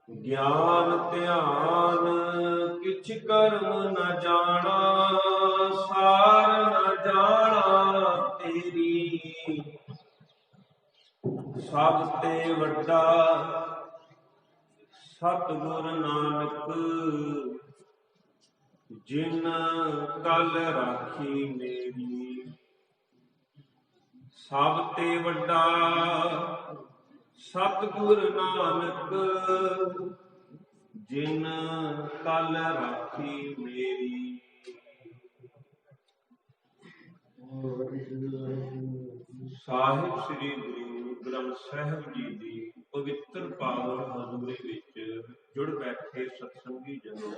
ज्ञान ध्यान किछ कर्म न जाना, सार न जाना तेरी। सब ते वड्डा सतगुर नानक, जिन कल राखी मेरी। सब ते वड्डा सतगुर नानक, जिन कल राखी मेरी। ਸਾਹਿਬ ਸ੍ਰੀ ਗੁਰੂ ਗ੍ਰੰਥ ਸਾਹਿਬ ਜੀ ਦੀ ਪਵਿੱਤਰ ਪਾਵਨ ਹਜ਼ੂਰੀ ਵਿੱਚ ਜੁੜ ਬੈਠੇ ਸਤਸੰਗੀ ਜਨੋ,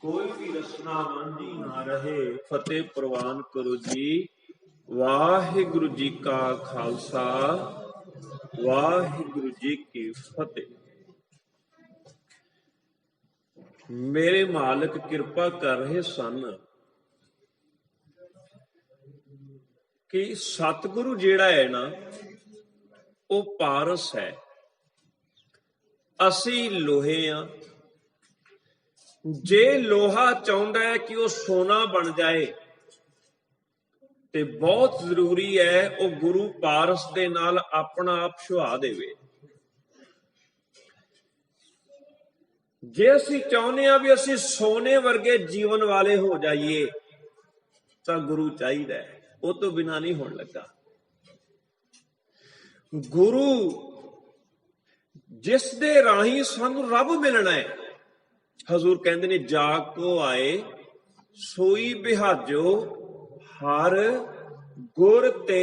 ਕੋਈ ਵੀ ਰਸਨਾ ਵਾਂਝੀ ਨਾ ਰਹੇ। ਫਤਿਹ ਪ੍ਰਵਾਨ ਕਰੋ ਜੀ। ਵਾਹਿਗੁਰੂ ਜੀ ਕਾ ਖਾਲਸਾ, ਵਾਹਿਗੁਰੂ ਜੀ ਕੀ ਫਤਿਹ। ਮੇਰੇ ਮਾਲਕ ਕਿਰਪਾ ਕਰ ਰਹੇ ਸਨ ਕਿ ਸਤਿਗੁਰੂ ਜਿਹੜਾ ਹੈ ਨਾ, ਉਹ ਪਾਰਸ ਹੈ, ਅਸੀਂ ਲੋਹੇ ਆ। ਜੇ ਲੋਹਾ ਚਾਹੁੰਦਾ ਹੈ ਕਿ ਉਹ ਸੋਨਾ ਬਣ ਜਾਏ ਤੇ ਬਹੁਤ ਜ਼ਰੂਰੀ ਹੈ ਉਹ ਗੁਰੂ ਪਾਰਸ ਦੇ ਨਾਲ ਆਪਣਾ ਆਪ ਸੁਹਾ ਦੇਵੇ। ਜੇ ਅਸੀਂ ਚਾਹੁੰਦੇ ਹਾਂ ਵੀ ਅਸੀਂ ਸੋਨੇ ਵਰਗੇ ਜੀਵਨ ਵਾਲੇ ਹੋ ਜਾਈਏ ਤਾਂ ਗੁਰੂ ਚਾਹੀਦਾ ਹੈ, ਉਹ ਤੋਂ ਬਿਨਾਂ ਨਹੀਂ ਹੋਣ ਲੱਗਾ। ਗੁਰੂ ਜਿਸ ਦੇ ਰਾਹੀਂ ਸਾਨੂੰ ਰੱਬ ਮਿਲਣਾ ਹੈ। ਹਜ਼ੂਰ ਕਹਿੰਦੇ ਨੇ, ਜਾਗ ਕੋ ਆਏ ਸੋਈ ਬਿਹਾਜੋ, ਹਰ ਗੁਰ ਤੇ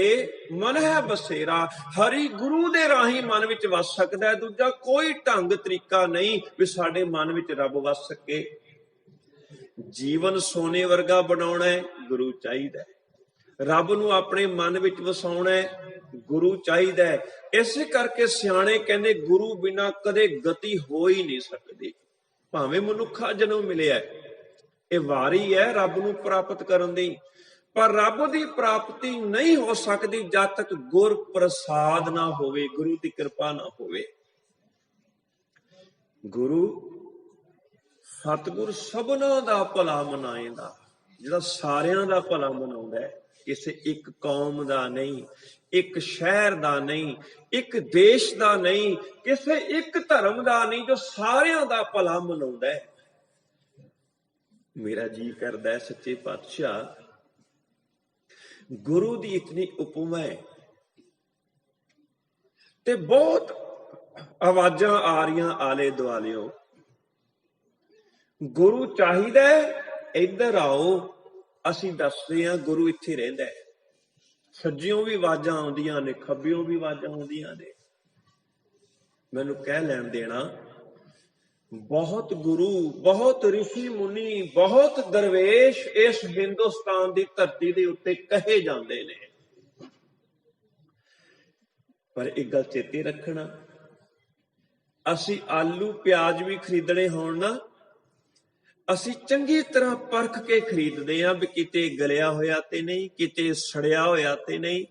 ਮਨ ਹੈ ਬਸੇਰਾ। ਹਰੀ ਗੁਰੂ ਦੇ ਰਾਹੀਂ ਮਨ ਵਿੱਚ ਵਸ ਸਕਦਾ ਹੈ, ਦੂਜਾ ਕੋਈ ਢੰਗ ਤਰੀਕਾ ਨਹੀਂ ਵੀ ਸਾਡੇ ਮਨ ਵਿੱਚ ਰੱਬ ਵਸ ਸਕੇ। ਜੀਵਨ ਸੋਨੇ ਵਰਗਾ ਬਣਾਉਣਾ ਹੈ, ਗੁਰੂ ਚਾਹੀਦਾ ਹੈ। ਰੱਬ ਨੂੰ ਆਪਣੇ ਮਨ ਵਿੱਚ ਵਸਾਉਣਾ ਹੈ, ਗੁਰੂ ਚਾਹੀਦਾ ਹੈ। ਇਸੇ ਕਰਕੇ ਸਿਆਣੇ ਕਹਿੰਦੇ ਗੁਰੂ ਬਿਨਾਂ ਕਦੇ ਗਤੀ ਹੋ ਹੀ ਨਹੀਂ ਸਕਦੀ। ਭਾਵੇਂ ਮਨੁੱਖਾ ਜਨਮ ਮਿਲਿਆ, ਇਹ ਵਾਰੀ ਹੈ ਰੱਬ ਨੂੰ ਪ੍ਰਾਪਤ ਕਰਨ ਦੀ, ਪਰ ਰੱਬ ਦੀ ਪ੍ਰਾਪਤੀ ਨਹੀਂ ਹੋ ਸਕਦੀ ਜਦ ਤੱਕ ਗੁਰ ਪ੍ਰਸਾਦ ਨਾ ਹੋਵੇ, ਗੁਰੂ ਦੀ ਕਿਰਪਾ ਨਾ ਹੋਵੇ। ਗੁਰੂ ਸਤਿਗੁਰ ਸਭਨਾਂ ਦਾ ਭਲਾ ਮਨਾਏਂਦਾ, ਜਿਹੜਾ ਸਾਰਿਆਂ ਦਾ ਭਲਾ ਮਨਾਉਂਦਾ ਹੈ। ਕਿਸੇ ਇੱਕ ਕੌਮ ਦਾ ਨਹੀਂ, ਇੱਕ ਸ਼ਹਿਰ ਦਾ ਨਹੀਂ, ਇੱਕ ਦੇਸ਼ ਦਾ ਨਹੀਂ, ਕਿਸੇ ਇੱਕ ਧਰਮ ਦਾ ਨਹੀਂ, ਜੋ ਸਾਰਿਆਂ ਦਾ ਭਲਾ ਮਨਾਉਂਦਾ ਹੈ। ਮੇਰਾ ਜੀ ਕਰਦਾ ਹੈ ਸੱਚੇ ਪਾਤਸ਼ਾਹ ਗੁਰੂ ਦੀ ਇਤਨੀ ਉਪਮਾ ਹੈ। ਤੇ ਬਹੁਤ ਆਵਾਜ਼ਾਂ ਆ ਰਹੀਆਂ ਆਲੇ ਦੁਆਲਿਓ, ਗੁਰੂ ਚਾਹੀਦਾ ਇੱਧਰ ਆਓ। ਅਸੀਂ ਦੱਸਦੇ ਹਾਂ ਗੁਰੂ ਇੱਥੇ ਰਹਿੰਦਾ ਹੈ। ਸੱਜਿਓਂ ਵੀ ਆਵਾਜ਼ਾਂ ਆਉਂਦੀਆਂ ਨੇ, ਖੱਬਿਓਂ ਵੀ ਆਵਾਜ਼ਾਂ ਆਉਂਦੀਆਂ ਨੇ। ਮੈਨੂੰ ਕਹਿ ਲੈਣ ਦੇਣਾ, ਬਹੁਤ ਗੁਰੂ, ਬਹੁਤ ਰਿਸ਼ੀ ਮੁਨੀ, ਬਹੁਤ ਦਰਵੇਸ਼ ਇਸ ਹਿੰਦੁਸਤਾਨ ਦੀ ਧਰਤੀ ਦੇ ਉੱਤੇ ਕਹੇ ਜਾਂਦੇ ਨੇ, ਪਰ ਇੱਕ ਗੱਲ ਚੇਤੇ ਰੱਖਣਾ, ਅਸੀਂ ਆਲੂ ਪਿਆਜ਼ ਵੀ ਖਰੀਦਣੇ ਹੋਣ ਨਾ, ਅਸੀਂ ਚੰਗੀ ਤਰ੍ਹਾਂ ਪਰਖ ਕੇ ਖਰੀਦਦੇ ਹਾਂ ਵੀ ਕਿਤੇ ਗਲਿਆ ਹੋਇਆ ਤੇ ਨਹੀਂ, ਕਿਤੇ ਸੜਿਆ ਹੋਇਆ ਤੇ ਨਹੀਂ।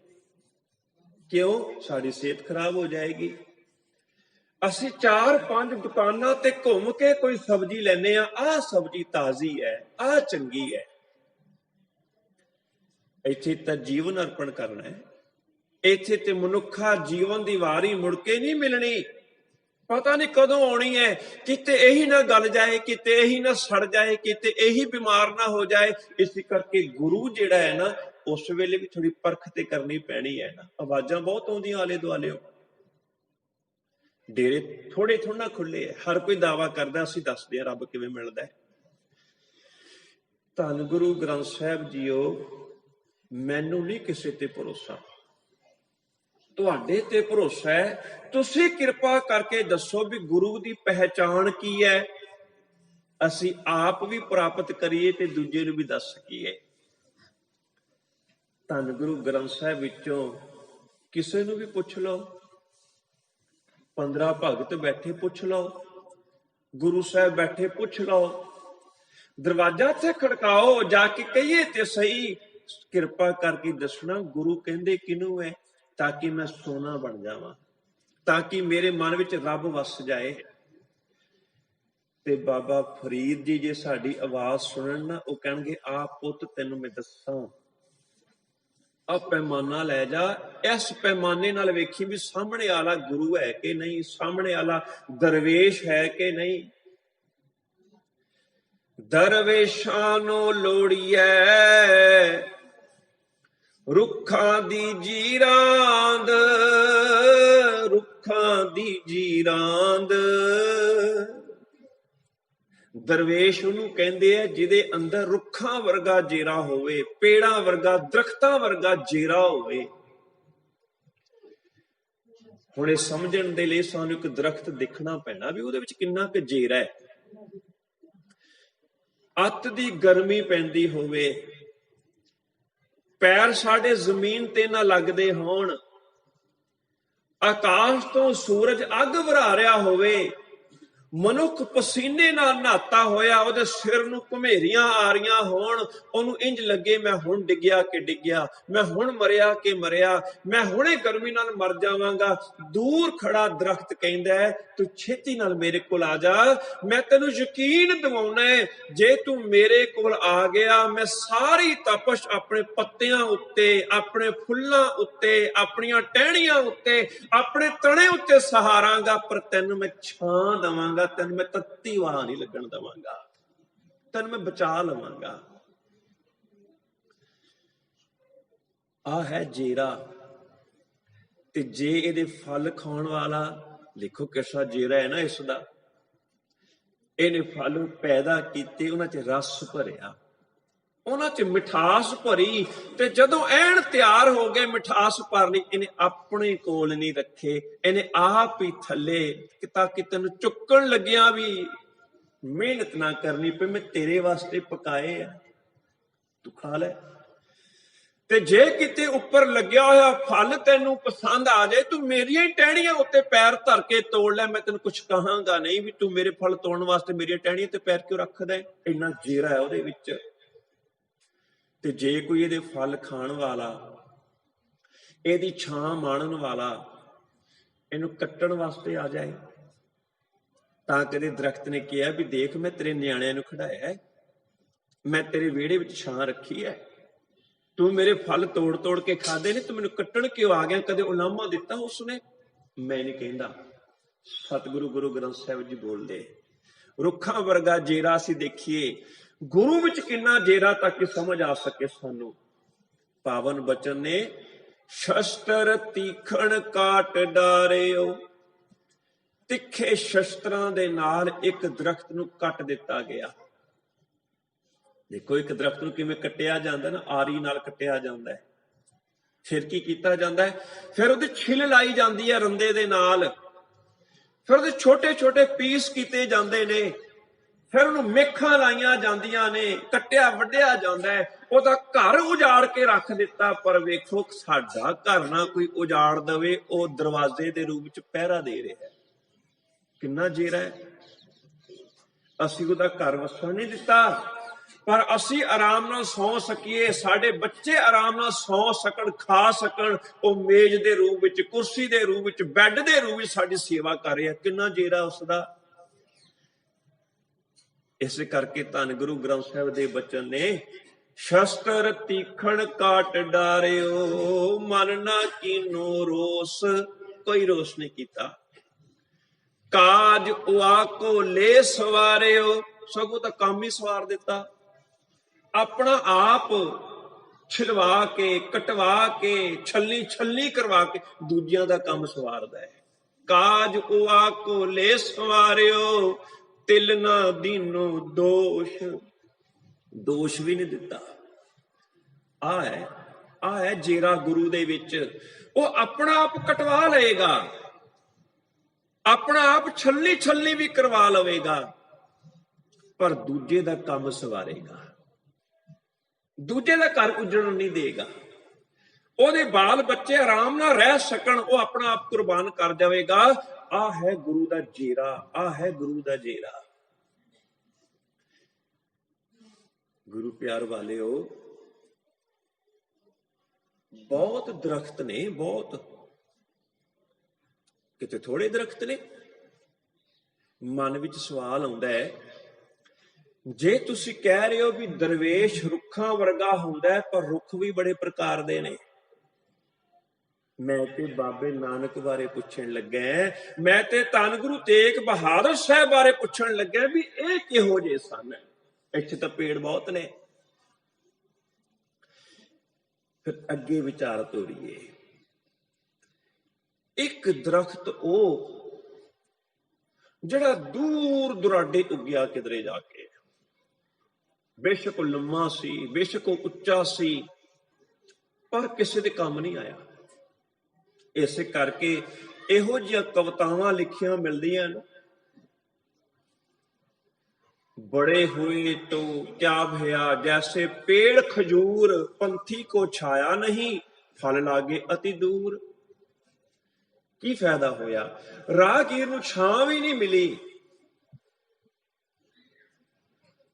ਕਿਉਂ? ਸਾਡੀ ਸਿਹਤ ਖਰਾਬ ਹੋ ਜਾਏਗੀ। ਅਸੀਂ 4-5 ਦੁਕਾਨਾਂ ਤੇ ਘੁੰਮ ਕੇ ਕੋਈ ਸਬਜ਼ੀ ਲੈਂਦੇ ਹਾਂ, ਆਹ ਸਬਜ਼ੀ ਤਾਜ਼ੀ ਹੈ, ਆਹ ਚੰਗੀ ਹੈ। ਇੱਥੇ ਤਾਂ ਜੀਵਨ ਅਰਪਣ ਕਰਨਾ ਹੈ। ਇੱਥੇ ਤੇ ਮਨੁੱਖਾ ਜੀਵਨ ਦੀ ਵਾਰੀ ਮੁੜ ਕੇ ਨਹੀਂ ਮਿਲਣੀ, ਪਤਾ ਨਹੀਂ ਕਦੋਂ ਆਉਣੀ ਹੈ। ਕਿਤੇ ਇਹੀ ਨਾ ਗਲ ਜਾਏ, ਕਿਤੇ ਇਹੀ ਨਾ ਸੜ ਜਾਏ, ਕਿਤੇ ਇਹੀ ਬਿਮਾਰ ਨਾ ਹੋ ਜਾਏ। ਇਸੇ ਕਰਕੇ ਗੁਰੂ ਜਿਹੜਾ ਹੈ ਨਾ, ਉਸ ਵੇਲੇ ਵੀ ਥੋੜੀ ਪਰਖ ਤੇ ਕਰਨੀ ਪੈਣੀ ਹੈ ਨਾ। ਆਵਾਜ਼ਾਂ ਬਹੁਤ ਆਉਂਦੀਆਂ ਆਲੇ ਦੁਆਲੇ, ਡੇਰੇ ਥੋੜੇ ਥੋੜਾ ਖੁੱਲੇ ਹੈ। ਹਰ ਕੋਈ ਦਾਵਾ ਕਰਦਾ, ਅਸੀਂ ਦੱਸਦੇ ਹਾਂ ਰੱਬ ਕਿਵੇਂ ਮਿਲਦਾ ਹੈ। ਧੰਨ ਗੁਰੂ ਗ੍ਰੰਥ ਸਾਹਿਬ ਜੀਓ, ਮੈਨੂੰ ਨਹੀਂ ਕਿਸੇ ਤੇ ਭਰੋਸਾ, ਤੁਹਾਡੇ ਤੇ ਭਰੋਸਾ ਹੈ। ਤੁਸੀਂ ਕਿਰਪਾ ਕਰਕੇ ਦੱਸੋ ਵੀ ਗੁਰੂ ਦੀ ਪਹਿਚਾਣ ਕੀ ਹੈ, ਅਸੀਂ ਆਪ ਵੀ ਪ੍ਰਾਪਤ ਕਰੀਏ ਤੇ ਦੂਜੇ ਨੂੰ ਵੀ ਦੱਸ ਸਕੀਏ। ਧੰਨ ਗੁਰੂ ਗ੍ਰੰਥ ਸਾਹਿਬ ਵਿੱਚੋਂ ਕਿਸੇ ਨੂੰ ਵੀ ਪੁੱਛ ਲਓ, 15 ਭਗਤ ਬੈਠੇ ਪੁੱਛ ਲਓ, ਗੁਰੂ ਸਾਹਿਬ ਬੈਠੇ ਪੁੱਛ ਲਓ, ਦਰਵਾਜ਼ਾ ਤੇ ਖੜਕਾਓ, ਜਾ ਕੇ ਕਹੀਏ ਤੇ ਸਹੀ, ਕਿਰਪਾ ਕਰਕੇ ਦੱਸਣਾ ਗੁਰੂ ਕਹਿੰਦੇ ਕਿਹਨੂੰ ਹੈ। ताकि मैं सोना बन जावां, ताकि मेरे मन विच रब वस जाए। ते बाबा फरीद जी जे साडी आवाज़ सुनन ना, वो कहणगे आ पुੱਤ तैनूं मैं दस्सां, आ पैमाना लै जा, इस पैमाने नाल वेखी भी सामने वाला गुरु है कि नहीं, सामने वाला दरवेश है कि नहीं। दरवेशां नूं लोड़ीए रुखां दी जीरांद, रुखां दी जीरांद। दरवेश ਉਹਨੂੰ ਕਹਿੰਦੇ ਆ ਜਿਹਦੇ ਅੰਦਰ ਰੁੱਖਾਂ ਵਰਗਾ ਜੇਰਾ ਹੋਵੇ, ਪੇੜਾਂ ਵਰਗਾ, ਦਰਖਤਾਂ ਵਰਗਾ ਜੇਰਾ ਹੋਵੇ। ਹੁਣ ਇਹ ਸਮਝਣ ਦੇ ਲਈ ਸਾਨੂੰ ਇੱਕ ਦਰਖਤ ਦੇਖਣਾ ਪੈਣਾ ਵੀ ਉਹਦੇ ਵਿੱਚ ਕਿੰਨਾ ਕੁ ਜੇਰਾ ਹੈ। ਅੱਤ ਦੀ ਗਰਮੀ ਪੈਂਦੀ ਹੋਵੇ, ਪੈਰ ਸਾਡੇ ਜ਼ਮੀਨ ਤੇ ਨਾ ਲੱਗਦੇ ਹੋਣ, ਆਕਾਸ਼ ਤੋਂ ਸੂਰਜ ਅੱਗ ਵਰਾ ਰਿਹਾ ਹੋਵੇ, ਮਨੁੱਖ ਪਸੀਨੇ ਨਾਲ ਨਹਾਤਾ ਹੋਇਆ, ਉਹਦੇ ਸਿਰ ਨੂੰ ਘੁਮੇਰੀਆਂ ਆ ਰਹੀਆਂ ਹੋਣ, ਉਹਨੂੰ ਇੰਜ ਲੱਗੇ ਮੈਂ ਹੁਣ ਡਿੱਗਿਆ ਕਿ ਡਿੱਗਿਆ, ਮੈਂ ਹੁਣ ਮਰਿਆ ਕਿ ਮਰਿਆ, ਮੈਂ ਹੁਣੇ ਗਰਮੀ ਨਾਲ ਮਰ ਜਾਵਾਂਗਾ। ਦੂਰ ਖੜਾ ਦਰਖਤ ਕਹਿੰਦਾ ਹੈ ਤੂੰ ਛੇਤੀ ਨਾਲ ਮੇਰੇ ਕੋਲ ਆ ਜਾ, ਮੈਂ ਤੈਨੂੰ ਯਕੀਨ ਦਿਵਾਉਣਾ ਹੈ ਜੇ ਤੂੰ ਮੇਰੇ ਕੋਲ ਆ ਗਿਆ, ਮੈਂ ਸਾਰੀ ਤਪਸ਼ ਆਪਣੇ ਪੱਤਿਆਂ ਉੱਤੇ, ਆਪਣੇ ਫੁੱਲਾਂ ਉੱਤੇ, ਆਪਣੀਆਂ ਟਹਿਣੀਆਂ ਉੱਤੇ, ਆਪਣੇ ਤਣੇ ਉੱਤੇ ਸਹਾਰਾਂਗਾ, ਪਰ ਤੈਨੂੰ ਮੈਂ ਛਾਂ ਦੇਵਾਂਗਾ, ਤੈਨੂੰ ਮੈਂ ਤੱਤੀ ਵਾਹ ਨਹੀਂ ਲੱਗਣ ਦੇਵਾਂਗਾ, ਤੈਨੂੰ ਮੈਂ ਬਚਾ ਲਵਾਂਗਾ। ਆ ਹੈ ਜੇਰਾ। ਤੇ ਜੇ ਇਹਦੇ ਫਲ ਖਾਣ ਵਾਲਾ, ਦੇਖੋ ਕਿਹੜਾ ਜੇਰਾ ਹੈ ਨਾ ਇਸ ਦਾ, ਇਹਨੇ ਫਲ ਪੈਦਾ ਕੀਤੇ, ਉਹਨਾਂ 'ਚ ਰਸ ਭਰਿਆ, ਉਹਨਾਂ 'ਚ ਮਿਠਾਸ ਭਰੀ, ਤੇ ਜਦੋਂ ਐਨ ਤਿਆਰ ਹੋ ਗਏ ਮਿਠਾਸ ਭਰ ਲਈ, ਇਹਨੇ ਆਪਣੇ ਕੋਲ ਨਹੀਂ ਰੱਖੇ, ਇਹਨੇ ਆਪ ਹੀ ਥੱਲੇ, ਤਾਂ ਕਿ ਤੈਨੂੰ ਚੁੱਕਣ ਲੱਗਿਆ ਵੀ ਮਿਹਨਤ ਨਾ ਕਰਨੀ ਪਈ, ਮੈਂ ਤੇਰੇ ਵਾਸਤੇ ਪਕਾਏ ਆ, ਤੂੰ ਖਾ ਲੈ। ਤੇ ਜੇ ਕਿਤੇ ਉੱਪਰ ਲੱਗਿਆ ਹੋਇਆ ਫਲ ਤੈਨੂੰ ਪਸੰਦ ਆ ਜਾਏ, ਤੂੰ ਮੇਰੀਆਂ ਹੀ ਟਹਿਣੀਆਂ ਉੱਤੇ ਪੈਰ ਧਰ ਕੇ ਤੋੜ ਲੈ, ਮੈਂ ਤੈਨੂੰ ਕੁਛ ਕਹਾਂਗਾ ਨਹੀਂ ਵੀ ਤੂੰ ਮੇਰੇ ਫਲ ਤੋੜਨ ਵਾਸਤੇ ਮੇਰੀਆਂ ਟਹਿਣੀਆਂ ਤੇ ਪੈਰ ਕਿਉਂ ਰੱਖਦਾ। ਇੰਨਾ ਜੇਰਾ ਹੈ ਉਹਦੇ ਵਿੱਚ। ਤੇ ਜੇ ਕੋਈ ਇਹਦੇ ਫਲ ਖਾਣ ਵਾਲਾ, ਇਹਦੀ ਛਾਂ ਮਾਣਨ ਵਾਲਾ, ਇਹਨੂੰ ਕੱਟਣ ਵਾਸਤੇ ਆ ਜਾਏ, ਤਾਂ ਕਦੇ ਦਰਖਤ ਨੇ ਕਿਹਾ ਵੀ ਦੇਖ ਮੈਂ ਤੇਰੇ ਨਿਆਣਿਆਂ ਨੂੰ ਖਿਡਾਇਆ, ਮੈਂ ਤੇਰੇ ਵਿਹੜੇ ਵਿੱਚ ਛਾਂ ਰੱਖੀ ਹੈ, ਤੂੰ ਮੇਰੇ ਫਲ ਤੋੜ ਤੋੜ ਕੇ ਖਾਦੇ ਨੇ, ਤੂੰ ਮੈਨੂੰ ਕੱਟਣ ਕਿਉਂ ਆ ਗਿਆ? ਕਦੇ ਉਲਾਮਾ ਦਿੱਤਾ ਉਸਨੇ? ਮੈਂ ਨਹੀਂ ਕਹਿੰਦਾ, ਸਤਿਗੁਰੂ ਗੁਰੂ ਗ੍ਰੰਥ ਸਾਹਿਬ ਜੀ ਬੋਲਦੇ। ਰੁੱਖਾਂ ਵਰਗਾ ਜੇਰਾ ਅਸੀਂ ਦੇਖੀਏ, ਗੁਰੂ ਵਿੱਚ ਕਿੰਨਾ ਜੇਰਾ, ਤਾਂ ਕਿ ਸਮਝ ਆ ਸਕੇ ਸਾਨੂੰ। ਪਾਵਨ ਬਚਨ ਨੇ, ਸ਼ਸਤਰ ਤੀਖਣ ਕਾਟ ਡਾਰਿਓ, ਤਿੱਖੇ ਸ਼ਸਤਰਾਂ ਦੇ ਨਾਲ ਇੱਕ ਦਰਖਤ ਨੂੰ ਕੱਟ ਦਿੱਤਾ ਗਿਆ। ਦੇਖੋ ਇੱਕ ਦਰਖਤ ਨੂੰ ਕਿਵੇਂ ਕੱਟਿਆ ਜਾਂਦਾ ਨਾ, ਆਰੀ ਨਾਲ ਕੱਟਿਆ ਜਾਂਦਾ ਹੈ। ਫਿਰ ਕੀ ਕੀਤਾ ਜਾਂਦਾ ਹੈ? ਫਿਰ ਉਹਦੀ ਛਿੱਲ ਲਾਈ ਜਾਂਦੀ ਹੈ ਰੰਦੇ ਦੇ ਨਾਲ, ਫਿਰ ਉਹਦੇ ਛੋਟੇ ਛੋਟੇ ਪੀਸ ਕੀਤੇ ਜਾਂਦੇ ਨੇ, ਫਿਰ ਉਹਨੂੰ ਮੇਖਾਂ ਲਾਈਆਂ ਜਾਂਦੀਆਂ ਨੇ, ਕੱਟਿਆ ਵੱਢਿਆ ਜਾਂਦਾ ਹੈ, ਉਹਦਾ ਘਰ ਉਜਾੜ ਕੇ ਰੱਖ ਦਿੱਤਾ। ਪਰ ਵੇਖੋ ਸਾਡਾ ਘਰ ਨਾ ਕੋਈ ਉਜਾੜ ਦੇਵੇ, ਉਹ ਦਰਵਾਜ਼ੇ ਦੇ ਰੂਪ ਵਿੱਚ ਪਹਿਰਾ ਦੇ ਰਿਹਾ ਹੈ। ਕਿੰਨਾ ਜੇਰਾ ਹੈ। ਅਸੀਂ ਉਹਦਾ ਘਰ ਵਸਣ ਨਹੀਂ ਦਿੱਤਾ, ਪਰ ਅਸੀਂ ਆਰਾਮ ਨਾਲ ਸੌਂ ਸਕੀਏ, ਸਾਡੇ ਬੱਚੇ ਆਰਾਮ ਨਾਲ ਸੌਂ ਸਕਣ, ਖਾ ਸਕਣ, ਉਹ ਮੇਜ਼ ਦੇ ਰੂਪ ਵਿੱਚ, ਕੁਰਸੀ ਦੇ ਰੂਪ ਵਿੱਚ, ਬੈੱਡ ਦੇ ਰੂਪ ਵਿੱਚ ਸਾਡੀ ਸੇਵਾ ਕਰ ਰਿਹਾ। ਕਿੰਨਾ ਜੇਰਾ ਉਸਦਾ। ਇਸੇ ਕਰਕੇ ਧੰਨ ਗੁਰੂ ਗ੍ਰੰਥ ਸਾਹਿਬ ਦੇ ਬਚਨ ਨੇ, ਸ਼ਸਤਰ ਤੀਖਣ ਕਾਟ ਡਾਰਿਓ, ਮਨ ਨਾ ਕੀਨੋ ਰੋਸ, ਕੋਈ ਰੋਸ ਨਹੀਂ ਕੀਤਾ। ਕਾਜ ਉਆ ਕੋ ਲੈ ਸਵਾਰਿਓ, ਸਗੋਂ ਤਾਂ ਕੰਮ ਹੀ ਸਵਾਰ ਦਿੱਤਾ। ਆਪਣਾ ਆਪ ਛਿਲਵਾ ਕੇ, ਕਟਵਾ ਕੇ, ਛੱਲੀ ਛੱਲੀ ਕਰਵਾ ਕੇ ਦੂਜਿਆਂ ਦਾ ਕੰਮ ਸਵਾਰਦਾ ਹੈ। ਕਾਜ ਉਆ ਕੋ ਲੈ ਸਵਾਰਿਓ, ਤਿਲ ਨਾ ਦੀਨੋ ਦੋਸ਼, ਦੋਸ਼ ਵੀ ਨਹੀਂ ਦਿੱਤਾ। ਆ ਹੈ ਜੇਰਾ ਗੁਰੂ ਦੇ ਵਿੱਚ। ਉਹ ਆਪਣਾ ਆਪ ਕਟਵਾ ਲਏਗਾ, ਆਪਣਾ ਆਪ ਛੱਲੀ ਛੱਲੀ ਵੀ ਕਰਵਾ ਲਵੇਗਾ, ਪਰ ਦੂਜੇ ਦਾ ਕੰਮ ਸਵਾਰੇਗਾ, ਦੂਜੇ ਦਾ ਘਰ ਉਜੜਨ ਨਹੀਂ ਦੇਗਾ। ਉਹਦੇ ਬਾਲ ਬੱਚੇ ਆਰਾਮ ਨਾਲ ਰਹਿ ਸਕਣ, ਉਹ ਆਪਣਾ ਆਪ ਕੁਰਬਾਨ ਕਰ ਜਾਵੇਗਾ। ਆ ਹੈ ਗੁਰੂ ਦਾ ਜੇਰਾ, ਆ ਹੈ ਗੁਰੂ ਦਾ ਜੇਰਾ। ਗੁਰੂ ਪਿਆਰ ਵਾਲਿਓ, ਬਹੁਤ ਦਰਖਤ ਨੇ, ਬਹੁਤ ਕਿਤੇ ਥੋੜੇ ਦਰਖਤ ਨੇ। ਮਨ ਵਿੱਚ ਸਵਾਲ ਆਉਂਦਾ ਹੈ, ਜੇ ਤੁਸੀਂ ਕਹਿ ਰਹੇ ਹੋ ਵੀ ਦਰਵੇਸ਼ ਰੁੱਖਾਂ ਵਰਗਾ ਹੁੰਦਾ ਹੈ, ਪਰ ਰੁੱਖ ਵੀ ਬੜੇ ਪ੍ਰਕਾਰ ਦੇ ਨੇ। ਮੈਂ ਤੇ ਬਾਬੇ ਨਾਨਕ ਬਾਰੇ ਪੁੱਛਣ ਲੱਗਾ, ਮੈਂ ਤੇ ਧੰਨ ਗੁਰੂ ਤੇਗ ਬਹਾਦਰ ਸਾਹਿਬ ਬਾਰੇ ਪੁੱਛਣ ਲੱਗਾ ਵੀ ਇਹ ਕਿਹੋ ਜਿਹੇ ਸਨ। ਇੱਥੇ ਤਾਂ ਪੇੜ ਬਹੁਤ ਨੇ। ਫਿਰ ਅੱਗੇ ਵਿਚਾਰ ਤੋਰੀਏ। ਇੱਕ ਦਰਖਤ ਉਹ ਜਿਹੜਾ ਦੂਰ ਦੁਰਾਡੇ ਉੱਗਿਆ ਕਿਧਰੇ ਜਾ ਕੇ, ਬੇਸ਼ੱਕ ਉਹ ਲੰਮਾ ਸੀ, ਬੇਸ਼ੱਕ ਉਹ ਉੱਚਾ ਸੀ, ਪਰ ਕਿਸੇ ਦੇ ਕੰਮ ਨਹੀਂ ਆਇਆ। ਇਸੇ ਕਰਕੇ ਇਹੋ ਜਿਹੀਆਂ ਕਵਿਤਾਵਾਂ ਲਿਖੀਆਂ ਮਿਲਦੀਆਂ ਨੇ, बड़े हुए तो क्या भया जैसे पेड़ खजूर, पंथी को छाया नहीं, फल लागे अति दूर। की फायदा होया, राहगीर नूं छां भी नहीं मिली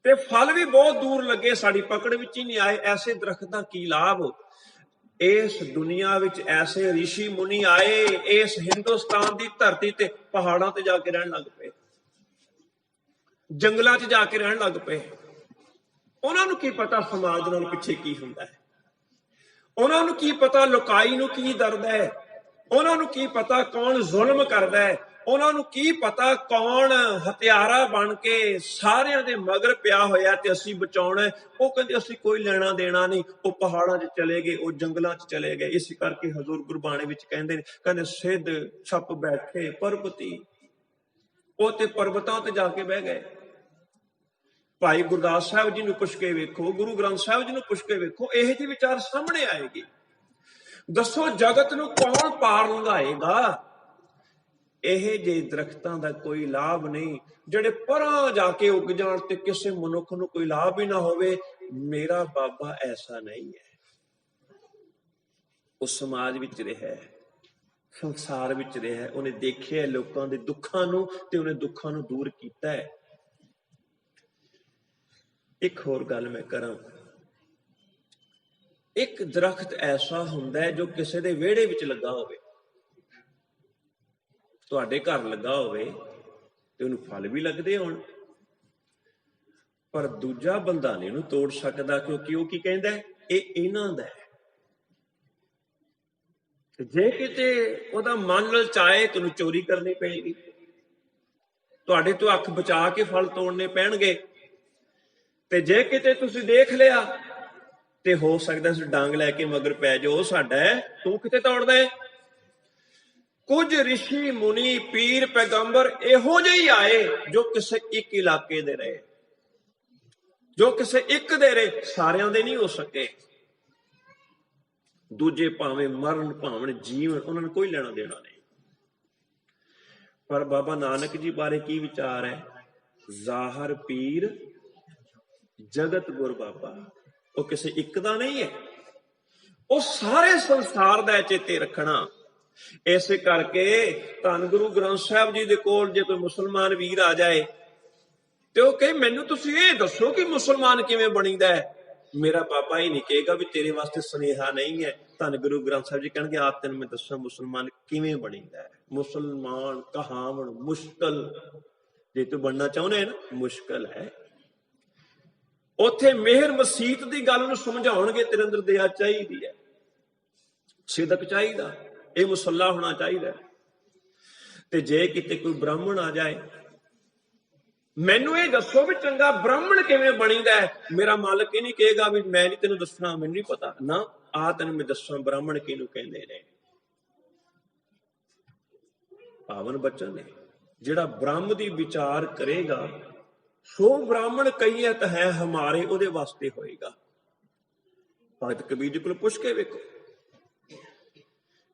ते फल भी बहुत दूर लगे, साड़ी पकड़ विच ही नहीं आए। ऐसे दरख्त दा की लाभ। इस दुनिया विच ऐसे ऋषि मुनि आए, इस हिंदुस्तान की धरती ते पहाड़ां ते जाके रहन लग पे, जंगलों च जाके रहन लग पे। उन्होंने की पता समाज नाल पिछे की हुंदा है, उन्होंने की पता लुकाई नूं की दर्द है, उन्होंने की पता कौन जुल्म करदा है, उन्होंने की पता कौन हथियारा बन के सारियां दे मगर पिया होया ते असीं बचाउणा। वो कहंदे असीं कोई लेना देना नहीं, वो पहाड़ां च चले गए, वो जंगलों च चले गए। इस करके हजूर गुरबाणी विच कहंदे ने, कहंदे सिद्ध छप बैठे पर्वती, वो ते पर्वतां ते जाके बह गए। भाई गुरदास साहब जी नूं पुछ के वेखो, गुरु ग्रंथ साहब जी नूं पुछ के वेखो, इहो जी विचार सामने आएगी। दसो जगत नूं कौन पार लंघाएगा। इहे जे दरख्तां दा कोई लाभ नहीं, ਜਿਹੜੇ ਪਰਾਂ ਜਾ ਕੇ ਉੱਗ ਜਾਣ ਤੇ ਕਿਸੇ ਮਨੁੱਖ ਨੂੰ ਕੋਈ ਲਾਭ ਹੀ ਨਾ ਹੋਵੇ। ਮੇਰਾ ਬਾਬਾ ਐਸਾ ਨਹੀਂ ਹੈ। ਉਹ ਸਮਾਜ ਵਿੱਚ ਰਿਹਾ, ਸੰਸਾਰ ਵਿੱਚ ਰਿਹਾ, ਉਹਨੇ ਦੇਖਿਆ ਲੋਕਾਂ ਦੇ ਦੁੱਖਾਂ ਨੂੰ ਤੇ ਉਹਨੇ ਦੁੱਖਾਂ ਨੂੰ ਦੂਰ ਕੀਤਾ ਹੈ। ਇੱਕ ਹੋਰ ਗੱਲ ਮੈਂ ਕਰਾਂ, ਇੱਕ ਦਰਖਤ ਐਸਾ ਹੁੰਦਾ ਹੈ ਜੋ ਕਿਸੇ ਦੇ ਵਿਹੜੇ ਵਿੱਚ ਲੱਗਾ ਹੋਵੇ, ਤੁਹਾਡੇ ਘਰ ਲੱਗਾ ਹੋਵੇ ਤੇ ਉਹਨੂੰ ਫਲ ਵੀ ਲੱਗਦੇ ਹੋਣ, ਪਰ ਦੂਜਾ ਬੰਦਾ ਨਹੀਂ ਉਹਨੂੰ ਤੋੜ ਸਕਦਾ, ਕਿਉਂਕਿ ਉਹ ਕੀ ਕਹਿੰਦਾ, ਇਹ ਇਹਨਾਂ ਦਾ ਹੈ। ਜੇ ਕਿਤੇ ਉਹਦਾ ਮਨ ਲਲਚਾਏ ਤੈਨੂੰ ਚੋਰੀ ਕਰਨੀ ਪਏਗੀ, ਤੁਹਾਡੇ ਤੋਂ ਅੱਖ ਬਚਾ ਕੇ ਫਲ ਤੋੜਨੇ ਪੈਣਗੇ। ਤੇ ਜੇ ਕਿਤੇ ਤੁਸੀਂ ਦੇਖ ਲਿਆ ਤੇ ਹੋ ਸਕਦਾ ਤੁਸੀਂ ਡਾਂਗ ਲੈ ਕੇ ਮਗਰ ਪੈ ਜਾਓ, ਸਾਡਾ ਹੈ, ਤੂੰ ਕਿਤੇ ਤੋੜਦਾ ਹੈ। ਕੁਝ ਰਿਸ਼ੀ ਮੁਨੀ ਪੀਰ ਪੈਗੰਬਰ ਇਹੋ ਜਿਹੇ ਹੀ ਆਏ ਜੋ ਕਿਸੇ ਇੱਕ ਇਲਾਕੇ ਦੇ ਰਹੇ, ਜੋ ਕਿਸੇ ਇੱਕ ਦੇ ਰਹੇ, ਸਾਰਿਆਂ ਦੇ ਨਹੀਂ ਹੋ ਸਕੇ। ਦੂਜੇ ਭਾਵੇਂ ਮਰਨ ਭਾਵੇਂ ਜੀਵਨ, ਉਹਨਾਂ ਨੂੰ ਕੋਈ ਲੈਣਾ ਦੇਣਾ ਨਹੀਂ। ਪਰ ਬਾਬਾ ਨਾਨਕ ਜੀ ਬਾਰੇ ਕੀ ਵਿਚਾਰ ਹੈ, ਜ਼ਾਹਰ ਪੀਰ ਜਗਤ ਗੁਰ ਬਾਬਾ। ਉਹ ਕਿਸੇ ਇੱਕ ਦਾ ਨਹੀਂ ਹੈ, ਉਹ ਸਾਰੇ ਸੰਸਾਰ ਦਾ ਚੇਤੇ ਰੱਖਣਾ। ਇਸੇ ਕਰਕੇ ਧੰਨ ਗੁਰੂ ਗ੍ਰੰਥ ਸਾਹਿਬ ਜੀ ਦੇ ਕੋਲ ਜੇ ਕੋਈ ਮੁਸਲਮਾਨ ਵੀਰ ਆ ਜਾਏ ਤੇ ਉਹ ਕਹੇ ਮੈਨੂੰ ਤੁਸੀਂ ਇਹ ਦੱਸੋ ਕਿ ਮੁਸਲਮਾਨ ਕਿਵੇਂ ਬਣੀਦਾ ਹੈ, ਮੇਰਾ ਬਾਬਾ ਹੀ ਨਹੀਂ ਕਹੇਗਾ ਵੀ ਤੇਰੇ ਵਾਸਤੇ ਸੁਨੇਹਾ ਨਹੀਂ ਹੈ। ਧੰਨ ਗੁਰੂ ਗ੍ਰੰਥ ਸਾਹਿਬ ਜੀ ਕਹਿਣਗੇ ਆਪ ਤੈਨੂੰ ਮੈਂ ਦੱਸਾਂ ਮੁਸਲਮਾਨ ਕਿਵੇਂ ਬਣੀਦਾ ਹੈ। ਮੁਸਲਮਾਨ ਕਹਾਵਣ ਮੁਸ਼ਕਲ, ਜੇ ਤੂੰ ਬਣਨਾ ਚਾਹੁੰਦਾ ਹੈ ਨਾ, ਮੁਸ਼ਕਲ ਹੈ। ਉੱਥੇ ਮਿਹਰ ਮਸੀਤ ਦੀ ਗੱਲ ਨੂੰ ਸਮਝਾਉਣਗੇ, ਤੇਰੇ ਅੰਦਰ ਦਇਆ ਚਾਹੀਦੀ ਹੈ, ਸਿਦਕ ਚਾਹੀਦਾ, ਇਹ ਮੁਸੱਲਾ ਹੋਣਾ ਚਾਹੀਦਾ। ਤੇ ਜੇ ਕਿਤੇ ਕੋਈ ਬ੍ਰਾਹਮਣ ਆ ਜਾਏ, ਮੈਨੂੰ ਇਹ ਦੱਸੋ ਵੀ ਚੰਗਾ ਬ੍ਰਾਹਮਣ ਕਿਵੇਂ ਬਣੀਦਾ ਹੈ, ਮੇਰਾ ਮਾਲਕ ਇਹ ਨਹੀਂ ਕਹੇਗਾ ਵੀ ਮੈਂ ਨਹੀਂ ਤੈਨੂੰ ਦੱਸਣਾ, ਮੈਨੂੰ ਨਹੀਂ ਪਤਾ ਨਾ, ਆ ਤੈਨੂੰ ਮੈਂ ਦੱਸਾਂ ਬ੍ਰਾਹਮਣ ਕਿਹਨੂੰ ਕਹਿੰਦੇ ਨੇ। ਪਾਵਨ ਬਚਨ ਨੇ, ਜਿਹੜਾ ਬ੍ਰਹਮ ਦੀ ਵਿਚਾਰ ਕਰੇਗਾ, ਸੋ ਬ੍ਰਾਹਮਣ ਕਹੀਅਤ ਹੈ ਹਮਾਰੇ, ਉਹਦੇ ਵਾਸਤੇ ਹੋਏਗਾ। ਭਗਤ ਕਬੀਰ ਜੀ ਕੋਲ ਪੁੱਛ ਕੇ ਵੇਖੋ।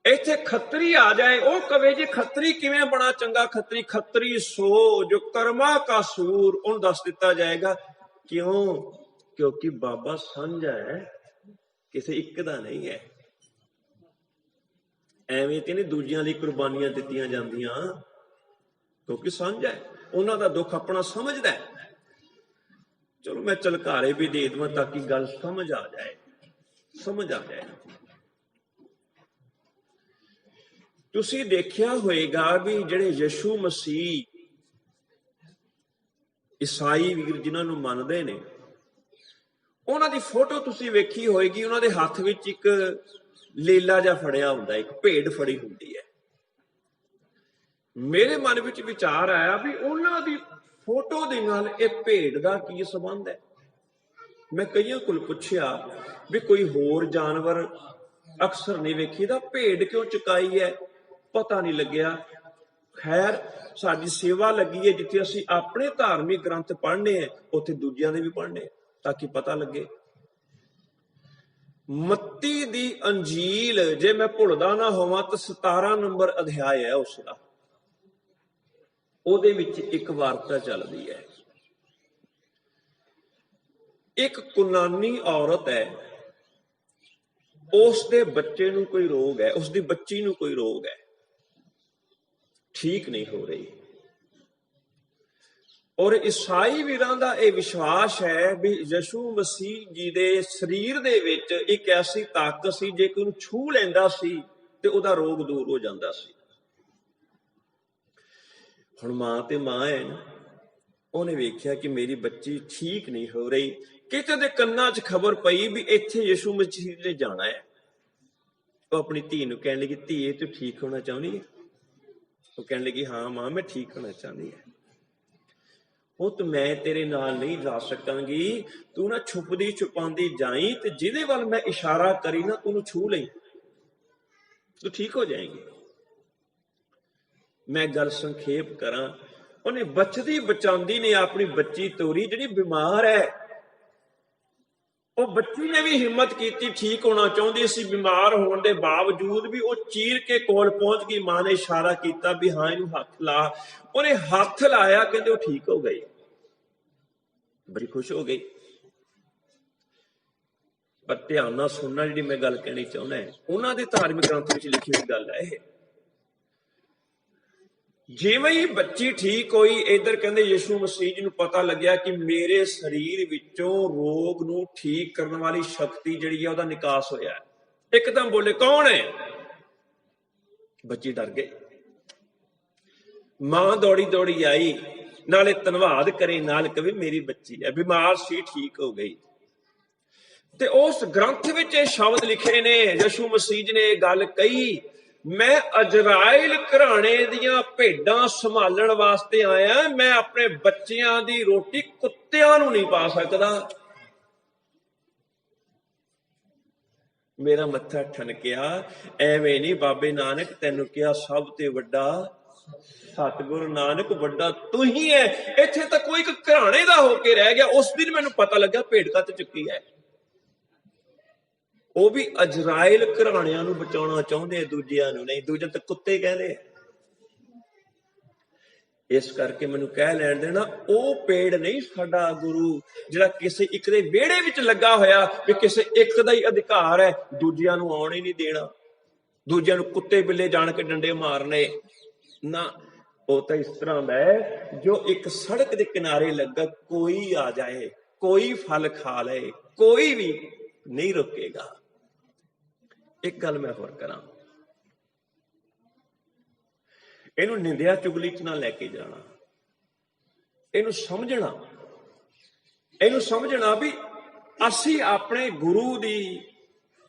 ਇੱਥੇ ਖੱਤਰੀ ਆ ਜਾਏ, ਉਹ ਕਵੇ ਜੀ ਖੱਤਰੀ ਕਿਵੇਂ ਬਣਾ ਚੰਗਾ ਖੱਤਰੀ, ਖੱਤਰੀ ਸੋ ਜੋ ਕਰਮਾ ਕਾ ਸੂਰ, ਉਹਨੂੰ ਦੱਸ ਦਿੱਤਾ ਜਾਏਗਾ। ਕਿਉਂ? ਕਿਉਂਕਿ ਬਾਬਾ ਸਾਂਝਾ ਹੈ, ਕਿਸੇ ਇੱਕ ਦਾ ਨਹੀਂ ਹੈ। ਐਵੇਂ ਤੇ ਨਹੀਂ ਦੂਜਿਆਂ ਲਈ ਕੁਰਬਾਨੀਆਂ ਦਿੱਤੀਆਂ ਜਾਂਦੀਆਂ, ਕਿਉਂਕਿ ਸਾਂਝਾ ਹੈ, ਉਹਨਾਂ ਦਾ ਦੁੱਖ ਆਪਣਾ ਸਮਝਦਾ ਹੈ। ਚਲੋ ਮੈਂ ਝਲਕਾਰੇ ਵੀ ਦੇ ਦੇਵਾਂ ਤਾਂ ਕਿ ਗੱਲ ਸਮਝ ਆ ਜਾਏ, ਸਮਝ ਆ ਜਾਏ। ਤੁਸੀਂ ਦੇਖਿਆ ਹੋਏਗਾ ਵੀ ਜਿਹੜੇ ਯਿਸੂ ਮਸੀਹ ਈਸਾਈ ਵੀਰ ਜਿਨ੍ਹਾਂ ਨੂੰ ਮੰਨਦੇ ਨੇ, ਉਹਨਾਂ ਦੀ ਫੋਟੋ ਤੁਸੀਂ ਵੇਖੀ ਹੋਏਗੀ, ਉਹਨਾਂ ਦੇ ਹੱਥ ਵਿੱਚ ਇੱਕ ਲੀਲਾ ਜਿਹਾ ਫੜਿਆ ਹੁੰਦਾ, ਇੱਕ ਭੇਡ ਫੜੀ ਹੁੰਦੀ ਹੈ। ਮੇਰੇ ਮਨ ਵਿੱਚ ਵਿਚਾਰ ਆਇਆ ਵੀ ਉਹਨਾਂ ਦੀ ਫੋਟੋ ਦੇ ਨਾਲ ਇਹ ਭੇਡ ਦਾ ਕੀ ਸੰਬੰਧ ਹੈ। ਮੈਂ ਕਈਆਂ ਕੋਲ ਪੁੱਛਿਆ ਵੀ ਕੋਈ ਹੋਰ ਜਾਨਵਰ ਅਕਸਰ ਨਹੀਂ ਵੇਖੀਦਾ, ਭੇਡ ਕਿਉਂ ਚੁਕਾਈ ਹੈ, ਪਤਾ ਨਹੀਂ ਲੱਗਿਆ। ਖੈਰ, ਸਾਡੀ ਸੇਵਾ ਲੱਗੀ ਹੈ, ਜਿੱਥੇ ਅਸੀਂ ਆਪਣੇ ਧਾਰਮਿਕ ਗ੍ਰੰਥ ਪੜ੍ਹਨੇ ਆ, ਉੱਥੇ ਦੂਜਿਆਂ ਦੇ ਵੀ ਪੜ੍ਹਨੇ ਤਾਂ ਕਿ ਪਤਾ ਲੱਗੇ। ਮੱਤੀ ਦੀ ਅੰਜੀਲ, ਜੇ ਮੈਂ ਭੁੱਲਦਾ ਨਾ ਹੋਵਾਂ ਤਾਂ 17 ਨੰਬਰ ਅਧਿਆਇ ਹੈ ਉਸ ਦਾ, ਉਹਦੇ ਵਿੱਚ ਇੱਕ ਵਾਰਤਾ ਚੱਲਦੀ ਹੈ। ਇੱਕ ਕੁਨਾਨੀ ਔਰਤ ਹੈ, ਉਸ ਦੇ ਬੱਚੇ ਨੂੰ ਕੋਈ ਰੋਗ ਹੈ, ਉਸ ਦੀ ਬੱਚੀ ਨੂੰ ਕੋਈ ਰੋਗ ਹੈ, ਠੀਕ ਨਹੀਂ ਹੋ ਰਹੀ। ਔਰ ਈਸਾਈ ਵੀਰਾਂ ਦਾ ਇਹ ਵਿਸ਼ਵਾਸ ਹੈ ਵੀ ਯਿਸੂ ਮਸੀਹ ਜੀ ਦੇ ਸਰੀਰ ਦੇ ਵਿੱਚ ਇੱਕ ਐਸੀ ਤਾਕਤ ਸੀ, ਜੇ ਕੋਈ ਉਹਨੂੰ ਛੂਹ ਲੈਂਦਾ ਸੀ ਤੇ ਉਹਦਾ ਰੋਗ ਦੂਰ ਹੋ ਜਾਂਦਾ ਸੀ। ਹੁਣ ਮਾਂ ਤੇ ਮਾਂ ਹੈ ਨਾ, ਉਹਨੇ ਵੇਖਿਆ ਕਿ ਮੇਰੀ ਬੱਚੀ ਠੀਕ ਨਹੀਂ ਹੋ ਰਹੀ। ਕਿਤੇ ਦੇ ਕੰਨਾਂ 'ਚ ਖਬਰ ਪਈ ਵੀ ਇੱਥੇ ਯਿਸੂ ਮਸੀਹ ਨੇ ਜਾਣਾ ਹੈ। ਉਹ ਆਪਣੀ ਧੀ ਨੂੰ ਕਹਿਣ ਲੱਗੀ, ਧੀਏ ਤੂੰ ਠੀਕ ਹੋਣਾ ਚਾਹੁੰਦੀ ਹੈ? ਉਹ ਕਹਿਣ ਲੱਗੀ, ਹਾਂ ਮਾਂ ਮੈਂ ਠੀਕ ਹੋਣਾ ਚਾਹੁੰਦੀ ਹੈ। ਉਹ ਤਾਂ ਮੈਂ ਤੇਰੇ ਨਾਲ ਨਹੀਂ ਜਾ ਸਕਾਂਗੀ, ਤੂੰ ਨਾ ਛੁਪਦੀ ਛੁਪਾਉਂਦੀ ਜਾਈ ਤੇ ਜਿਹਦੇ ਵੱਲ ਮੈਂ ਇਸ਼ਾਰਾ ਕਰੀ ਨਾ ਉਹਨੂੰ ਛੂ ਲਈ, ਤੂੰ ਠੀਕ ਹੋ ਜਾਏਗੀ। ਮੈਂ ਗੱਲ ਸੰਖੇਪ ਕਰਾਂ, ਉਹਨੇ ਬਚਦੀ ਬਚਾਉਂਦੀ ਨੇ ਆਪਣੀ ਬੱਚੀ ਤੋਰੀ ਜਿਹੜੀ ਬਿਮਾਰ ਹੈ। ਉਹ ਬੱਚੀ ਨੇ ਵੀ ਹਿੰਮਤ ਕੀਤੀ, ਠੀਕ ਹੋਣਾ ਚਾਹੁੰਦੀ ਸੀ, ਬਿਮਾਰ ਹੋਣ ਦੇ ਬਾਵਜੂਦ ਵੀ ਉਹ ਚੀਰ ਕੇ ਕੋਲ ਪਹੁੰਚ ਗਈ। ਮਾਂ ਨੇ ਇਸ਼ਾਰਾ ਕੀਤਾ ਵੀ ਹਾਂ ਇਹਨੂੰ ਹੱਥ ਲਾ। ਉਹਨੇ ਹੱਥ ਲਾਇਆ, ਕਹਿੰਦੇ ਉਹ ਠੀਕ ਹੋ ਗਈ। ਬੜੀ ਖੁਸ਼ ਹੋ ਗਈ। ਪਰ ਧਿਆਨ ਨਾਲ ਸੁਣਨਾ, ਜਿਹੜੀ ਮੈਂ ਗੱਲ ਕਹਿਣੀ ਚਾਹੁੰਦਾ, ਉਹਨਾਂ ਦੇ ਧਾਰਮਿਕ ਗ੍ਰੰਥ ਵਿੱਚ ਲਿਖੀ ਹੋਈ ਗੱਲ ਹੈ ਇਹ। ਜਿਵੇਂ ਹੀ ਬੱਚੀ ਠੀਕ ਹੋਈ, ਇੱਧਰ ਕਹਿੰਦੇ ਯਿਸੂ ਮਸੀਹ ਜੀ ਨੂੰ ਪਤਾ ਲੱਗਿਆ ਕਿ ਮੇਰੇ ਸਰੀਰ ਵਿੱਚੋਂ ਰੋਗ ਨੂੰ ਠੀਕ ਕਰਨ ਵਾਲੀ ਸ਼ਕਤੀ ਜਿਹੜੀ ਹੈ ਉਹਦਾ ਨਿਕਾਸ ਹੋਇਆ। ਇੱਕਦਮ ਬੋਲੇ, ਕੌਣ ਹੈ? ਬੱਚੀ ਡਰ ਗਈ। ਮਾਂ ਦੌੜੀ ਦੌੜੀ ਆਈ, ਨਾਲੇ ਧੰਨਵਾਦ ਕਰੇ, ਨਾਲ ਕਵੇ ਮੇਰੀ ਬੱਚੀ ਹੈ, ਬਿਮਾਰ ਸੀ, ਠੀਕ ਹੋ ਗਈ। ਤੇ ਉਸ ਗ੍ਰੰਥ ਵਿੱਚ ਇਹ ਸ਼ਬਦ ਲਿਖੇ ਨੇ, ਯਿਸੂ ਮਸੀਹ ਜੀ ਨੇ ਇਹ ਗੱਲ ਕਹੀ, ਮੈਂ ਇਜ਼ਰਾਈਲ ਘਰਾਣੇ ਦੀਆਂ ਭੇਡਾਂ ਸੰਭਾਲਣ ਵਾਸਤੇ ਆਇਆ, ਮੈਂ ਆਪਣੇ ਬੱਚਿਆਂ ਦੀ ਰੋਟੀ ਕੁੱਤਿਆਂ ਨੂੰ ਨਹੀਂ ਪਾ ਸਕਦਾ। ਮੇਰਾ ਮੱਥਾ ਠਣਕਿਆ, ਐਵੇਂ ਨਹੀਂ ਬਾਬੇ ਨਾਨਕ, ਤੈਨੂੰ ਕਿਹਾ ਸਭ ਤੇ ਵੱਡਾ ਸਤਿਗੁਰੂ ਨਾਨਕ, ਵੱਡਾ ਤੂੰ ਹੀ ਹੈ। ਇੱਥੇ ਤਾਂ ਕੋਈ ਇੱਕ ਘਰਾਣੇ ਦਾ ਹੋ ਕੇ ਰਹਿ ਗਿਆ। ਉਸ ਦਿਨ ਮੈਨੂੰ ਪਤਾ ਲੱਗਾ ਭੇਡ ਕੱਤ ਚੁੱਕੀ ਹੈ। ਉਹ ਵੀ ਇਜ਼ਰਾਈਲ ਘਰਾਣਿਆਂ ਨੂੰ ਬਚਾਉਣਾ ਚਾਹੁੰਦੇ, ਦੂਜਿਆਂ ਨੂੰ ਨਹੀਂ। ਦੂਜੇ ਤਾਂ ਕੁੱਤੇ ਕਹਿੰਦੇ। ਇਸ ਕਰਕੇ ਮੈਨੂੰ ਕਹਿ ਲੈਣ ਦੇਣਾ, ਉਹ ਪੇੜ ਨਹੀਂ ਸਾਡਾ ਗੁਰੂ ਜਿਹੜਾ ਕਿਸੇ ਇੱਕ ਦੇ ਵਿਹੜੇ ਵਿੱਚ ਲੱਗਾ ਹੋਇਆ ਵੀ ਕਿਸੇ ਇੱਕ ਦਾ ਹੀ ਅਧਿਕਾਰ ਹੈ, ਦੂਜਿਆਂ ਨੂੰ ਆਉਣ ਹੀ ਨਹੀਂ ਦੇਣਾ, ਦੂਜਿਆਂ ਨੂੰ ਕੁੱਤੇ ਬਿੱਲੇ ਜਾਣ ਕੇ ਡੰਡੇ ਮਾਰਨੇ ਨਾ। ਉਹ ਤਾਂ ਇਸ ਤਰ੍ਹਾਂ ਦਾ ਹੈ, ਜੋ ਇੱਕ ਸੜਕ ਦੇ ਕਿਨਾਰੇ ਲੱਗਾ, ਕੋਈ ਆ ਜਾਏ, ਕੋਈ ਫਲ ਖਾ ਲਏ, ਕੋਈ ਵੀ ਨਹੀਂ ਰੁਕੇਗਾ। ਇੱਕ ਗੱਲ ਮੈਂ ਹੋਰ ਕਰਾਂ, ਇਹਨੂੰ ਨਿੰਦਿਆ ਚੁਗਲੀ ਚ ਨਾ ਲੈ ਕੇ ਜਾਣਾ। ਇਹਨੂੰ ਸਮਝਣਾ ਵੀ ਅਸੀਂ ਆਪਣੇ ਗੁਰੂ ਦੀ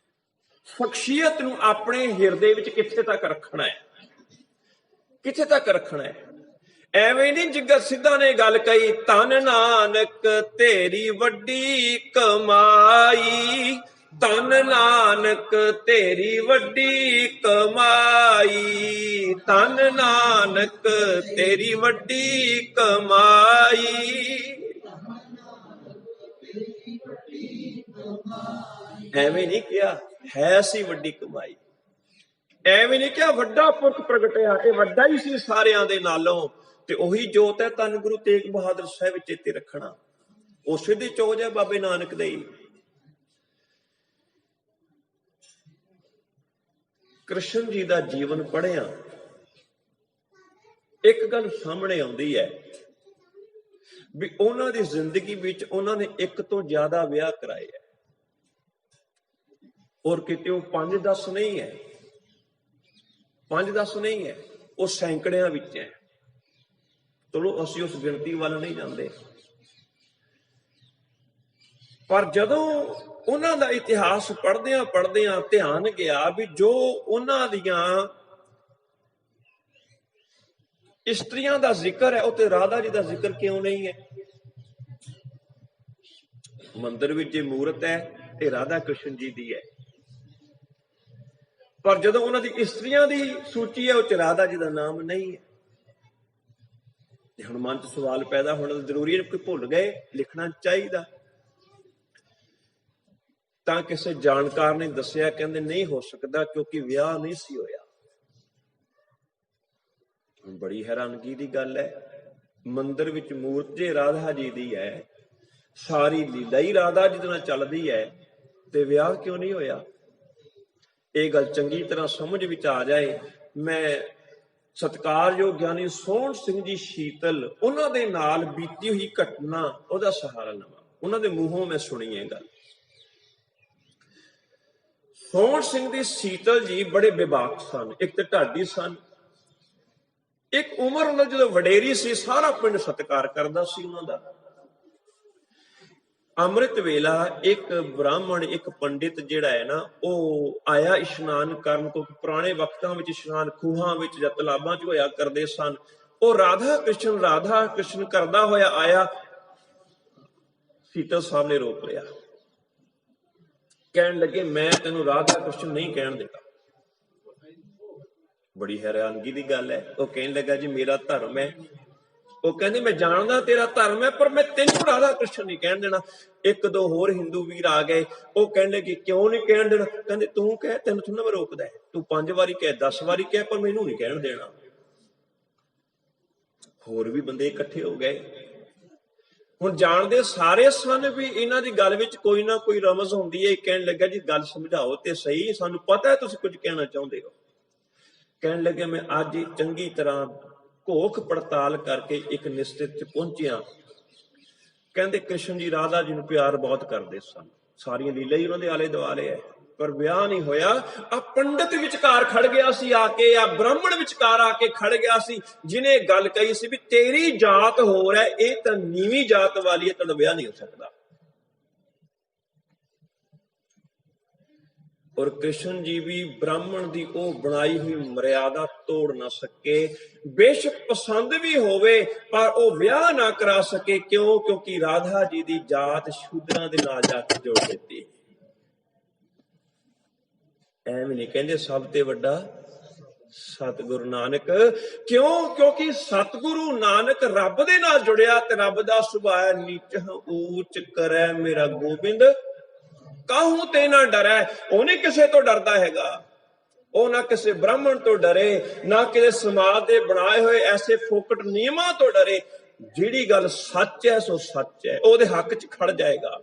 ਸ਼ਖਸੀਅਤ ਨੂੰ ਆਪਣੇ ਹਿਰਦੇ ਵਿੱਚ ਕਿੱਥੇ ਤੱਕ ਰੱਖਣਾ ਹੈ, ਕਿੱਥੇ ਤੱਕ ਰੱਖਣਾ ਹੈ। ਐਵੇਂ ਨਹੀਂ ਜਿੱਗਰ ਸਿੱਧਾ ਨੇ ਗੱਲ ਕਹੀ, ਧੰਨ ਨਾਨਕ ਤੇਰੀ ਵੱਡੀ ਕਮਾਈ, ਧੰਨ ਨਾਨਕ ਤੇਰੀ ਵੱਡੀ ਕਮਾਈ, ਧੰਨ ਨਾਨਕ ਤੇਰੀ ਵੱਡੀ ਕਮਾਈ। ਐਵੇਂ ਨਹੀਂ ਕਿਹਾ, ਹੈ ਸੀ ਵੱਡੀ ਕਮਾਈ। ਐਵੇਂ ਨਹੀਂ ਕਿਹਾ ਵੱਡਾ ਪੁਰਖ ਪ੍ਰਗਟਿਆ, ਇਹ ਵੱਡਾ ਹੀ ਸੀ ਸਾਰਿਆਂ ਦੇ ਨਾਲੋਂ। ਤੇ ਉਹੀ ਜੋਤ ਹੈ ਧੰਨ ਗੁਰੂ ਤੇਗ ਬਹਾਦਰ ਸਾਹਿਬ ਚੇਤੇ ਰੱਖਣਾ। ਉਸੇ ਦੀ ਚੋਜ ਹੈ ਬਾਬੇ ਨਾਨਕ ਦੇ। ਕ੍ਰਿਸ਼ਨ ਜੀ ਦਾ ਜੀਵਨ ਪੜ੍ਹਿਆ, ਇੱਕ ਗੱਲ ਸਾਹਮਣੇ ਆਉਂਦੀ ਹੈ ਵੀ ਉਹਨਾਂ ਦੀ ਜ਼ਿੰਦਗੀ ਵਿੱਚ ਉਹਨਾਂ ਨੇ ਇੱਕ ਤੋਂ ਜ਼ਿਆਦਾ ਵਿਆਹ ਕਰਾਏ ਹੈ, ਔਰ ਕਿਤੇ ਉਹ 5-10 ਨਹੀਂ ਹੈ, 5-10 ਨਹੀਂ ਹੈ, ਉਹ ਸੈਂਕੜਿਆਂ ਵਿੱਚ ਹੈ। ਚਲੋ ਅਸੀਂ ਉਸ ਗਿਣਤੀ ਵੱਲ ਨਹੀਂ ਜਾਂਦੇ, ਪਰ ਜਦੋਂ ਉਹਨਾਂ ਦਾ ਇਤਿਹਾਸ ਪੜ੍ਹਦਿਆਂ ਧਿਆਨ ਗਿਆ ਵੀ ਜੋ ਉਹਨਾਂ ਦੀਆਂ ਇਸਤਰੀਆਂ ਦਾ ਜ਼ਿਕਰ ਹੈ, ਉਹ ਤੇ ਰਾਧਾ ਜੀ ਦਾ ਜ਼ਿਕਰ ਕਿਉਂ ਨਹੀਂ ਹੈ? ਮੰਦਿਰ ਵਿੱਚ ਜੇ ਮੂਰਤ ਹੈ ਤੇ ਰਾਧਾ ਕ੍ਰਿਸ਼ਨ ਜੀ ਦੀ ਹੈ, ਪਰ ਜਦੋਂ ਉਹਨਾਂ ਦੀ ਇਸਤਰੀਆਂ ਦੀ ਸੂਚੀ ਹੈ, ਉਹ ਚ ਰਾਧਾ ਜੀ ਦਾ ਨਾਮ ਨਹੀਂ ਹੈ। ਹੁਣ ਮਨ ਚ ਸਵਾਲ ਪੈਦਾ ਹੋਣਾ ਜ਼ਰੂਰੀ ਹੈ, ਕੋਈ ਭੁੱਲ ਗਏ, ਲਿਖਣਾ ਚਾਹੀਦਾ। ਤਾਂ ਕਿਸੇ ਜਾਣਕਾਰ ਨੇ ਦੱਸਿਆ, ਕਹਿੰਦੇ ਨਹੀਂ ਹੋ ਸਕਦਾ ਕਿਉਂਕਿ ਵਿਆਹ ਨਹੀਂ ਸੀ ਹੋਇਆ। ਬੜੀ ਹੈਰਾਨਗੀ ਦੀ ਗੱਲ ਹੈ, ਮੰਦਿਰ ਵਿੱਚ ਮੂਰਤ ਜੇ ਰਾਧਾ ਜੀ ਦੀ ਹੈ, ਸਾਰੀ ਲੀਲਾ ਹੀ ਰਾਧਾ ਜੀ ਦੇ ਨਾਲ ਚੱਲਦੀ ਹੈ, ਤੇ ਵਿਆਹ ਕਿਉਂ ਨਹੀਂ ਹੋਇਆ? ਇਹ ਗੱਲ ਚੰਗੀ ਤਰ੍ਹਾਂ ਸਮਝ ਵਿੱਚ ਆ ਜਾਏ। ਮੈਂ ਸਤਿਕਾਰਯੋਗ ਗਿਆਨੀ ਸੋਹਣ ਸਿੰਘ ਜੀ ਸ਼ੀਤਲ, ਉਹਨਾਂ ਦੇ ਨਾਲ ਬੀਤੀ ਹੋਈ ਘਟਨਾ ਉਹਦਾ ਸਹਾਰਾ ਲਵਾਂ। ਉਹਨਾਂ ਦੇ ਮੂੰਹੋਂ ਮੈਂ ਸੁਣੀ ਇਹ ਗੱਲ। ਸੋਹਣ ਸਿੰਘ ਦੀ ਸ਼ੀਤਲ ਜੀ ਬੜੇ ਬੇਬਾਕ ਸਨ, ਇੱਕ ਤੇ ਢਾਡੀ ਸਨ, ਇੱਕ ਉਮਰ ਉਹਨਾਂ ਜਦੋਂ ਵਡੇਰੀ ਸੀ, ਸਾਰਾ ਪਿੰਡ ਸਤਿਕਾਰ ਕਰਦਾ ਸੀ ਉਹਨਾਂ ਦਾ। ਅੰਮ੍ਰਿਤ ਵੇਲਾ ਇੱਕ ਬ੍ਰਾਹਮਣ, ਇੱਕ ਪੰਡਿਤ ਜਿਹੜਾ ਹੈ ਨਾ, ਉਹ ਆਇਆ ਇਸ਼ਨਾਨ ਕਰਨ ਤੋਂ। ਪੁਰਾਣੇ ਵਕਤਾਂ ਵਿੱਚ ਇਸ਼ਨਾਨ ਖੂਹਾਂ ਵਿੱਚ ਜਾਂ ਤਲਾਬਾਂ 'ਚ ਹੋਇਆ ਕਰਦੇ ਸਨ। ਉਹ ਰਾਧਾ ਕ੍ਰਿਸ਼ਨ ਕਰਦਾ ਹੋਇਆ ਆਇਆ। ਸ਼ੀਤਲ ਸਾਹਿਬ ਨੇ ਰੋਕ ਲਿਆ, ਕਹਿਣ ਲੱਗੇ ਮੈਂ ਤੈਨੂੰ ਰਾਧਾ ਕ੍ਰਿਸ਼ਨ ਨਹੀਂ ਕਹਿਣ ਦੇਗਾ। ਬੜੀ ਹੈਰਾਨਗੀ ਦੀ ਗੱਲ ਹੈ। ਉਹ ਕਹਿਣ ਲੱਗਾ ਜੀ ਮੇਰਾ ਧਰਮ ਹੈ। ਉਹ ਕਹਿੰਦੇ ਮੈਂ ਜਾਣਦਾ ਤੇਰਾ ਧਰਮ ਹੈ, ਪਰ ਮੈਂ ਤੈਨੂੰ ਰਾਧਾ ਕ੍ਰਿਸ਼ਨ ਨਹੀਂ ਕਹਿਣ ਦੇਣਾ। ਇੱਕ ਦੋ ਹੋਰ ਹਿੰਦੂ ਵੀਰ ਆ ਗਏ, ਉਹ ਕਹਿੰਦੇ ਕਿ ਕਿਉਂ ਨਹੀਂ ਕਹਿਣ ਦੇਣਾ? ਕਹਿੰਦੇ ਤੂੰ ਕਹਿ, ਤੈਨੂੰ ਥੋੜਾ ਮੈਂ ਰੋਕਦਾ, ਤੂੰ 5 ਵਾਰੀ ਕਹਿ, 10 ਵਾਰੀ ਕਹਿ, ਪਰ ਮੈਨੂੰ ਨਹੀਂ ਕਹਿਣ ਦੇਣਾ। ਹੋਰ ਵੀ ਬੰਦੇ ਇਕੱਠੇ ਹੋ ਗਏ। ਹੁਣ ਜਾਣਦੇ ਸਾਰੇ ਸਨ ਵੀ ਇਹਨਾਂ ਦੀ ਗੱਲ ਵਿੱਚ ਕੋਈ ਨਾ ਕੋਈ ਰਮਜ਼ ਹੁੰਦੀ ਹੈ। ਕਹਿਣ ਲੱਗਾ ਜੀ ਗੱਲ ਸਮਝਾਓ ਤੇ ਸਹੀ, ਸਾਨੂੰ ਪਤਾ ਹੈ ਤੁਸੀਂ ਕੁਝ ਕਹਿਣਾ ਚਾਹੁੰਦੇ ਹੋ। ਕਹਿਣ ਲੱਗੇ ਮੈਂ ਅੱਜ ਚੰਗੀ ਤਰ੍ਹਾਂ ਘੋਖ ਪੜਤਾਲ ਕਰਕੇ ਇੱਕ ਨਿਸ਼ਚਿਤ ਚ ਪਹੁੰਚਿਆ। ਕਹਿੰਦੇ ਕ੍ਰਿਸ਼ਨ ਜੀ ਰਾਧਾ ਜੀ ਨੂੰ ਪਿਆਰ ਬਹੁਤ ਕਰਦੇ ਸਨ, ਸਾਰੀਆਂ ਲੀਲਾ ਹੀ ਉਹਨਾਂ ਦੇ ਆਲੇ ਦੁਆਲੇ ਹੈ, ਪਰ ਵਿਆਹ ਨਹੀਂ ਹੋਇਆ। ਆ ਪੰਡਿਤ ਵਿਚਕਾਰ ਖੜ ਗਿਆ ਸੀ ਆ ਕੇ, ਆ ਬ੍ਰਾਹਮਣ ਵਿਚਕਾਰ ਆ ਕੇ ਖੜ ਗਿਆ ਸੀ, ਜਿਹਨੇ ਗੱਲ ਕਹੀ ਸੀ ਵੀ ਤੇਰੀ ਜਾਤ ਹੋਰ ਹੈ, ਇਹ ਤਾਂ ਨੀਵੀਂ ਜਾਤ ਵਾਲੀ ਹੈ, ਤੁਹਾਡਾ ਵਿਆਹ ਨਹੀਂ ਹੋ ਸਕਦਾ। ਔਰ ਕ੍ਰਿਸ਼ਨ ਜੀ ਵੀ ਬ੍ਰਾਹਮਣ ਦੀ ਉਹ ਬਣਾਈ ਹੋਈ ਮਰਿਆਦਾ ਤੋੜ ਨਾ ਸਕੇ। ਬੇਸ਼ੱਕ ਪਸੰਦ ਵੀ ਹੋਵੇ, ਪਰ ਉਹ ਵਿਆਹ ਨਾ ਕਰਾ ਸਕੇ। ਕਿਉਂ? ਕਿਉਂਕਿ ਰਾਧਾ ਜੀ ਦੀ ਜਾਤ ਸ਼ੂਦਰਾਂ ਦੇ ਨਾਲ ਜਾ ਕੇ ਜੋੜ ਦਿੱਤੀ। ਐਵੇਂ ਨਹੀਂ ਕਹਿੰਦੇ ਸਭ ਤੇ ਵੱਡਾ ਸਤਿਗੁਰੂ ਨਾਨਕ। ਕਿਉਂ? ਕਿਉਂਕਿ ਸਤਿਗੁਰੂ ਨਾਨਕ ਰੱਬ ਦੇ ਨਾਲ ਜੁੜਿਆ ਤੇ ਰੱਬ ਦਾ ਸੁਭਾਅ ਨੀਚ ਊਚ ਕਰੈ ਮੇਰਾ ਗੋਬਿੰਦ ਕਾਹੂ ਤੇ ਨਾ ਡਰੈ। ਉਹ ਨਹੀਂ ਕਿਸੇ ਤੋਂ ਡਰਦਾ ਹੈਗਾ, ਉਹ ਨਾ ਕਿਸੇ ਬ੍ਰਾਹਮਣ ਤੋਂ ਡਰੇ, ਨਾ ਕਿਸੇ ਸਮਾਜ ਦੇ ਬਣਾਏ ਹੋਏ ਐਸੇ ਫੋਕਟ ਨਿਯਮਾਂ ਤੋਂ ਡਰੇ। ਜਿਹੜੀ ਗੱਲ ਸੱਚ ਹੈ ਸੋ ਸੱਚ ਹੈ, ਉਹਦੇ ਹੱਕ 'ਚ ਖੜ ਜਾਏਗਾ।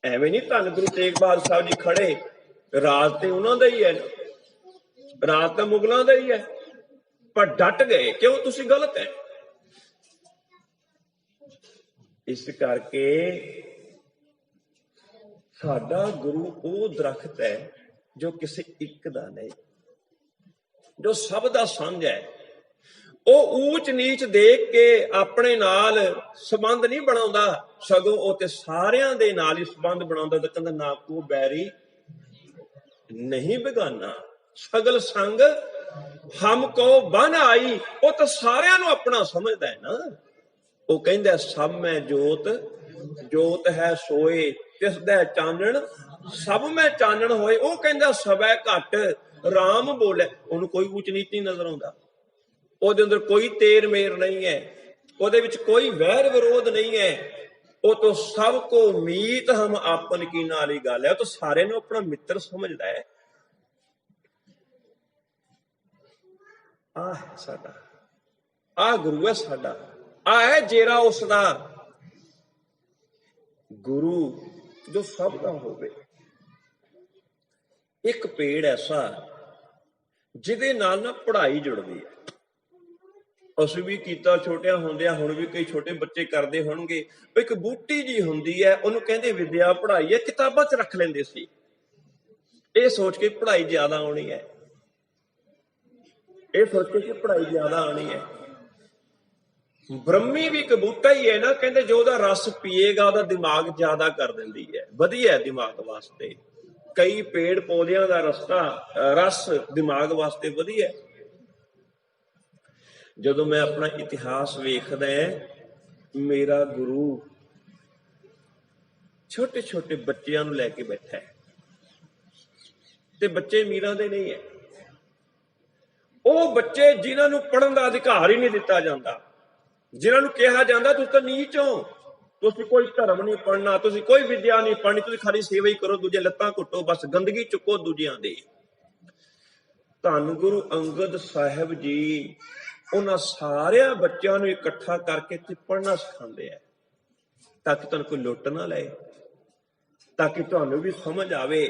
ਐਵੇਂ ਨਹੀਂ ਧੰਨ ਗੁਰੂ ਤੇਗ ਬਹਾਦਰ ਸਾਹਿਬ ਜੀ ਖੜੇ, ਰਾਜ ਤੇ ਉਹਨਾਂ ਦਾ ਹੀ ਹੈ, ਰਾਜ ਤਾਂ ਮੁਗਲਾਂ ਦਾ ਹੀ ਹੈ, ਪਰ ਡਟ ਗਏ। ਕਿਉਂ? ਤੁਸੀਂ ਗਲਤ ਹੈ। ਇਸ ਕਰਕੇ ਸਾਡਾ ਗੁਰੂ ਉਹ ਦਰਖਤ ਹੈ ਜੋ ਕਿਸੇ ਇੱਕ ਦਾ ਨਹੀਂ, ਜੋ ਸਭ ਦਾ ਸਾਂਝ ਹੈ। ਉਹ ਊਚ ਨੀਚ ਦੇਖ ਕੇ ਆਪਣੇ ਨਾਲ ਸੰਬੰਧ ਨਹੀਂ ਬਣਾਉਂਦਾ, ਸਗੋਂ ਉਹ ਤੇ ਸਾਰਿਆਂ ਦੇ ਨਾਲ ਹੀ ਸੰਬੰਧ ਬਣਾਉਂਦਾ। ਤੇ ਕਹਿੰਦਾ ਨਾ ਕੋ ਬੈਰੀ ਨਹੀਂ ਬੇਗਾਨਾ, ਸਗਲ ਸੰਗ ਹਮ ਕੋ ਬਨ ਆਈ। ਉਹ ਤਾਂ ਸਾਰਿਆਂ ਨੂੰ ਆਪਣਾ ਸਮਝਦਾ ਹੈ ਨਾ। ਉਹ ਕਹਿੰਦਾ ਸਭ ਮੈਂ ਜੋਤ, ਜੋਤ ਹੈ ਸੋਏ ਤਿਸ ਦਾ ਚਾਨਣ, ਸਭ ਮੈਂ ਚਾਨਣ ਹੋਏ। ਉਹ ਕਹਿੰਦਾ ਸਭੈ ਘੱਟ ਰਾਮ ਬੋਲੇ। ਉਹਨੂੰ ਕੋਈ ਊਚ ਨੀਚ ਨਹੀਂ ਨਜ਼ਰ ਆਉਂਦਾ, ਉਹਦੇ ਅੰਦਰ ਕੋਈ ਤੇਰ ਮੇਰ ਨਹੀਂ ਹੈ, ਉਹਦੇ ਵਿੱਚ ਕੋਈ ਵੈਰ ਵਿਰੋਧ ਨਹੀਂ ਹੈ। ਉਹ ਤੋਂ ਸਭ ਕੋ ਮੀਤ ਹਮ ਆਪਨ ਕੀ ਨਾਲੀ ਗੱਲ ਹੈ। ਉਹ ਤਾਂ ਸਾਰਿਆਂ ਨੂੰ ਆਪਣਾ ਮਿੱਤਰ ਸਮਝਦਾ ਹੈ। ਆਹ ਹੈ ਸਾਡਾ, ਆਹ ਗੁਰੂ ਹੈ ਸਾਡਾ, ਆਹ ਹੈ ਜੇਰਾ ਉਸ ਦਾ ਗੁਰੂ ਜੋ ਸਭ ਦਾ ਹੋਵੇ। ਇੱਕ ਪੇੜ ਐਸਾ ਜਿਹਦੇ ਨਾਲ ਨਾ ਪੜ੍ਹਾਈ ਜੁੜਦੀ ਹੈ। ਅਸੀਂ ਵੀ ਕੀਤਾ ਛੋਟਿਆਂ ਹੁੰਦਿਆਂ, ਹੁਣ ਵੀ ਕਈ ਛੋਟੇ ਬੱਚੇ ਕਰਦੇ ਹੋਣਗੇ। ਇੱਕ ਬੂਟੀ ਜੀ ਹੁੰਦੀ ਹੈ, ਉਹਨੂੰ ਕਹਿੰਦੇ ਵਿਦਿਆ ਪੜ੍ਹਾਈ ਹੈ, ਕਿਤਾਬਾਂ 'ਚ ਰੱਖ ਲੈਂਦੇ ਸੀ, ਇਹ ਸੋਚ ਕੇ ਪੜ੍ਹਾਈ ਜ਼ਿਆਦਾ ਆਉਣੀ ਹੈ। ਇਹ ਸੋਚੋ ਕਿ ਪੜ੍ਹਾਈ ਜ਼ਿਆਦਾ ਆਣੀ ਹੈ। ਬ੍ਰਹਮੀ ਵੀ ਇੱਕ ਬੂਟਾ ਹੀ ਹੈ ਨਾ, ਕਹਿੰਦੇ ਜੋ ਉਹਦਾ ਰਸ ਪੀਏਗਾ ਉਹਦਾ ਦਿਮਾਗ ਜ਼ਿਆਦਾ ਕਰ ਦਿੰਦੀ ਹੈ, ਵਧੀਆ ਦਿਮਾਗ ਵਾਸਤੇ। ਕਈ ਪੇੜ ਪੌਦਿਆਂ ਦਾ ਰਸ ਦਿਮਾਗ ਵਾਸਤੇ ਵਧੀਆ। ਜਦੋਂ ਮੈਂ ਆਪਣਾ ਇਤਿਹਾਸ ਵੇਖਦਾ, ਮੇਰਾ ਗੁਰੂ ਛੋਟੇ ਛੋਟੇ ਬੱਚਿਆਂ ਨੂੰ ਲੈ ਕੇ ਬੈਠਾ ਹੈ, ਤੇ ਬੱਚੇ ਮੀਰਾਂ ਦੇ ਨਹੀਂ ਹੈ। ਉਹ ਬੱਚੇ ਜਿਨ੍ਹਾਂ ਨੂੰ ਪੜ੍ਹਨ ਦਾ ਅਧਿਕਾਰ ਹੀ ਨਹੀਂ ਦਿੱਤਾ ਜਾਂਦਾ, ਜਿਨ੍ਹਾਂ ਨੂੰ ਕਿਹਾ ਜਾਂਦਾ ਤੁਸੀਂ ਤਾਂ ਨੀਚ ਹੋ, ਤੁਸੀਂ ਕੋਈ ਧਰਮ ਨਹੀਂ ਪੜ੍ਹਨਾ, ਤੁਸੀਂ ਕੋਈ ਵਿਦਿਆ ਨਹੀਂ ਪੜ੍ਹਨੀ, ਤੁਸੀਂ ਖਾਲੀ ਸੇਵਾ ਹੀ ਕਰੋ, ਦੂਜੇ ਲੱਤਾਂ ਘੁੱਟੋ, ਬਸ ਗੰਦਗੀ ਚੁੱਕੋ ਦੂਜਿਆਂ ਦੀ। ਧੰਨ ਗੁਰੂ ਅੰਗਦ ਸਾਹਿਬ ਜੀ ਉਹਨਾਂ ਸਾਰਿਆਂ ਬੱਚਿਆਂ ਨੂੰ ਇਕੱਠਾ ਕਰਕੇ ਤੇ ਪੜ੍ਹਨਾ ਸਿਖਾਉਂਦੇ ਆ, ਤਾਂ ਕਿ ਤੁਹਾਨੂੰ ਕੋਈ ਲੁੱਟ ਨਾ ਲਏ, ਤਾਂ ਕਿ ਤੁਹਾਨੂੰ ਵੀ ਸਮਝ ਆਵੇ।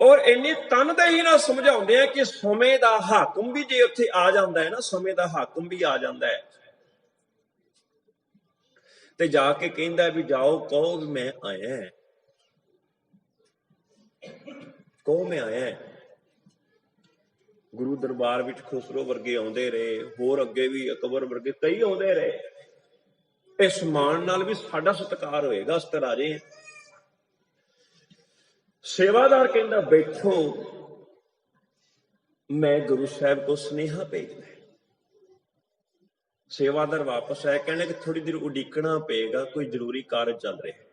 ਔਰ ਇੰਨੀ ਤਨਦੇਹੀ ਨਾਲ ਸਮਝਾਉਂਦੇ ਆ ਕਿ ਸਮੇਂ ਦਾ ਹਾਕਮ ਵੀ ਜੇ ਉੱਥੇ ਆ ਜਾਂਦਾ ਹੈ ਨਾ, ਸਮੇਂ ਦਾ ਹਾਕਮ ਵੀ ਆ ਜਾਂਦਾ ਹੈ, ਤੇ ਜਾ ਕੇ ਕਹਿੰਦਾ ਵੀ ਜਾਓ ਕਹੋ ਵੀ ਮੈਂ ਆਇਆ, ਕਹੋ ਮੈਂ ਆਇਆ। ਗੁਰੂ ਦਰਬਾਰ ਵਿੱਚ ਖੁਸਰੋ ਵਰਗੇ ਆਉਂਦੇ ਰਹੇ, ਹੋਰ ਅੱਗੇ ਵੀ ਅਕਬਰ ਵਰਗੇ ਕਈ ਆਉਂਦੇ ਰਹੇ। ਇਸ ਮਾਣ ਨਾਲ ਵੀ ਸਾਡਾ ਸਤਿਕਾਰ ਹੋਏਗਾ, ਅਸਤ ਰਾਜੇ। ਸੇਵਾਦਾਰ ਕਹਿੰਦਾ ਬੈਠੋ, ਮੈਂ ਗੁਰੂ ਸਾਹਿਬ ਕੋ ਸੁਨੇਹਾ ਭੇਜਣਾ। ਸੇਵਾਦਾਰ ਵਾਪਸ ਆਇਆ, ਕਹਿੰਦੇ ਕਿ ਥੋੜੀ ਦੇਰ ਉਡੀਕਣਾ ਪਏਗਾ, ਕੋਈ ਜ਼ਰੂਰੀ ਕਾਰਜ ਚੱਲ ਰਿਹਾ।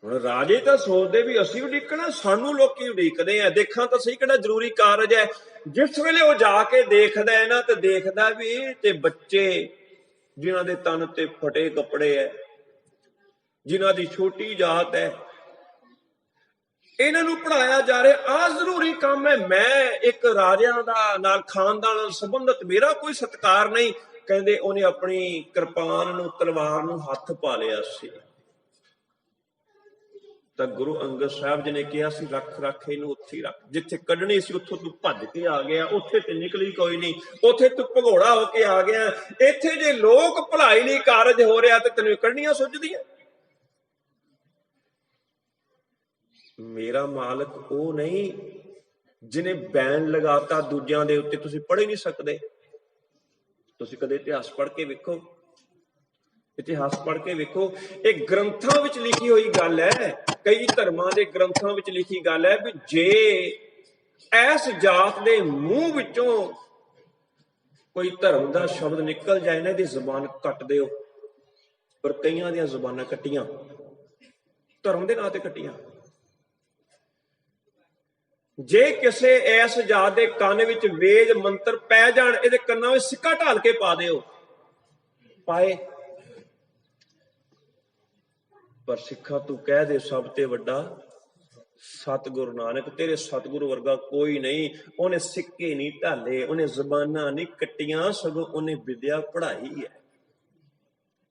ਹੁਣ ਰਾਜੇ ਤਾਂ ਸੋਚਦੇ ਵੀ ਅਸੀਂ ਉਡੀਕਣਾ, ਸਾਨੂੰ ਲੋਕੀ ਉਡੀਕਦੇ ਆ, ਦੇਖਾਂ ਤਾਂ ਸਹੀ ਕਿਹੜਾ ਜ਼ਰੂਰੀ ਕਾਰਜ ਹੈ। ਜਿਸ ਵੇਲੇ ਉਹ ਜਾ ਕੇ ਦੇਖਦਾ ਹੈ ਨਾ, ਤੇ ਦੇਖਦਾ ਵੀ ਤੇ ਬੱਚੇ ਜਿਨ੍ਹਾਂ ਦੇ ਤਨ ਤੇ ਫਟੇ ਕੱਪੜੇ ਹੈ, ਜਿਨ੍ਹਾਂ ਦੀ ਛੋਟੀ ਜਾਤ ਹੈ, ਇਹਨਾਂ ਨੂੰ ਪੜ੍ਹਾਇਆ ਜਾ ਰਿਹਾ। ਆਹ ਜ਼ਰੂਰੀ ਕੰਮ ਹੈ, ਮੈਂ ਇੱਕ ਰਾਜਿਆਂ ਦਾ ਨਾਲ ਖਾਨਦਾਨ ਨਾਲ ਸੰਬੰਧਿਤ, ਮੇਰਾ ਕੋਈ ਸਤਿਕਾਰ ਨਹੀਂ। ਕਹਿੰਦੇ ਉਹਨੇ ਆਪਣੀ ਕਿਰਪਾਨ ਨੂੰ, ਤਲਵਾਰ ਨੂੰ ਹੱਥ ਪਾ ਲਿਆ ਸੀ, ਤਾਂ ਗੁਰੂ ਅੰਗਦ ਸਾਹਿਬ ਜੀ ਨੇ ਕਿਹਾ ਸੀ ਰੱਖ ਰੱਖ ਇਹਨੂੰ ਉੱਥੇ ਹੀ ਰੱਖ, ਜਿੱਥੇ ਕੱਢਣੀ ਸੀ ਉੱਥੋਂ ਤੂੰ ਭੱਜ ਕੇ ਆ ਗਿਆ, ਉੱਥੇ ਤੇ ਨਿਕਲੀ ਕੋਈ ਨਹੀਂ, ਉੱਥੇ ਤੂੰ ਭਗੌੜਾ ਹੋ ਕੇ ਆ ਗਿਆ, ਇੱਥੇ ਜੇ ਲੋਕ ਭਲਾਈ ਲਈ ਕਾਰਜ ਹੋ ਰਿਹਾ ਤੇ ਤੈਨੂੰ ਕੱਢਣੀਆਂ ਸੁੱਝਦੀਆਂ। ਮੇਰਾ ਮਾਲਕ ਉਹ ਨਹੀਂ ਜਿਹਨੇ ਬੈਨ ਲਗਾਤਾ ਦੂਜਿਆਂ ਦੇ ਉੱਤੇ, ਤੁਸੀਂ ਪੜ੍ਹ ਹੀ ਨਹੀਂ ਸਕਦੇ। ਤੁਸੀਂ ਕਦੇ ਇਤਿਹਾਸ ਪੜ੍ਹ ਕੇ ਵੇਖੋ, ਇਤਿਹਾਸ ਪੜ੍ਹ ਕੇ ਵੇਖੋ, ਇਹ ਗ੍ਰੰਥਾਂ ਵਿੱਚ ਲਿਖੀ ਹੋਈ ਗੱਲ ਹੈ, ਕਈ ਧਰਮਾਂ ਦੇ ਗ੍ਰੰਥਾਂ ਵਿੱਚ ਲਿਖੀ ਗੱਲ ਹੈ ਵੀ ਜੇ ਇਸ ਜਾਤ ਦੇ ਮੂੰਹ ਵਿੱਚੋਂ ਕੋਈ ਧਰਮ ਦਾ ਸ਼ਬਦ ਨਿਕਲ ਜਾਏ ਨਾ, ਇਹਦੀ ਜ਼ੁਬਾਨ ਕੱਟ ਦਿਓ। ਪਰ ਕਈਆਂ ਦੀਆਂ ਜ਼ੁਬਾਨਾਂ ਕੱਟੀਆਂ, ਧਰਮ ਦੇ ਨਾਂ ਤੇ ਕੱਟੀਆਂ। ਜੇ ਕਿਸੇ ਇਸ ਜਾਤ ਦੇ ਕੰਨ ਵਿੱਚ ਵੇਦ ਮੰਤਰ ਪੈ ਜਾਣ, ਇਹਦੇ ਕੰਨਾਂ ਵਿੱਚ ਸਿੱਕਾ ਢਾਲ ਕੇ ਪਾ ਦਿਓ, ਪਾਏ। ਪਰ ਸਿੱਖਾ ਤੂੰ ਕਹਿ ਦੇ ਸਭ ਤੇ ਵੱਡਾ ਸਤਿਗੁਰੂ ਨਾਨਕ, ਤੇਰੇ ਸਤਿਗੁਰੂ ਵਰਗਾ ਕੋਈ ਨਹੀਂ। ਉਹਨੇ ਸਿੱਕੇ ਨਹੀਂ ਢਾਲੇ, ਉਹਨੇ ਜ਼ਬਾਨਾਂ ਨਹੀਂ ਕੱਟੀਆਂ, ਸਗੋਂ ਉਹਨੇ ਵਿਦਿਆ ਪੜ੍ਹਾਈ ਹੈ,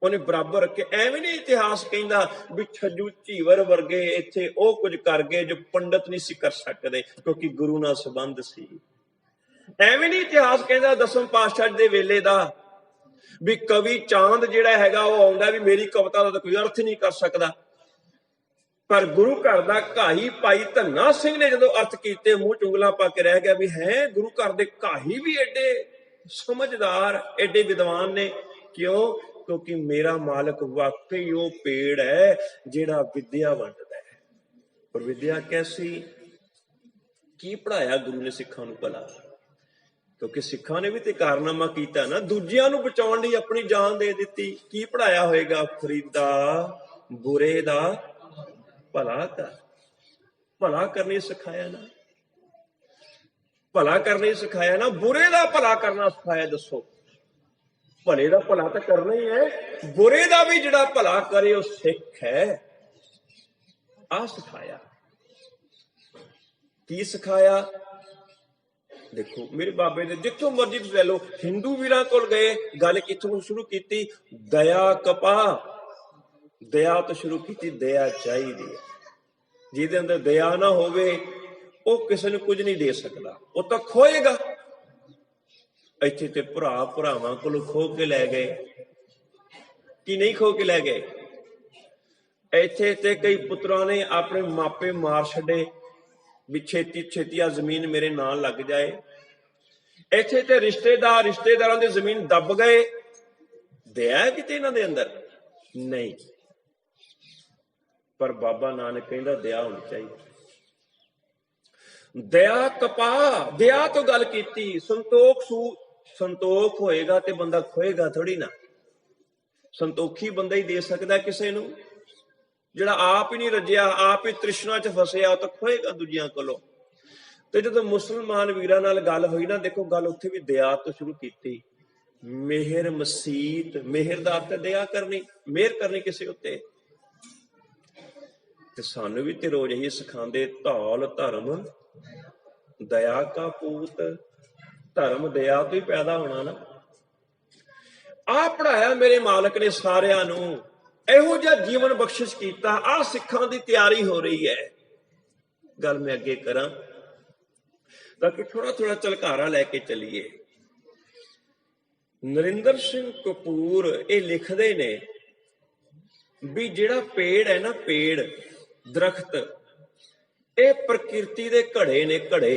ਉਹਨੇ ਬਰਾਬਰ ਰੱਖੇ। ਐਵੇਂ ਨਹੀਂ ਇਤਿਹਾਸ ਕਹਿੰਦਾ ਵੀ ਛੱਜੂ ਝੀਵਰ ਵਰਗੇ ਇੱਥੇ ਉਹ ਕੁਝ ਕਰ ਗਏ ਜੋ ਪੰਡਤ ਨਹੀਂ ਸੀ ਕਰ ਸਕਦੇ, ਕਿਉਂਕਿ ਗੁਰੂ ਨਾਲ ਸੰਬੰਧ ਸੀ। ਐਵੇਂ ਨਹੀਂ ਇਤਿਹਾਸ ਕਹਿੰਦਾ ਦਸਮ ਪਾਤਸ਼ਾਹ ਦੇ ਵੇਲੇ ਦਾ ਵੀ ਕਵੀ ਚਾਂਦ ਜਿਹੜਾ ਹੈਗਾ ਉਹ ਆਉਂਦਾ ਵੀ ਮੇਰੀ ਕਵਿਤਾ ਦਾ ਤਾਂ ਕੋਈ ਅਰਥ ਨਹੀਂ ਕਰ ਸਕਦਾ। ਪਰ ਗੁਰੂ ਘਰ ਦਾ ਘਾਈ ਭਾਈ ਧੰਨਾ ਸਿੰਘ ਨੇ ਜਦੋਂ ਅਰਥ ਕੀਤੇ, ਮੂੰਹ ਚੁੰਗਲਾਂ ਪਾ ਕੇ ਰਹਿ ਗਿਆ ਵੀ ਹੈ ਗੁਰੂ ਘਰ ਦੇ ਘਾਈ ਵੀ ਐਡੇ ਸਮਝਦਾਰ, ਐਡੇ ਵਿਦਵਾਨ ਨੇ। ਕਿਉਂ? ਕਿਉਂਕਿ ਮੇਰਾ ਮਾਲਕ ਵਾਕਈ ਉਹ ਪੇੜ ਹੈ ਜਿਹੜਾ ਵਿਦਿਆ ਵੰਡਦਾ ਹੈ। ਪਰ ਵਿਦਿਆ ਕੈਸੀ? ਕੀ ਪੜ੍ਹਾਇਆ ਗੁਰੂ ਨੇ ਸਿੱਖਾਂ ਨੂੰ ਭਲਾ? ਕਿਉਂਕਿ ਸਿੱਖਾਂ ਨੇ ਵੀ ਤੇ ਕਾਰਨਾਮਾ ਕੀਤਾ ਨਾ, ਦੂਜਿਆਂ ਨੂੰ ਬਚਾਉਣ ਲਈ ਆਪਣੀ ਜਾਨ ਦੇ ਦਿੱਤੀ। ਕੀ ਪੜ੍ਹਾਇਆ ਹੋਏਗਾ? ਫਰੀਦਾ ਬੁਰੇ ਦਾ ਭਲਾ ਕਰ, ਭਲਾ ਕਰਨੀ ਸਿਖਾਇਆ ਨਾ, ਭਲਾ ਕਰਨੀ ਸਿਖਾਇਆ ਨਾ, ਬੁਰੇ ਦਾ ਭਲਾ ਕਰਨਾ ਸਿਖਾਇਆ। ਦੱਸੋ, ਭਲੇ ਦਾ ਭਲਾ ਤਾਂ ਕਰਨਾ ਹੀ ਹੈ, ਬੁਰੇ ਦਾ ਵੀ ਜਿਹੜਾ ਭਲਾ ਕਰੇ ਉਹ ਸਿੱਖ ਹੈ। ਆਹ ਸਿਖਾਇਆ। ਕੀ ਸਿਖਾਇਆ? ਦੇਖੋ ਮੇਰੇ ਬਾਬੇ ਨੇ ਜਿੱਥੋਂ ਮਰਜ਼ੀ ਤੁਸੀਂ ਲੈ ਲਓ, ਹਿੰਦੂ ਵੀਰਾਂ ਕੋਲ ਗਏ, ਗੱਲ ਕਿੱਥੋਂ ਸ਼ੁਰੂ ਕੀਤੀ? ਦਇਆ ਕਪਾ, ਦਇਆ ਤੋਂ ਸ਼ੁਰੂ ਕੀਤੀ। ਦਇਆ ਚਾਹੀਦੀ ਹੈ, ਜਿਹਦੇ ਅੰਦਰ ਦਇਆ ਨਾ ਹੋਵੇ ਉਹ ਕਿਸੇ ਨੂੰ ਕੁਝ ਨਹੀਂ ਦੇ ਸਕਦਾ, ਉਹ ਤਾਂ ਖੋਏਗਾ। ਇੱਥੇ ਤੇ ਭਰਾ ਭਰਾਵਾਂ ਕੋਲੋਂ ਖੋ ਕੇ ਲੈ ਗਏ, ਕੀ ਨਹੀਂ ਖੋ ਕੇ ਲੈ ਗਏ? ਇੱਥੇ ਤੇ ਕਈ ਪੁੱਤਰਾਂ ਨੇ ਆਪਣੇ ਮਾਪੇ ਮਾਰ ਛੱਡੇ, ਵੀ ਛੇਤੀ ਛੇਤੀ ਆ ਜ਼ਮੀਨ ਮੇਰੇ ਨਾਲ ਲੱਗ ਜਾਏ। ਇੱਥੇ ਤੇ ਰਿਸ਼ਤੇਦਾਰਾਂ ਦੀ ਜ਼ਮੀਨ ਦੱਬ ਗਏ, ਦਇਆ ਕਿਤੇ ਇਹਨਾਂ ਦੇ ਅੰਦਰ ਨਹੀਂ। ਪਰ ਬਾਬਾ ਨਾਨਕ ਕਹਿੰਦਾ ਦਇਆ ਹੋਣੀ ਚਾਹੀਦੀ। ਦਇਆ ਕਪਾ, ਦਇਆ ਤੋਂ ਗੱਲ ਕੀਤੀ। ਸੰਤੋਖ ਹੋਏਗਾ ਤੇ ਬੰਦਾ ਖੋਏਗਾ ਥੋੜੀ ਨਾ। ਸੰਤੋਖੀ ਬੰਦਾ ਹੀ ਦੇ ਸਕਦਾ ਕਿਸੇ ਨੂੰ। ਜਿਹੜਾ ਆਪ ਹੀ ਨਹੀਂ ਰੱਜਿਆ, ਆਪ ਹੀ ਤ੍ਰਿਸ਼ਨਾ ਚ ਫਸਿਆ, ਉਹ ਤਾਂ ਖੋਏਗਾ ਦੂਜਿਆਂ ਕੋਲੋਂ। ਤੇ ਜਦੋਂ ਮੁਸਲਮਾਨ ਵੀਰਾਂ ਨਾਲ ਗੱਲ ਹੋਈ ਨਾ, ਦੇਖੋ ਗੱਲ ਉੱਥੇ ਵੀ ਦਇਆ ਤੋਂ ਸ਼ੁਰੂ ਕੀਤੀ। ਮਿਹਰ ਮਸੀਤ, ਮਿਹਰ ਦਾ ਅਰਥ ਦਇਆ ਕਰਨੀ, ਮਿਹਰ ਕਰਨੀ ਕਿਸੇ ਉੱਤੇ। ਤੇ ਸਾਨੂੰ ਵੀ ਤੇ ਰੋਜ਼ ਹੀ ਸਿਖਾਉਂਦੇ, ਧੌਲ ਧਰਮ ਦਇਆ ਕਾ ਪੂਤ। ਧਰਮ ਦਇਆ ਤੋਂ ਹੀ ਪੈਦਾ ਹੋਣਾ ਨਾ। ਆਹ ਪੜ੍ਹਾਇਆ ਮੇਰੇ ਮਾਲਕ ਨੇ ਸਾਰਿਆਂ ਨੂੰ, ਇਹੋ ਜਿਹਾ ਜੀਵਨ ਬਖਸ਼ਿਸ਼ ਕੀਤਾ। ਆਹ ਸਿੱਖਾਂ ਦੀ ਤਿਆਰੀ ਹੋ ਰਹੀ ਹੈ। ਗੱਲ ਮੈਂ ਅੱਗੇ ਕਰਾਂ ਤਾਂ ਕਿ ਥੋੜਾ ਥੋੜਾ ਝਲਕਾਰਾ ਲੈ ਕੇ ਚੱਲੀਏ। ਨਰਿੰਦਰ ਸਿੰਘ ਕਪੂਰ ਇਹ ਲਿਖਦੇ ਨੇ ਵੀ ਜਿਹੜਾ ਪੇੜ ਹੈ ਨਾ, ਪੇੜ ਦਰਖਤ, ਇਹ ਪ੍ਰਕਿਰਤੀ ਦੇ ਘੜੇ ਨੇ, ਘੜੇ।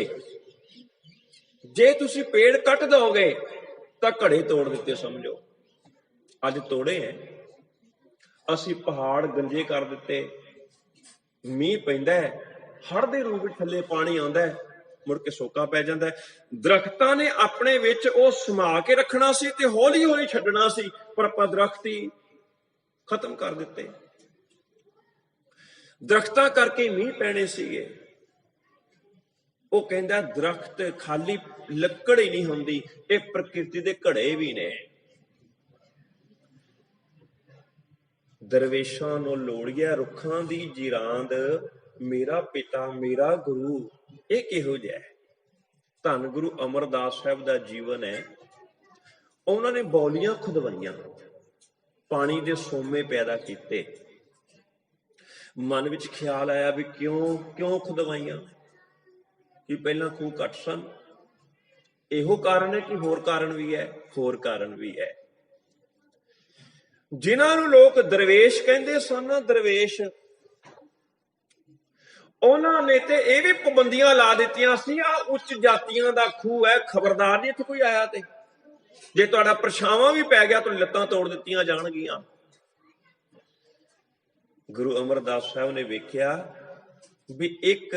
ਜੇ ਤੁਸੀਂ ਪੇੜ ਕੱਟ ਦੋਗੇ ਤਾਂ ਘੜੇ ਤੋੜ ਦਿੱਤੇ ਸਮਝੋ। ਅੱਜ ਤੋੜੇ ਹੈ ਅਸੀਂ, ਪਹਾੜ ਗੰਜੇ ਕਰ ਦਿੱਤੇ। ਮੀਂਹ ਪੈਂਦਾ ਹੈ, ਹੜ੍ਹ ਦੇ ਰੂਪ ਵਿੱਚ ਥੱਲੇ ਪਾਣੀ ਆਉਂਦਾ ਹੈ, ਮੁੜ ਕੇ ਸੋਕਾ ਪੈ ਜਾਂਦਾ ਹੈ। ਦਰਖਤਾਂ ਨੇ ਆਪਣੇ ਵਿੱਚ ਉਹ ਸਮਾ ਕੇ ਰੱਖਣਾ ਸੀ ਤੇ ਹੌਲੀ ਹੌਲੀ ਛੱਡਣਾ ਸੀ, ਪਰ ਆਪਾਂ ਦਰਖਤ ਹੀ ਖਤਮ ਕਰ ਦਿੱਤੇ। ਦਰਖਤਾਂ ਕਰਕੇ ਮੀਂਹ ਪੈਣੇ ਸੀਗੇ। ਉਹ ਕਹਿੰਦਾ ਦਰਖਤ ਖਾਲੀ ਲੱਕੜ ਹੀ ਨਹੀਂ ਹੁੰਦੀ, ਇਹ ਪ੍ਰਕਿਰਤੀ ਦੇ ਘੜੇ ਵੀ ਨੇ। ਦਰਵੇਸ਼ਾਂ ਨੂੰ ਲੋੜੀਆ ਰੁੱਖਾਂ ਦੀ ਜਿਰਾਂਦ, ਮੇਰਾ ਪਿਤਾ ਮੇਰਾ ਗੁਰੂ। ਇਹ ਕਿਹੋ ਜਿਹਾ ਹੈ? ਧੰਨ ਗੁਰੂ ਅਮਰਦਾਸ ਸਾਹਿਬ ਦਾ ਜੀਵਨ ਹੈ। ਉਹਨਾਂ ਨੇ ਬੌਲੀਆਂ ਖੁਦਵਾਈਆਂ, ਪਾਣੀ ਦੇ ਸੋਮੇ ਪੈਦਾ ਕੀਤੇ। ਮਨ ਵਿੱਚ ਖਿਆਲ ਆਇਆ ਵੀ ਕਿਉਂ ਖੁਦਵਾਈਆਂ? ਕਿ ਪਹਿਲਾਂ ਖੂਹ ਘੱਟ ਸਨ? ਇਹੋ ਕਾਰਨ ਹੈ ਕਿ ਹੋਰ ਕਾਰਨ ਵੀ ਹੈ? ਹੋਰ ਕਾਰਨ ਵੀ ਹੈ। ਜਿਨ੍ਹਾਂ ਨੂੰ ਲੋਕ ਦਰਵੇਸ਼ ਕਹਿੰਦੇ ਸਨ, ਦਰਵੇਸ਼, ਉਹਨਾਂ ਨੇ ਤੇ ਇਹ ਵੀ ਪਾਬੰਦੀਆਂ ਲਾ ਦਿੱਤੀਆਂ ਸੀ, ਆ ਉੱਚ ਜਾਤੀਆਂ ਦਾ ਖੂਹ ਹੈ, ਖਬਰਦਾਰ ਨਹੀਂ ਇੱਥੇ ਕੋਈ ਆਇਆ। ਤੇ ਜੇ ਤੁਹਾਡਾ ਪਰਛਾਵਾਂ ਵੀ ਪੈ ਗਿਆ ਤਾਂ ਲੱਤਾਂ ਤੋੜ ਦਿੱਤੀਆਂ ਜਾਣਗੀਆਂ। ਗੁਰੂ ਅਮਰਦਾਸ ਸਾਹਿਬ ਨੇ ਵੇਖਿਆ ਵੀ ਇੱਕ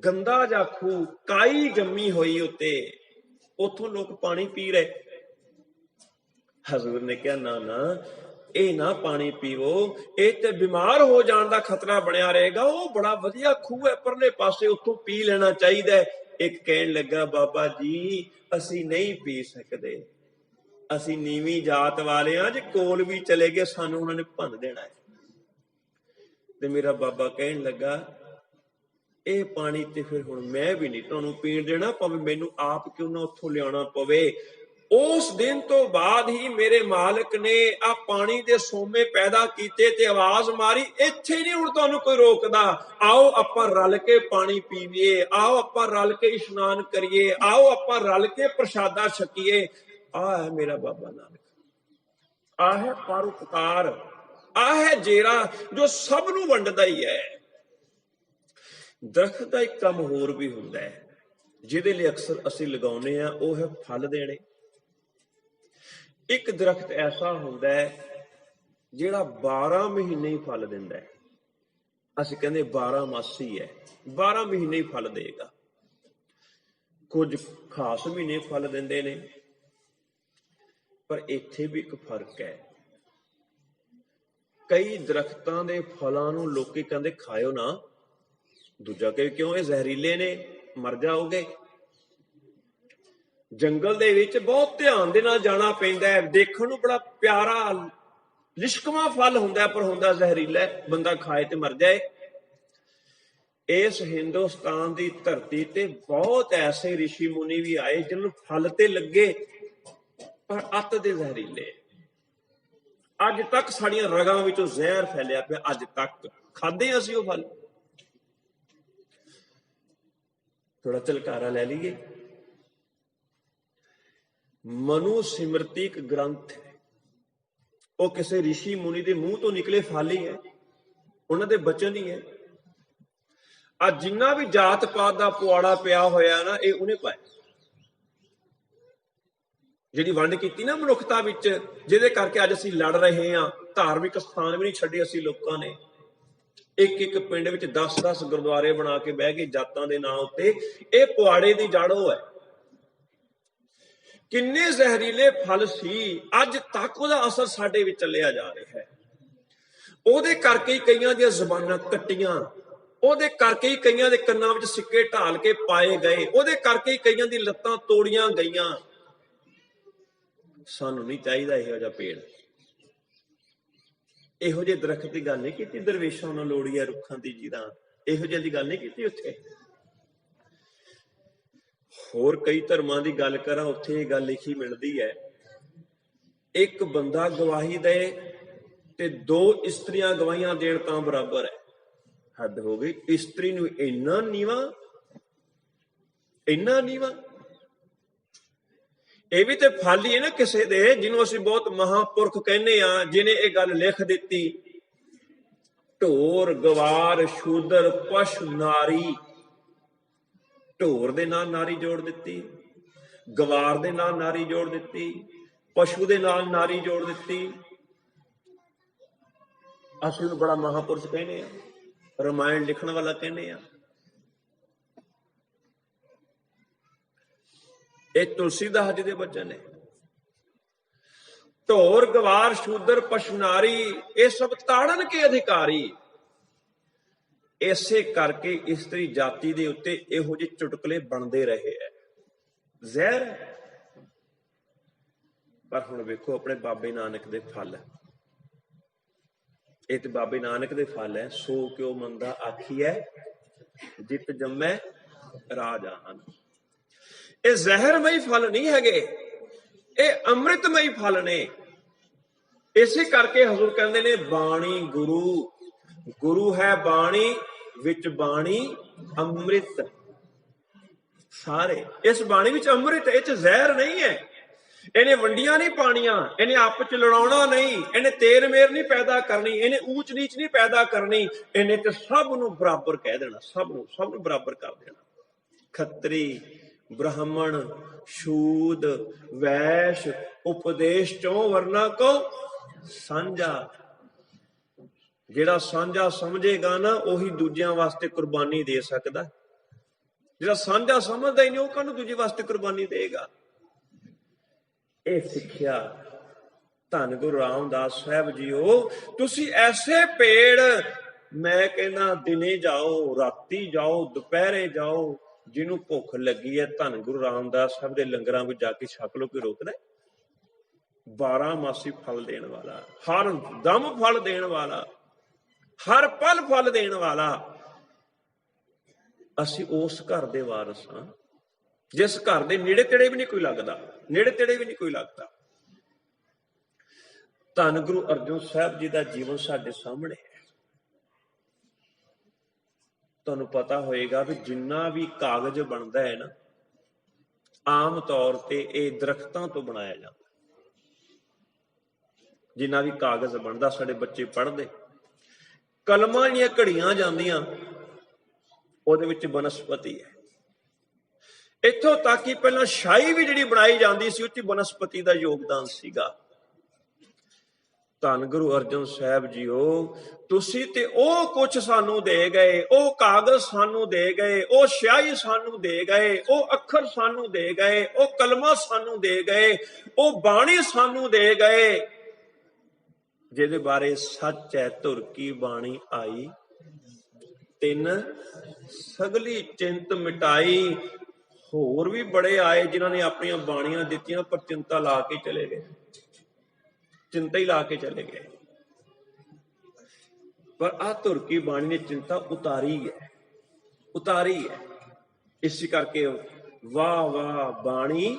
ਗੰਦਾ ਜਿਹਾ ਖੂਹ, ਕਾਈ ਜੰਮੀ ਹੋਈ ਉੱਤੇ, ਉੱਥੋਂ ਲੋਕ ਪਾਣੀ ਪੀ ਰਹੇ। ਹਜ਼ੂਰ ਨੇ ਕਿਹਾ ਨਾ, ਇਹ ਨਾ ਪਾਣੀ ਪੀਵੋ, ਇਹ ਤੇ ਬਿਮਾਰ ਹੋ ਜਾਣ ਦਾ ਖਤਰਾ ਬਣਿਆ ਰਹੇਗਾ। ਉਹ ਬੜਾ ਵਧੀਆ ਖੂਹ ਹੈ ਪਰਲੇ ਪਾਸੇ, ਉੱਥੋਂ ਪੀ ਲੈਣਾ ਚਾਹੀਦਾ। ਇੱਕ ਕਹਿਣ ਲੱਗਾ, ਬਾਬਾ ਜੀ ਅਸੀਂ ਨਹੀਂ ਪੀ ਸਕਦੇ, ਅਸੀਂ ਨੀਵੀਂ ਜਾਤ ਵਾਲੇ ਹਾਂ, ਜੇ ਕੋਲ ਵੀ ਚਲੇ ਗਏ ਸਾਨੂੰ ਉਹਨਾਂ ਨੇ ਭੰਨ ਦੇਣਾ ਹੈ। ਤੇ ਮੇਰਾ ਬਾਬਾ ਕਹਿਣ ਲੱਗਾ, ਇਹ ਪਾਣੀ ਤੇ ਫਿਰ ਹੁਣ ਮੈਂ ਵੀ ਨਹੀਂ ਤੁਹਾਨੂੰ ਪੀਣ ਦੇਣਾ, ਭਾਵੇਂ ਮੈਨੂੰ ਆਪ ਕਿਉਂ ਨਾ ਉੱਥੋਂ ਲਿਆਉਣਾ ਪਵੇ। ਉਸ ਦਿਨ ਤੋਂ ਬਾਅਦ ਹੀ ਮੇਰੇ ਮਾਲਕ ਨੇ ਆ ਪਾਣੀ ਦੇ ਸੋਮੇ ਪੈਦਾ ਕੀਤੇ ਤੇ ਆਵਾਜ਼ ਮਾਰੀ, ਇੱਥੇ ਨਹੀਂ ਹੁਣ ਤੁਹਾਨੂੰ ਕੋਈ ਰੋਕਦਾ, ਆਓ ਆਪਾਂ ਰਲ ਕੇ ਪਾਣੀ ਪੀਵੀਏ, ਆਓ ਆਪਾਂ ਰਲ ਕੇ ਇਸ਼ਨਾਨ ਕਰੀਏ, ਆਓ ਆਪਾਂ ਰਲ ਕੇ ਪ੍ਰਸ਼ਾਦਾ ਛਕੀਏ। ਆਹ ਹੈ ਮੇਰਾ ਬਾਬਾ ਨਾਨਕ, ਆਹ ਹੈ ਪਰਉਪਕਾਰ, ਆਹ ਹੈ ਜੇਰਾ ਜੋ ਸਭ ਨੂੰ ਵੰਡਦਾ ਹੀ ਹੈ। ਦਰਖਤ ਦਾ ਇੱਕ ਕੰਮ ਹੋਰ ਵੀ ਹੁੰਦਾ ਹੈ, ਜਿਹਦੇ ਲਈ ਅਕਸਰ ਅਸੀਂ ਲਗਾਉਂਦੇ ਹਾਂ, ਉਹ ਹੈ ਫਲ ਦੇਣੇ। ਇੱਕ ਦਰਖਤ ਐਸਾ ਹੁੰਦਾ ਹੈ ਜਿਹੜਾ 12 ਮਹੀਨੇ ਹੀ ਫਲ ਦਿੰਦਾ ਹੈ। ਅਸੀਂ ਕਹਿੰਦੇ 12 ਮਾਸੀ ਹੈ, 12 ਮਹੀਨੇ ਹੀ ਫਲ ਦੇਗਾ। ਕੁਝ ਖਾਸ ਮਹੀਨੇ ਫਲ ਦਿੰਦੇ ਨੇ, ਪਰ ਇੱਥੇ ਵੀ ਇੱਕ ਫਰਕ ਹੈ। ਕਈ ਦਰਖਤਾਂ ਦੇ ਫਲਾਂ ਨੂੰ ਲੋਕੀ ਕਹਿੰਦੇ ਖਾਇਓ ਨਾ, ਦੂਜਾ ਕਹੇ ਕਿਉਂ, ਇਹ ਜ਼ਹਿਰੀਲੇ ਨੇ, ਮਰ ਜਾਓਗੇ। ਜੰਗਲ ਦੇ ਵਿੱਚ ਬਹੁਤ ਧਿਆਨ ਦੇ ਨਾਲ ਜਾਣਾ ਪੈਂਦਾ ਹੈ। ਦੇਖਣ ਨੂੰ ਬੜਾ ਪਿਆਰਾ ਲਿਸ਼ਕਵਾਂ ਫਲ ਹੁੰਦਾ, ਪਰ ਹੁੰਦਾ ਜ਼ਹਿਰੀਲਾ, ਬੰਦਾ ਖਾਏ ਤੇ ਮਰ ਜਾਏ। ਇਸ ਹਿੰਦੁਸਤਾਨ ਦੀ ਧਰਤੀ ਤੇ ਬਹੁਤ ਐਸੇ ਰਿਸ਼ੀ ਮੁਨੀ ਵੀ ਆਏ ਜਿਹਨੂੰ ਫਲ ਤੇ ਲੱਗੇ ਪਰ ਅੱਤ ਦੇ ਜ਼ਹਿਰੀਲੇ। ਅੱਜ ਤੱਕ ਸਾਡੀਆਂ ਰਗਾਂ ਵਿੱਚੋਂ ਜ਼ਹਿਰ ਫੈਲਿਆ ਪਿਆ, ਅੱਜ ਤੱਕ ਖਾਦੇ ਅਸੀਂ ਉਹ ਫਲ। ਥੋੜਾ ਝਲਕਾਰਾ ਲੈ ਲਈਏ। ਮਨੂ ਸਿਮਰਤੀ ਇੱਕ ਗ੍ਰੰਥ ਹੈ, ਉਹ ਕਿਸੇ ਰਿਸ਼ੀ ਮੁਨੀ ਦੇ ਮੂੰਹ ਤੋਂ ਨਿਕਲੇ ਫਲ ਹੀ ਹੈ, ਉਹਨਾਂ ਦੇ ਬਚਨ ਹੀ ਹੈ। ਆ ਜਿੰਨਾ ਵੀ ਜਾਤ ਪਾਤ ਦਾ ਪੁਆੜਾ ਪਿਆ ਹੋਇਆ ਨਾ, ਇਹ ਉਹਨੇ ਪਾਇਆ। ਜਿਹੜੀ ਵੰਡ ਕੀਤੀ ਨਾ ਮਨੁੱਖਤਾ ਵਿੱਚ, ਜਿਹਦੇ ਕਰਕੇ ਅੱਜ ਅਸੀਂ ਲੜ ਰਹੇ ਹਾਂ। ਧਾਰਮਿਕ ਸਥਾਨ ਵੀ ਨਹੀਂ ਛੱਡੇ ਅਸੀਂ ਲੋਕਾਂ ਨੇ। ਇੱਕ ਇੱਕ ਪਿੰਡ ਵਿੱਚ 10-10 ਗੁਰਦੁਆਰੇ ਬਣਾ ਕੇ ਬਹਿ ਗਏ ਜਾਤਾਂ ਦੇ ਨਾਂ ਉੱਤੇ। ਇਹ ਪੁਆੜੇ ਦੀ ਜੜ ਉਹ ਹੈ। ਕਿੰਨੇ ਜ਼ਹਿਰੀਲੇ ਫਲ ਸੀ, ਅੱਜ ਤੱਕ ਉਹਦਾ ਅਸਰ ਸਾਡੇ ਵਿੱਚ ਚੱਲਿਆ ਜਾ ਰਿਹਾ ਹੈ। ਉਹਦੇ ਕਰਕੇ ਹੀ ਕਈਆਂ ਦੀਆਂ ਜ਼ੁਬਾਨਾਂ ਕੱਟੀਆਂ, ਉਹਦੇ ਕਰਕੇ ਹੀ ਕਈਆਂ ਦੇ ਕੰਨਾਂ ਵਿੱਚ ਸਿੱਕੇ ਢਾਲ ਕੇ ਪਾਏ ਗਏ, ਉਹਦੇ ਕਰਕੇ ਹੀ ਕਈਆਂ ਦੀ ਲੱਤਾਂ ਤੋੜੀਆਂ ਗਈਆਂ। ਸਾਨੂੰ ਨਹੀਂ ਚਾਹੀਦਾ ਇਹੋ ਜਿਹਾ ਪੇੜ, ਇਹੋ ਜਿਹੇ ਦਰਖਤ ਦੀ ਗੱਲ ਨਹੀਂ ਕੀਤੀ। ਦਰਵੇਸ਼ਾਂ ਨੂੰ ਲੋੜੀ ਹੈ ਰੁੱਖਾਂ ਦੀ ਜੀਰਾਂ, ਇਹੋ ਜਿਹੀ ਦੀ ਗੱਲ ਨਹੀਂ ਕੀਤੀ ਉੱਥੇ। ਹੋਰ ਕਈ ਧਰਮਾਂ ਦੀ ਗੱਲ ਕਰਾਂ, ਉੱਥੇ ਇਹ ਗੱਲ ਲਿਖੀ ਮਿਲਦੀ ਹੈ, ਇੱਕ ਬੰਦਾ ਗਵਾਹੀ ਦੇ ਤੇ 2 ਇਸਤਰੀਆਂ ਗਵਾਹੀਆਂ ਦੇਣ ਤਾਂ ਬਰਾਬਰ ਹੈ। ਹੱਦ ਹੋ ਗਈ। ਇਸਤਰੀ ਨੂੰ ਇੰਨਾ ਨੀਵਾਂ, ਇੰਨਾ ਨੀਵਾਂ। ਇਹ ਵੀ ਤੇ ਫਲ ਹੀ ਹੈ ਨਾ ਕਿਸੇ ਦੇ, ਜਿਹਨੂੰ ਅਸੀਂ ਬਹੁਤ ਮਹਾਂਪੁਰਖ ਕਹਿੰਦੇ ਆ, ਜਿਹਨੇ ਇਹ ਗੱਲ ਲਿਖ ਦਿੱਤੀ। ਢੋਰ ਗਵਾਰ ਸ਼ੂਦਰ ਪਸ਼ ਨਾਰੀ, ਢੋਰ ਦੇ ਨਾਲ ਨਾਰੀ ਜੋੜ ਦਿੱਤੀ, ਗਵਾਰ ਦੇ ਨਾਲ ਨਾਰੀ ਜੋੜ ਦਿੱਤੀ, ਪਸ਼ੂ ਦੇ ਨਾਲ ਨਾਰੀ ਜੋੜ ਦਿੱਤੀ। ਅਸੀਂ ਨੂੰ ਬੜਾ ਮਹਾਂਪੁਰਸ਼ ਕਹਿੰਦੇ ਆ, ਰਾਮਾਇਣ ਲਿਖਣ ਵਾਲਾ ਕਹਿੰਦੇ ਆ। ਇਹ ਤੁਲਸੀਦਾਸ ਜੀ ਦੇ ਬਚਨ ਨੇ। ਢੋਰ ਗਵਾਰ ਸ਼ੂਦਰ ਪਸ਼ੂ ਨਾਰੀ, ਇਹ ਸਭ ਤਾੜਨ ਕੇ ਅਧਿਕਾਰੀ। ਇਸੇ ਕਰਕੇ ਇਸਤਰੀ ਜਾਤੀ ਦੇ ਉੱਤੇ ਇਹੋ ਜਿਹੇ ਚੁਟਕਲੇ ਬਣਦੇ ਰਹੇ ਹੈ, ਜ਼ਹਿਰ। ਪਰ ਹੁਣ ਵੇਖੋ ਆਪਣੇ ਬਾਬੇ ਨਾਨਕ ਦੇ ਫਲ। ਇਹ ਤੇ ਬਾਬੇ ਨਾਨਕ ਦੇ ਫਲ ਹੈ। ਸੋ ਕਿਉ ਮੰਦਾ ਆਖੀਐ, ਜਿਤ ਜੰਮੈ ਰਾਜਾਨ। ਇਹ ਜ਼ਹਿਰਮਈ ਫਲ ਨਹੀਂ ਹੈਗੇ, ਇਹ ਅੰਮ੍ਰਿਤਮਈ ਫਲ ਨੇ। ਇਸੇ ਕਰਕੇ ਹਜ਼ੂਰ ਕਹਿੰਦੇ ਨੇ, ਬਾਣੀ ਗੁਰੂ, ਗੁਰੂ ਹੈ ਬਾਣੀ, ਵਿੱਚ ਬਾਣੀ ਅੰਮ੍ਰਿਤ। ਸਾਰੇ ਇਸ ਬਾਣੀ ਵਿੱਚ ਅੰਮ੍ਰਿਤ, ਇਹ ਚ ਜ਼ਹਿਰ ਨਹੀਂ ਹੈ। ਇਹਨੇ ਵੰਡੀਆਂ ਨਹੀਂ ਪਾਣੀਆਂ, ਇਹਨੇ ਆਪਸ ਚ ਲੜਾਉਣਾ ਨਹੀਂ, ਇਹਨੇ ਤੇਰ ਮੇਰ ਨਹੀਂ ਪੈਦਾ ਕਰਨੀ, ਇਹਨੇ ਊਚ ਨੀਚ ਨਹੀਂ ਪੈਦਾ ਕਰਨੀ। ਇਹਨੇ ਤੇ ਸਭ ਨੂੰ ਬਰਾਬਰ ਕਹਿ ਦੇਣਾ, ਸਭ ਨੂੰ ਬਰਾਬਰ ਕਰ ਦੇਣਾ। ਖੱਤਰੀ, ਬ੍ਰਾਹਮਣ, ਸ਼ੂਦ, ਵੈਸ਼, ਉਪਦੇਸ਼ ਚੋਂ ਵਰਨਾ ਕੋ ਸਾਂਝਾ। ਜਿਹੜਾ ਸਾਂਝਾ ਸਮਝੇਗਾ ਨਾ, ਉਹੀ ਦੂਜਿਆਂ ਵਾਸਤੇ ਕੁਰਬਾਨੀ ਦੇ ਸਕਦਾ। ਜਿਹੜਾ ਸਾਂਝਾ ਸਮਝਦਾ ਹੀ ਨਹੀਂ, ਉਹ ਕਾਹਨੂੰ ਦੂਜੇ ਵਾਸਤੇ ਕੁਰਬਾਨੀ ਦੇਗਾ। ਇਹ ਸਿੱਖਿਆ ਧੰਨ ਗੁਰੂ ਰਾਮਦਾਸ ਸਾਹਿਬ ਜੀਓ। ਤੁਸੀਂ ਐਸੇ ਪੇੜ, ਮੈਂ ਕਹਿੰਦਾ ਦਿਨੇ ਜਾਓ, ਰਾਤੀ ਜਾਓ, ਦੁਪਹਿਰੇ ਜਾਓ, ਜਿਹਨੂੰ ਭੁੱਖ ਲੱਗੀ ਹੈ ਧੰਨ ਗੁਰੂ ਰਾਮਦਾਸ ਸਾਹਿਬ ਦੇ ਲੰਗਰਾਂ ਵਿੱਚ ਜਾ ਕੇ ਛਕ ਲੋ, ਕੋਈ ਰੋਕਦਾ? 12 ਮਾਸੀ ਫਲ ਦੇਣ ਵਾਲਾ, ਹਰ ਦਮ ਫਲ ਦੇਣ ਵਾਲਾ, ਹਰ ਪਲ ਫਲ ਦੇਣ ਵਾਲਾ। ਅਸੀਂ ਉਸ ਘਰ ਦੇ ਵਾਰਸ ਹਾਂ, ਜਿਸ ਘਰ ਦੇ ਨੇੜੇ ਤੇੜੇ ਵੀ ਨਹੀਂ ਕੋਈ ਲੱਗਦਾ, ਨੇੜੇ ਤੇੜੇ ਵੀ ਨਹੀਂ ਕੋਈ ਲੱਗਦਾ। ਧੰਨ ਗੁਰੂ ਅਰਜਨ ਸਾਹਿਬ ਜੀ ਦਾ ਜੀਵਨ ਸਾਡੇ ਸਾਹਮਣੇ ਹੈ। ਤੁਹਾਨੂੰ ਪਤਾ ਹੋਏਗਾ ਵੀ ਜਿੰਨਾ ਵੀ ਕਾਗਜ਼ ਬਣਦਾ ਹੈ ਨਾ, ਆਮ ਤੌਰ ਤੇ ਇਹ ਦਰਖਤਾਂ ਤੋਂ ਬਣਾਇਆ ਜਾਂਦਾ। ਜਿੰਨਾ ਵੀ ਕਾਗਜ਼ ਬਣਦਾ, ਸਾਡੇ ਬੱਚੇ ਪੜ੍ਹਦੇ, ਕਲਮਾਂ ਦੀਆਂ ਘੜੀਆਂ ਜਾਂਦੀਆਂ, ਉਹਦੇ ਵਿੱਚ ਬਨਸਪਤੀ ਹੈ। ਇੱਥੋਂ ਤੱਕ ਕਿ ਪਹਿਲਾਂ ਸ਼ਾਹੀ ਵੀ ਜਿਹੜੀ ਬਣਾਈ ਜਾਂਦੀ ਸੀ, ਉਹ 'ਚ ਬਨਸਪਤੀ ਦਾ ਯੋਗਦਾਨ ਸੀਗਾ। ਧੰਨ ਗੁਰੂ ਅਰਜਨ ਸਾਹਿਬ ਜੀਓ, ਤੁਸੀਂ ਤੇ ਉਹ ਕੁਛ ਸਾਨੂੰ ਦੇ ਗਏ, ਉਹ ਕਾਗਜ਼ ਸਾਨੂੰ ਦੇ ਗਏ, ਉਹ ਸਿਆਹੀ ਸਾਨੂੰ ਦੇ ਗਏ, ਉਹ ਅੱਖਰ ਸਾਨੂੰ ਦੇ ਗਏ, ਉਹ ਕਲਮਾਂ ਸਾਨੂੰ ਦੇ ਗਏ, ਉਹ ਬਾਣੀ ਸਾਨੂੰ ਦੇ ਗਏ, ਜਿਹਦੇ ਬਾਰੇ ਸੱਚ ਹੈ ਧੁਰ ਕੀ ਬਾਣੀ ਆਈ, ਤਿੰਨ ਸਗਲੀ ਚਿੰਤ ਮਿਟਾਈ। ਹੋਰ ਵੀ ਬੜੇ ਆਏ ਜਿਨ੍ਹਾਂ ਨੇ ਆਪਣੀਆਂ ਬਾਣੀਆਂ ਦਿੱਤੀਆਂ, ਪਰ ਚਿੰਤਾ ਲਾ ਕੇ ਚਲੇ ਗਏ, ਚਿੰਤਾ ਹੀ ਲਾ ਕੇ ਚਲੇ ਗਏ। ਪਰ ਆਹ ਧੁਰ ਕੀ ਬਾਣੀ ਨੇ ਚਿੰਤਾ ਉਤਾਰੀ ਹੈ, ਉਤਾਰੀ ਹੈ। ਇਸੇ ਕਰਕੇ ਵਾਹ ਵਾਹ ਬਾਣੀ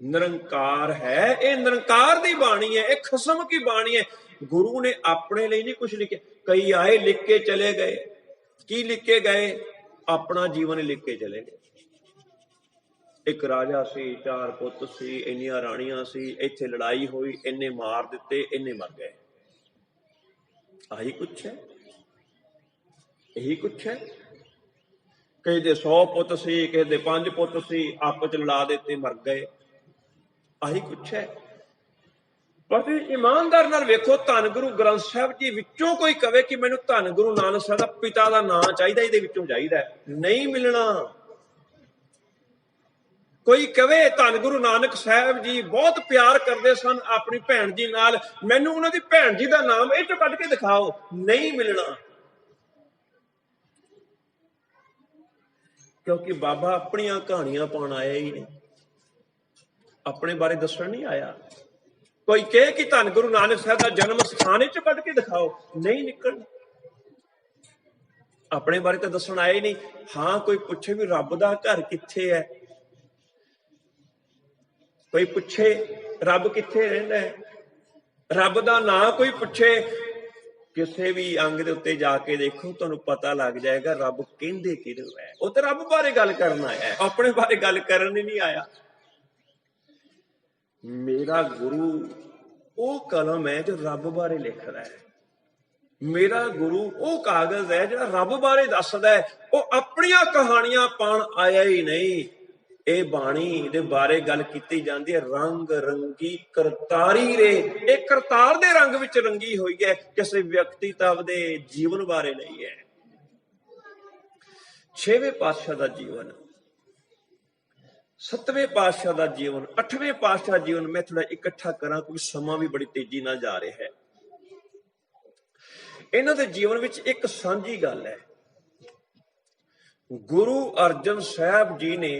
ਨਿਰੰਕਾਰ ਹੈ। ਇਹ ਨਿਰੰਕਾਰ ਦੀ ਬਾਣੀ ਹੈ, ਇਹ ਖਸਮ ਕੀ ਬਾਣੀ ਹੈ। ਗੁਰੂ ਨੇ ਆਪਣੇ ਲਈ ਨਹੀਂ ਕੁਛ ਲਿਖਿਆ। ਕਈ ਆਏ ਲਿਖ ਕੇ ਚਲੇ ਗਏ। ਕੀ ਲਿਖ ਕੇ ਗਏ? ਆਪਣਾ ਜੀਵਨ ਲਿਖ ਕੇ ਚਲੇ ਗਏ। ਇੱਕ ਰਾਜਾ ਸੀ, 4 ਪੁੱਤ ਸੀ, ਇੰਨੀਆਂ ਰਾਣੀਆਂ ਸੀ, ਇੱਥੇ ਲੜਾਈ ਹੋਈ, ਇੰਨੇ ਮਾਰ ਦਿੱਤੇ, ਇੰਨੇ ਮਰ ਗਏ। ਆਹੀ ਕੁਛ ਹੈ, ਇਹੀ ਕੁਛ ਹੈ। ਕਿਸੇ ਦੇ 100 ਪੁੱਤ ਸੀ, ਕਿਸੇ ਦੇ 5 ਪੁੱਤ ਸੀ, ਆਪਸ ਚ ਲੜਾ ਦਿੱਤੇ, ਮਰ ਗਏ। ਆਹੀ ਕੁਛ ਹੈ। ਪਰ ਤੁਸੀਂ ਇਮਾਨਦਾਰ ਨਾਲ ਵੇਖੋ, ਧੰਨ ਗੁਰੂ ਗ੍ਰੰਥ ਸਾਹਿਬ ਜੀ ਵਿੱਚੋਂ ਕੋਈ ਕਵੇ ਕਿ ਮੈਨੂੰ ਧੰਨ ਗੁਰੂ ਨਾਨਕ ਸਾਹਿਬ ਦਾ ਪਿਤਾ ਦਾ ਨਾਂ ਚਾਹੀਦਾ, ਇਹਦੇ ਵਿੱਚੋਂ ਚਾਹੀਦਾ, ਨਹੀਂ ਮਿਲਣਾ। ਕੋਈ ਕਵੇ ਧੰਨ ਗੁਰੂ ਨਾਨਕ ਸਾਹਿਬ ਜੀ ਬਹੁਤ ਪਿਆਰ ਕਰਦੇ ਸਨ ਆਪਣੀ ਭੈਣ ਜੀ ਨਾਲ, ਮੈਨੂੰ ਉਹਨਾਂ ਦੀ ਭੈਣ ਜੀ ਦਾ ਨਾਮ ਇਹ ਚੋਂ ਕੱਢ ਕੇ ਦਿਖਾਓ, ਨਹੀਂ ਮਿਲਣਾ। ਕਿਉਂਕਿ ਬਾਬਾ ਆਪਣੀਆਂ ਕਹਾਣੀਆਂ ਪਾਉਣ ਆਇਆ ਹੀ ਨਹੀਂ, ਆਪਣੇ ਬਾਰੇ ਦੱਸਣ ਨਹੀਂ ਆਇਆ। ਕੋਈ ਕਹੇ ਕਿ ਧੰਨ ਗੁਰੂ ਨਾਨਕ ਸਾਹਿਬ ਦਾ ਜਨਮ ਸਥਾਨ ਚੋਂ ਕੱਢ ਕੇ ਦਿਖਾਓ, ਨਹੀਂ ਨਿਕਲਣਾ। ਆਪਣੇ ਬਾਰੇ ਤਾਂ ਦੱਸਣ ਆਇਆ ਹੀ ਨਹੀਂ। ਹਾਂ, ਕੋਈ ਪੁੱਛੇ ਵੀ ਰੱਬ ਦਾ ਘਰ ਕਿੱਥੇ ਹੈ, ਕੋਈ ਪੁੱਛੇ ਰੱਬ ਕਿੱਥੇ ਰਹਿੰਦਾ ਹੈ, ਰੱਬ ਦਾ ਨਾਂ ਕੋਈ ਪੁੱਛੇ, ਕਿਸੇ ਵੀ ਅੰਗ ਦੇ ਉੱਤੇ ਜਾ ਕੇ ਦੇਖੋ, ਤੁਹਾਨੂੰ ਪਤਾ ਲੱਗ ਜਾਏਗਾ ਰੱਬ ਕਹਿੰਦੇ ਕਿਹਨੂੰ ਹੈ। ਉਹ ਤਾਂ ਰੱਬ ਬਾਰੇ ਗੱਲ ਕਰਨ ਆਇਆ, ਆਪਣੇ ਬਾਰੇ ਗੱਲ ਕਰਨ ਹੀ ਨਹੀਂ ਆਇਆ। ਮੇਰਾ ਗੁਰੂ ਉਹ ਕਲਮ ਹੈ ਜੋ ਰੱਬ ਬਾਰੇ ਲਿਖਦਾ ਹੈ, ਮੇਰਾ ਗੁਰੂ ਉਹ ਕਾਗਜ਼ ਹੈ ਜਿਹੜਾ ਰੱਬ ਬਾਰੇ ਦੱਸਦਾ ਹੈ। ਉਹ ਆਪਣੀਆਂ ਕਹਾਣੀਆਂ ਪਾਉਣ ਆਇਆ ਹੀ ਨਹੀਂ। ਇਹ ਬਾਣੀ ਦੇ ਬਾਰੇ ਗੱਲ ਕੀਤੀ ਜਾਂਦੀ ਹੈ, ਰੰਗ ਰੰਗੀ ਕਰਤਾਰੀ ਰੇ। ਇਹ ਕਰਤਾਰ ਦੇ ਰੰਗ ਵਿੱਚ ਰੰਗੀ ਹੋਈ ਹੈ, ਕਿਸੇ ਵਿਅਕਤੀਤਵ ਦੇ ਜੀਵਨ ਬਾਰੇ ਨਹੀਂ ਹੈ। 6ਵੇਂ ਪਾਤਸ਼ਾਹ ਦਾ ਜੀਵਨ, 7ਵੇਂ ਪਾਤਸ਼ਾਹ ਦਾ ਜੀਵਨ, 8ਵੇਂ ਪਾਤਸ਼ਾਹ ਜੀਵਨ ਮੈਂ ਥੋੜਾ ਇਕੱਠਾ ਕਰਾਂ ਕਿਉਂਕਿ ਸਮਾਂ ਵੀ ਬੜੀ ਤੇਜ਼ੀ ਨਾਲ ਜਾ ਰਿਹਾ ਹੈ। ਇਹਨਾਂ ਦੇ ਜੀਵਨ ਵਿੱਚ ਇੱਕ ਸਾਂਝੀ ਗੱਲ ਹੈ। ਗੁਰੂ ਅਰਜਨ ਸਾਹਿਬ ਜੀ ਨੇ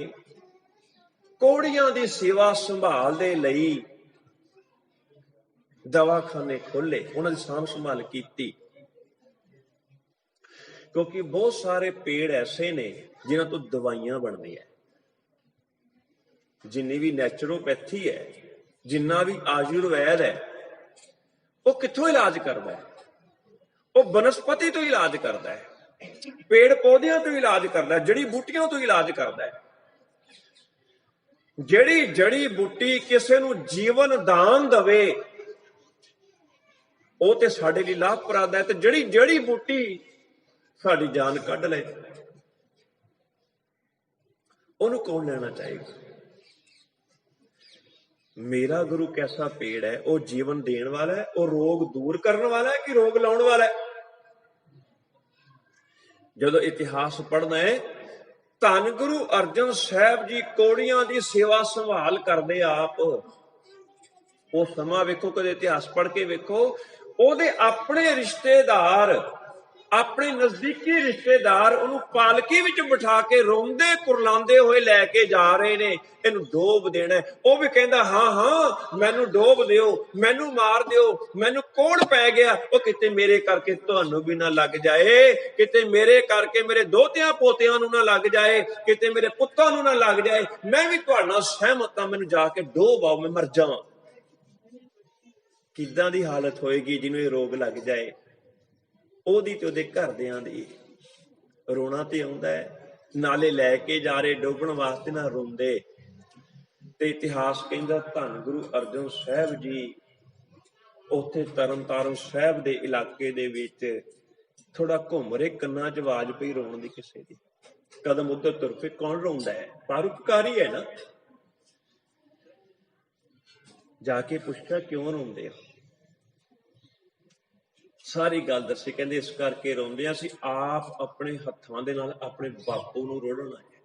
ਕੋੜੀਆਂ ਦੀ ਸੇਵਾ ਸੰਭਾਲ ਦੇ ਲਈ ਦਵਾਖਾਨੇ ਖੋਲੇ, ਉਹਨਾਂ ਦੀ ਸਾਂਭ ਸੰਭਾਲ ਕੀਤੀ। ਕਿਉਂਕਿ ਬਹੁਤ ਸਾਰੇ ਪੇੜ ਐਸੇ ਨੇ ਜਿਨ੍ਹਾਂ ਤੋਂ ਦਵਾਈਆਂ ਬਣਦੀਆਂ। ਜਿੰਨੀ ਵੀ ਨੈਚੁਰੋਪੈਥੀ ਹੈ, ਜਿੰਨਾ ਵੀ ਆਯੁਰਵੈਦ ਹੈ, ਉਹ ਕਿੱਥੋਂ ਇਲਾਜ ਕਰਦਾ ਹੈ? ਉਹ ਬਨਸਪਤੀ ਤੋਂ ਇਲਾਜ ਕਰਦਾ ਹੈ, ਪੇੜ ਪੌਦਿਆਂ ਤੋਂ ਇਲਾਜ ਕਰਦਾ ਹੈ, ਜੜੀ ਬੂਟੀਆਂ ਤੋਂ ਇਲਾਜ ਕਰਦਾ ਹੈ। ਜਿਹੜੀ ਜੜੀ ਬੂਟੀ ਕਿਸੇ ਨੂੰ ਜੀਵਨ ਦਾਨ ਦੇਵੇ ਉਹ ਤੇ ਸਾਡੇ ਲਈ ਲਾਭਪ੍ਰਦ ਹੈ, ਤੇ ਜਿਹੜੀ ਜੜੀ ਬੂਟੀ ਸਾਡੀ ਜਾਨ ਕੱਢ ਲੈ ਉਹਨੂੰ ਕੌਣ ਲੈਣਾ ਚਾਹੇਗਾ? ਮੇਰਾ ਗੁਰੂ ਕੈਸਾ ਪੇੜ ਹੈ? ਉਹ ਜੀਵਨ ਦੇਣ ਵਾਲਾ ਹੈ, ਉਹ ਰੋਗ ਦੂਰ ਕਰਨ ਵਾਲਾ ਹੈ ਕਿ ਰੋਗ ਲਾਉਣ ਵਾਲਾ ਹੈ? ਜਦੋਂ ਇਤਿਹਾਸ ਪੜ੍ਹਨਾ ਹੈ, ਧੰਨ ਗੁਰੂ ਅਰਜਨ ਸਾਹਿਬ ਜੀ ਕੋੜੀਆਂ ਦੀ ਸੇਵਾ ਸੰਭਾਲ ਕਰਦੇ ਆਪ। ਉਹ ਸਮਾਂ ਵੇਖੋ, ਕਦੇ ਇਤਿਹਾਸ ਪੜ੍ਹ ਕੇ ਵੇਖੋ, ਉਹਦੇ ਆਪਣੇ ਰਿਸ਼ਤੇਦਾਰ, ਆਪਣੇ ਨਜ਼ਦੀਕੀ ਰਿਸ਼ਤੇਦਾਰ ਉਹਨੂੰ ਪਾਲਕੀ ਵਿੱਚ ਬਿਠਾ ਕੇ ਰੋਂਦੇ ਕੁਰਲਾਉਂਦੇ ਹੋਏ ਲੈ ਕੇ ਜਾ ਰਹੇ ਨੇ, ਇਹਨੂੰ ਡੋਬ ਦੇਣਾ। ਉਹ ਵੀ ਕਹਿੰਦਾ ਹਾਂ ਹਾਂ ਮੈਨੂੰ ਡੋਬ ਦਿਓ, ਮੈਨੂੰ ਮਾਰ ਦਿਓ, ਮੈਨੂੰ ਕੋੜ ਪੈ ਗਿਆ। ਉਹ ਕਿਤੇ ਮੇਰੇ ਕਰਕੇ ਤੁਹਾਨੂੰ ਵੀ ਨਾ ਲੱਗ ਜਾਏ, ਕਿਤੇ ਮੇਰੇ ਕਰਕੇ ਮੇਰੇ ਦੋਹਤਿਆਂ ਪੋਤਿਆਂ ਨੂੰ ਨਾ ਲੱਗ ਜਾਏ, ਕਿਤੇ ਮੇਰੇ ਪੁੱਤਾਂ ਨੂੰ ਨਾ ਲੱਗ ਜਾਏ। ਮੈਂ ਵੀ ਤੁਹਾਡੇ ਨਾਲ ਸਹਿਮਤ ਹਾਂ, ਮੈਨੂੰ ਜਾ ਕੇ ਡੋਬ ਆਓ, ਮੈਂ ਮਰ ਜਾਵਾਂ। ਕਿੱਦਾਂ ਦੀ ਹਾਲਤ ਹੋਏਗੀ ਜਿਹਨੂੰ ਇਹ ਰੋਗ ਲੱਗ ਜਾਏ? ਉਹਦੀ ਤੇ ਉਹਦੇ ਘਰਦਿਆਂ ਦੀ ਰੋਣਾ ਤੇ ਆਉਂਦਾ ਹੈ। ਨਾਲੇ ਲੈ ਕੇ ਜਾ ਰਹੇ ਡੋਬਣ ਵਾਸਤੇ ਨਾ ਰੋਂਦੇ। ਤੇ ਇਤਿਹਾਸ ਕਹਿੰਦਾ ਧੰਨ ਗੁਰੂ ਅਰਜਨ ਸਾਹਿਬ ਜੀ ਉੱਥੇ ਤਰਨਤਾਰਨ ਸਾਹਿਬ ਦੇ ਇਲਾਕੇ ਦੇ ਵਿੱਚ ਥੋੜਾ ਘੁੰਮ ਰਹੇ, ਕੰਨਾਂ 'ਚ ਆਵਾਜ਼ ਪਈ ਰੋਣ ਦੀ ਕਿਸੇ ਦੀ। ਕਦਮ ਉੱਧਰ ਤੁਰ ਪਏ। ਕੌਣ ਰੋਂਦਾ ਹੈ? ਪਰਉਪਕਾਰੀ ਹੈ ਨਾ। ਜਾ ਕੇ ਪੁੱਛਿਆ ਕਿਉਂ ਰੋਂਦੇ ਹੋ? ਸਾਰੀ ਗੱਲ ਦੱਸੀ। ਕਹਿੰਦੇ ਇਸ ਕਰਕੇ ਰੋਂਦੇ ਆ, ਅਸੀਂ ਆਪ ਆਪਣੇ ਹੱਥਾਂ ਦੇ ਨਾਲ ਆਪਣੇ ਬਾਪੂ ਨੂੰ ਰੋੜਨਾ ਹੈ।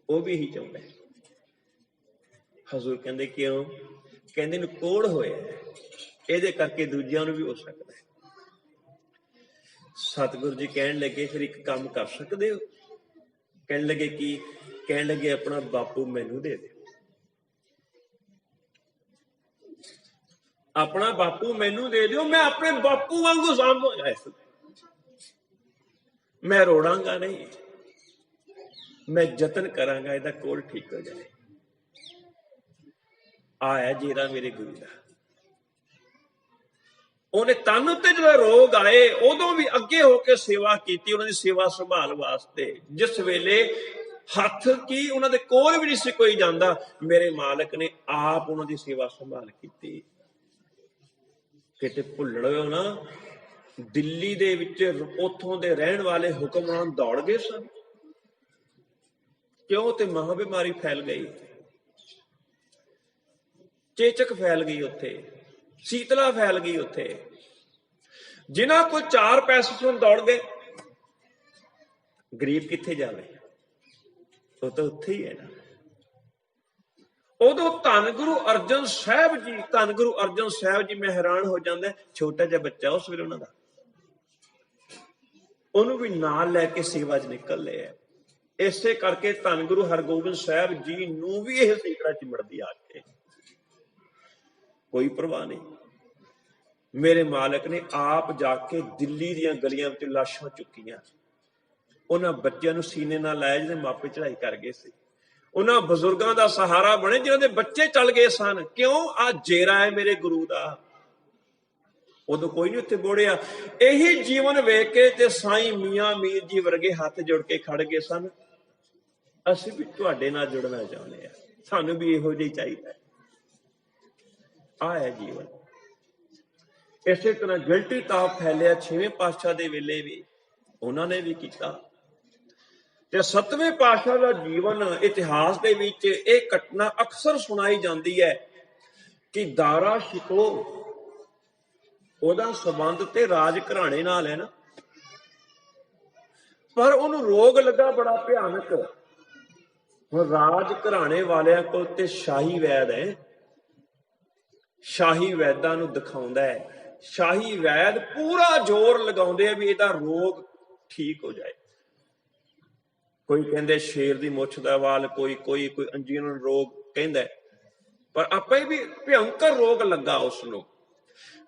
ਉਹ ਵੀ ਇਹੀ ਚਾਹੁੰਦਾ ਹੈ। ਹਜ਼ੂਰ ਕਹਿੰਦੇ ਕਿਉਂ? ਕਹਿੰਦੇ ਨੂੰ ਕੋੜ ਹੋਇਆ, ਇਹਦੇ ਕਰਕੇ ਦੂਜਿਆਂ ਨੂੰ ਵੀ ਹੋ ਸਕਦਾ ਹੈ। ਸਤਿਗੁਰੂ ਜੀ ਕਹਿਣ ਲੱਗੇ ਫਿਰ ਇੱਕ ਕੰਮ ਕਰ ਸਕਦੇ ਹੋ? ਕਹਿਣ ਲੱਗੇ ਕੀ? ਕਹਿਣ ਲੱਗੇ ਆਪਣਾ ਬਾਪੂ ਮੈਨੂੰ ਦੇ ਦਿਓ। ਆਪਣਾ ਬਾਪੂ ਮੈਨੂੰ ਦੇ ਦਿਓ, ਮੈਂ ਆਪਣੇ ਬਾਪੂ ਵਾਂਗੂ ਸਾਂਭਾਂਗਾ। ਇਸ ਮੈਂ ਰੋੜਾਂਗਾ ਨਹੀਂ, ਮੈਂ ਯਤਨ ਕਰਾਂਗਾ ਇਹਦਾ ਕੋਲ ਠੀਕ ਹੋ ਜਾਏ। ਆਇਆ ਜੇਰਾ ਮੇਰੇ ਗੁਰੂ ਦਾ। ਉਹਨੇ ਤਨ ਉੱਤੇ ਜਦੋਂ ਰੋਗ ਆਏ ਉਦੋਂ ਵੀ ਅੱਗੇ ਹੋ ਕੇ ਸੇਵਾ ਕੀਤੀ, ਉਹਨਾਂ ਦੀ ਸੇਵਾ ਸੰਭਾਲ ਵਾਸਤੇ। ਜਿਸ ਵੇਲੇ ਹੱਥ ਕੀ ਉਹਨਾਂ ਦੇ ਕੋਲ ਵੀ ਨਹੀਂ ਸੀ ਕੋਈ ਜਾਂਦਾ, ਮੇਰੇ ਮਾਲਕ ਨੇ ਆਪ ਉਹਨਾਂ ਦੀ ਸੇਵਾ ਸੰਭਾਲ ਕੀਤੀ। ਕਿਤੇ ਭੁੱਲਣੋ ਨਾ, ਦਿੱਲੀ ਦੇ ਵਿੱਚ ਉੱਥੋਂ ਦੇ ਰਹਿਣ ਵਾਲੇ ਹੁਕਮਰਾਨ ਦੌੜ ਗਏ ਸਨ। ਕਿਉਂ? ਤੇ ਮਹਾ ਬਿਮਾਰੀ ਫੈਲ ਗਈ, ਚੇਚਕ ਫੈਲ ਗਈ, ਉੱਥੇ ਸੀਤਲਾ ਫੈਲ ਗਈ। ਉੱਥੇ ਜਿਨ੍ਹਾਂ ਕੋਲ 4 ਪੈਸੇ ਸੁਣ ਦੌੜ ਗਏ। ਗਰੀਬ ਕਿੱਥੇ ਜਾਵੇ? ਉਹ ਤਾਂ ਉੱਥੇ ਹੀ ਹੈ ਨਾ। ਉਦੋਂ ਧੰਨ ਗੁਰੂ ਅਰਜਨ ਸਾਹਿਬ ਜੀ, ਧੰਨ ਗੁਰੂ ਅਰਜਨ ਸਾਹਿਬ ਜੀ, ਮੈਂ ਹੈਰਾਨ ਹੋ ਜਾਂਦਾ, ਛੋਟਾ ਜਿਹਾ ਬੱਚਾ ਉਸ ਵੇਲੇ ਉਹਨਾਂ ਦਾ, ਉਹਨੂੰ ਵੀ ਨਾਲ ਲੈ ਕੇ ਸੇਵਾ 'ਚ ਨਿਕਲ ਆ। ਇਸੇ ਕਰਕੇ ਧੰਨ ਗੁਰੂ ਹਰਗੋਬਿੰਦ ਸਾਹਿਬ ਜੀ ਨੂੰ ਵੀ ਇਹ ਸੀਕੜਾ ਚਿਮੜਦੀ ਆ ਕੇ, ਕੋਈ ਪਰਵਾਹ ਨਹੀਂ। ਮੇਰੇ ਮਾਲਕ ਨੇ ਆਪ ਜਾ ਕੇ ਦਿੱਲੀ ਦੀਆਂ ਗਲੀਆਂ ਵਿੱਚ ਲਾਸ਼ਾਂ ਚੁੱਕੀਆਂ। ਉਹਨਾਂ ਬੱਚਿਆਂ ਨੂੰ ਸੀਨੇ ਨਾਲ ਲਾਇਆ ਜਿਹਦੇ ਮਾਪੇ ਚੜ੍ਹਾਈ ਕਰ ਗਏ ਸੀ। ਉਹਨਾਂ ਬਜ਼ੁਰਗਾਂ ਦਾ ਸਹਾਰਾ ਬਣੇ ਜਿਨ੍ਹਾਂ ਦੇ ਬੱਚੇ ਚਲ ਗਏ ਸਨ। ਕਿਉਂ? ਆ ਜੇਰਾ ਹੈ ਮੇਰੇ ਗੁਰੂ ਦਾ। ਉਦੋਂ ਕੋਈ ਨਹੀਂ ਉੱਥੇ ਬੋੜਿਆ। ਇਹੀ ਜੀਵਨ ਵੇਖ ਕੇ ਤੇ ਸਾਈਂ ਮੀਆਂ ਮੀਰ ਜੀ ਵਰਗੇ ਹੱਥ ਜੁੜ ਕੇ ਖੜ ਗਏ ਸਨ, ਅਸੀਂ ਵੀ ਤੁਹਾਡੇ ਨਾਲ ਜੁੜਨਾ ਚਾਹੁੰਦੇ ਆ, ਸਾਨੂੰ ਵੀ ਇਹੋ ਜਿਹਾ ਚਾਹੀਦਾ। ਆ ਹੈ ਜੀਵਨ। ਇਸੇ ਤਰ੍ਹਾਂ ਗਿਲਟੀ ਤਾਪ ਫੈਲਿਆ 6ਵੇਂ ਪਾਤਸ਼ਾਹ ਦੇ ਵੇਲੇ ਵੀ, ਉਹਨਾਂ ਨੇ ਵੀ ਕੀਤਾ। ਤੇ 7ਵੇਂ ਪਾਤਸ਼ਾਹ ਦਾ ਜੀਵਨ ਇਤਿਹਾਸ ਦੇ ਵਿੱਚ ਇਹ ਘਟਨਾ ਅਕਸਰ ਸੁਣਾਈ ਜਾਂਦੀ ਹੈ ਕਿ ਦਾਰਾ ਸ਼ਿਕੋ, ਉਹਦਾ ਸੰਬੰਧ ਤੇ ਰਾਜ ਘਰਾਣੇ ਨਾਲ ਹੈ ਨਾ, ਪਰ ਉਹਨੂੰ ਰੋਗ ਲੱਗਾ ਬੜਾ ਭਿਆਨਕ। ਹੁਣ ਰਾਜ ਘਰਾਣੇ ਵਾਲਿਆਂ ਕੋਲ ਤੇ ਸ਼ਾਹੀ ਵੈਦ ਹੈ, ਸ਼ਾਹੀ ਵੈਦਾਂ ਨੂੰ ਦਿਖਾਉਂਦਾ ਹੈ। ਸ਼ਾਹੀ ਵੈਦ ਪੂਰਾ ਜ਼ੋਰ ਲਗਾਉਂਦੇ ਆ ਵੀ ਇਹਦਾ ਰੋਗ ਠੀਕ ਹੋ ਜਾਏ। ਕੋਈ ਕਹਿੰਦੇ ਸ਼ੇਰ ਦੀ ਮੁੱਛ ਦਾ ਵਾਲ, ਕੋਈ ਅੰਜੀਰਨ ਰੋਗ ਕਹਿੰਦਾ, ਪਰ ਆਪੇ ਵੀ ਭਿਅੰਕਰ ਰੋਗ ਲੱਗਾ ਉਸ ਨੂੰ।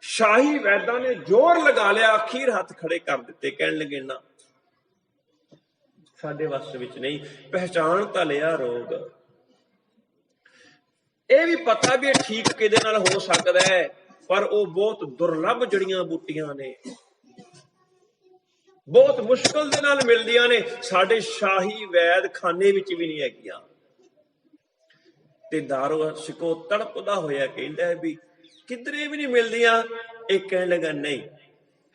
ਸ਼ਾਹੀ ਵੈਦਾਂ ਨੇ ਜ਼ੋਰ ਲਗਾ ਲਿਆ, ਅਖੀਰ ਹੱਥ ਖੜੇ ਕਰ ਦਿੱਤੇ, ਕਹਿਣ ਲੱਗੇ ਨਾ, ਸਾਡੇ ਵੱਸ ਵਿੱਚ ਨਹੀਂ। ਪਹਿਚਾਣ ਤਾਂ ਲਿਆ ਰੋਗ, ਇਹ ਵੀ ਪਤਾ ਵੀ ਇਹ ਠੀਕ ਕਿਹਦੇ ਨਾਲ ਹੋ ਸਕਦਾ ਹੈ, ਪਰ ਉਹ ਬਹੁਤ ਦੁਰਲੱਭ ਜੜੀਆਂ ਬੂਟੀਆਂ ਨੇ, ਬਹੁਤ ਮੁਸ਼ਕਲ ਦੇ ਨਾਲ ਮਿਲਦੀਆਂ ਨੇ। ਸਾਡੇ ਸ਼ਾਹੀ ਵੈਦ ਖਾਨੇ ਵਿੱਚ ਵੀ ਨਹੀਂ ਹੈਗੀਆਂ। ਤੇ ਦਾਰੂ ਸ਼ਿਕੋ ਤੜਪਦਾ ਹੋਇਆ ਕਹਿੰਦਾ ਵੀ ਕਿਧਰੇ ਵੀ ਨਹੀਂ ਮਿਲਦੀਆਂ। ਇਹ ਕਹਿਣ ਲੱਗਾ ਨਹੀਂ,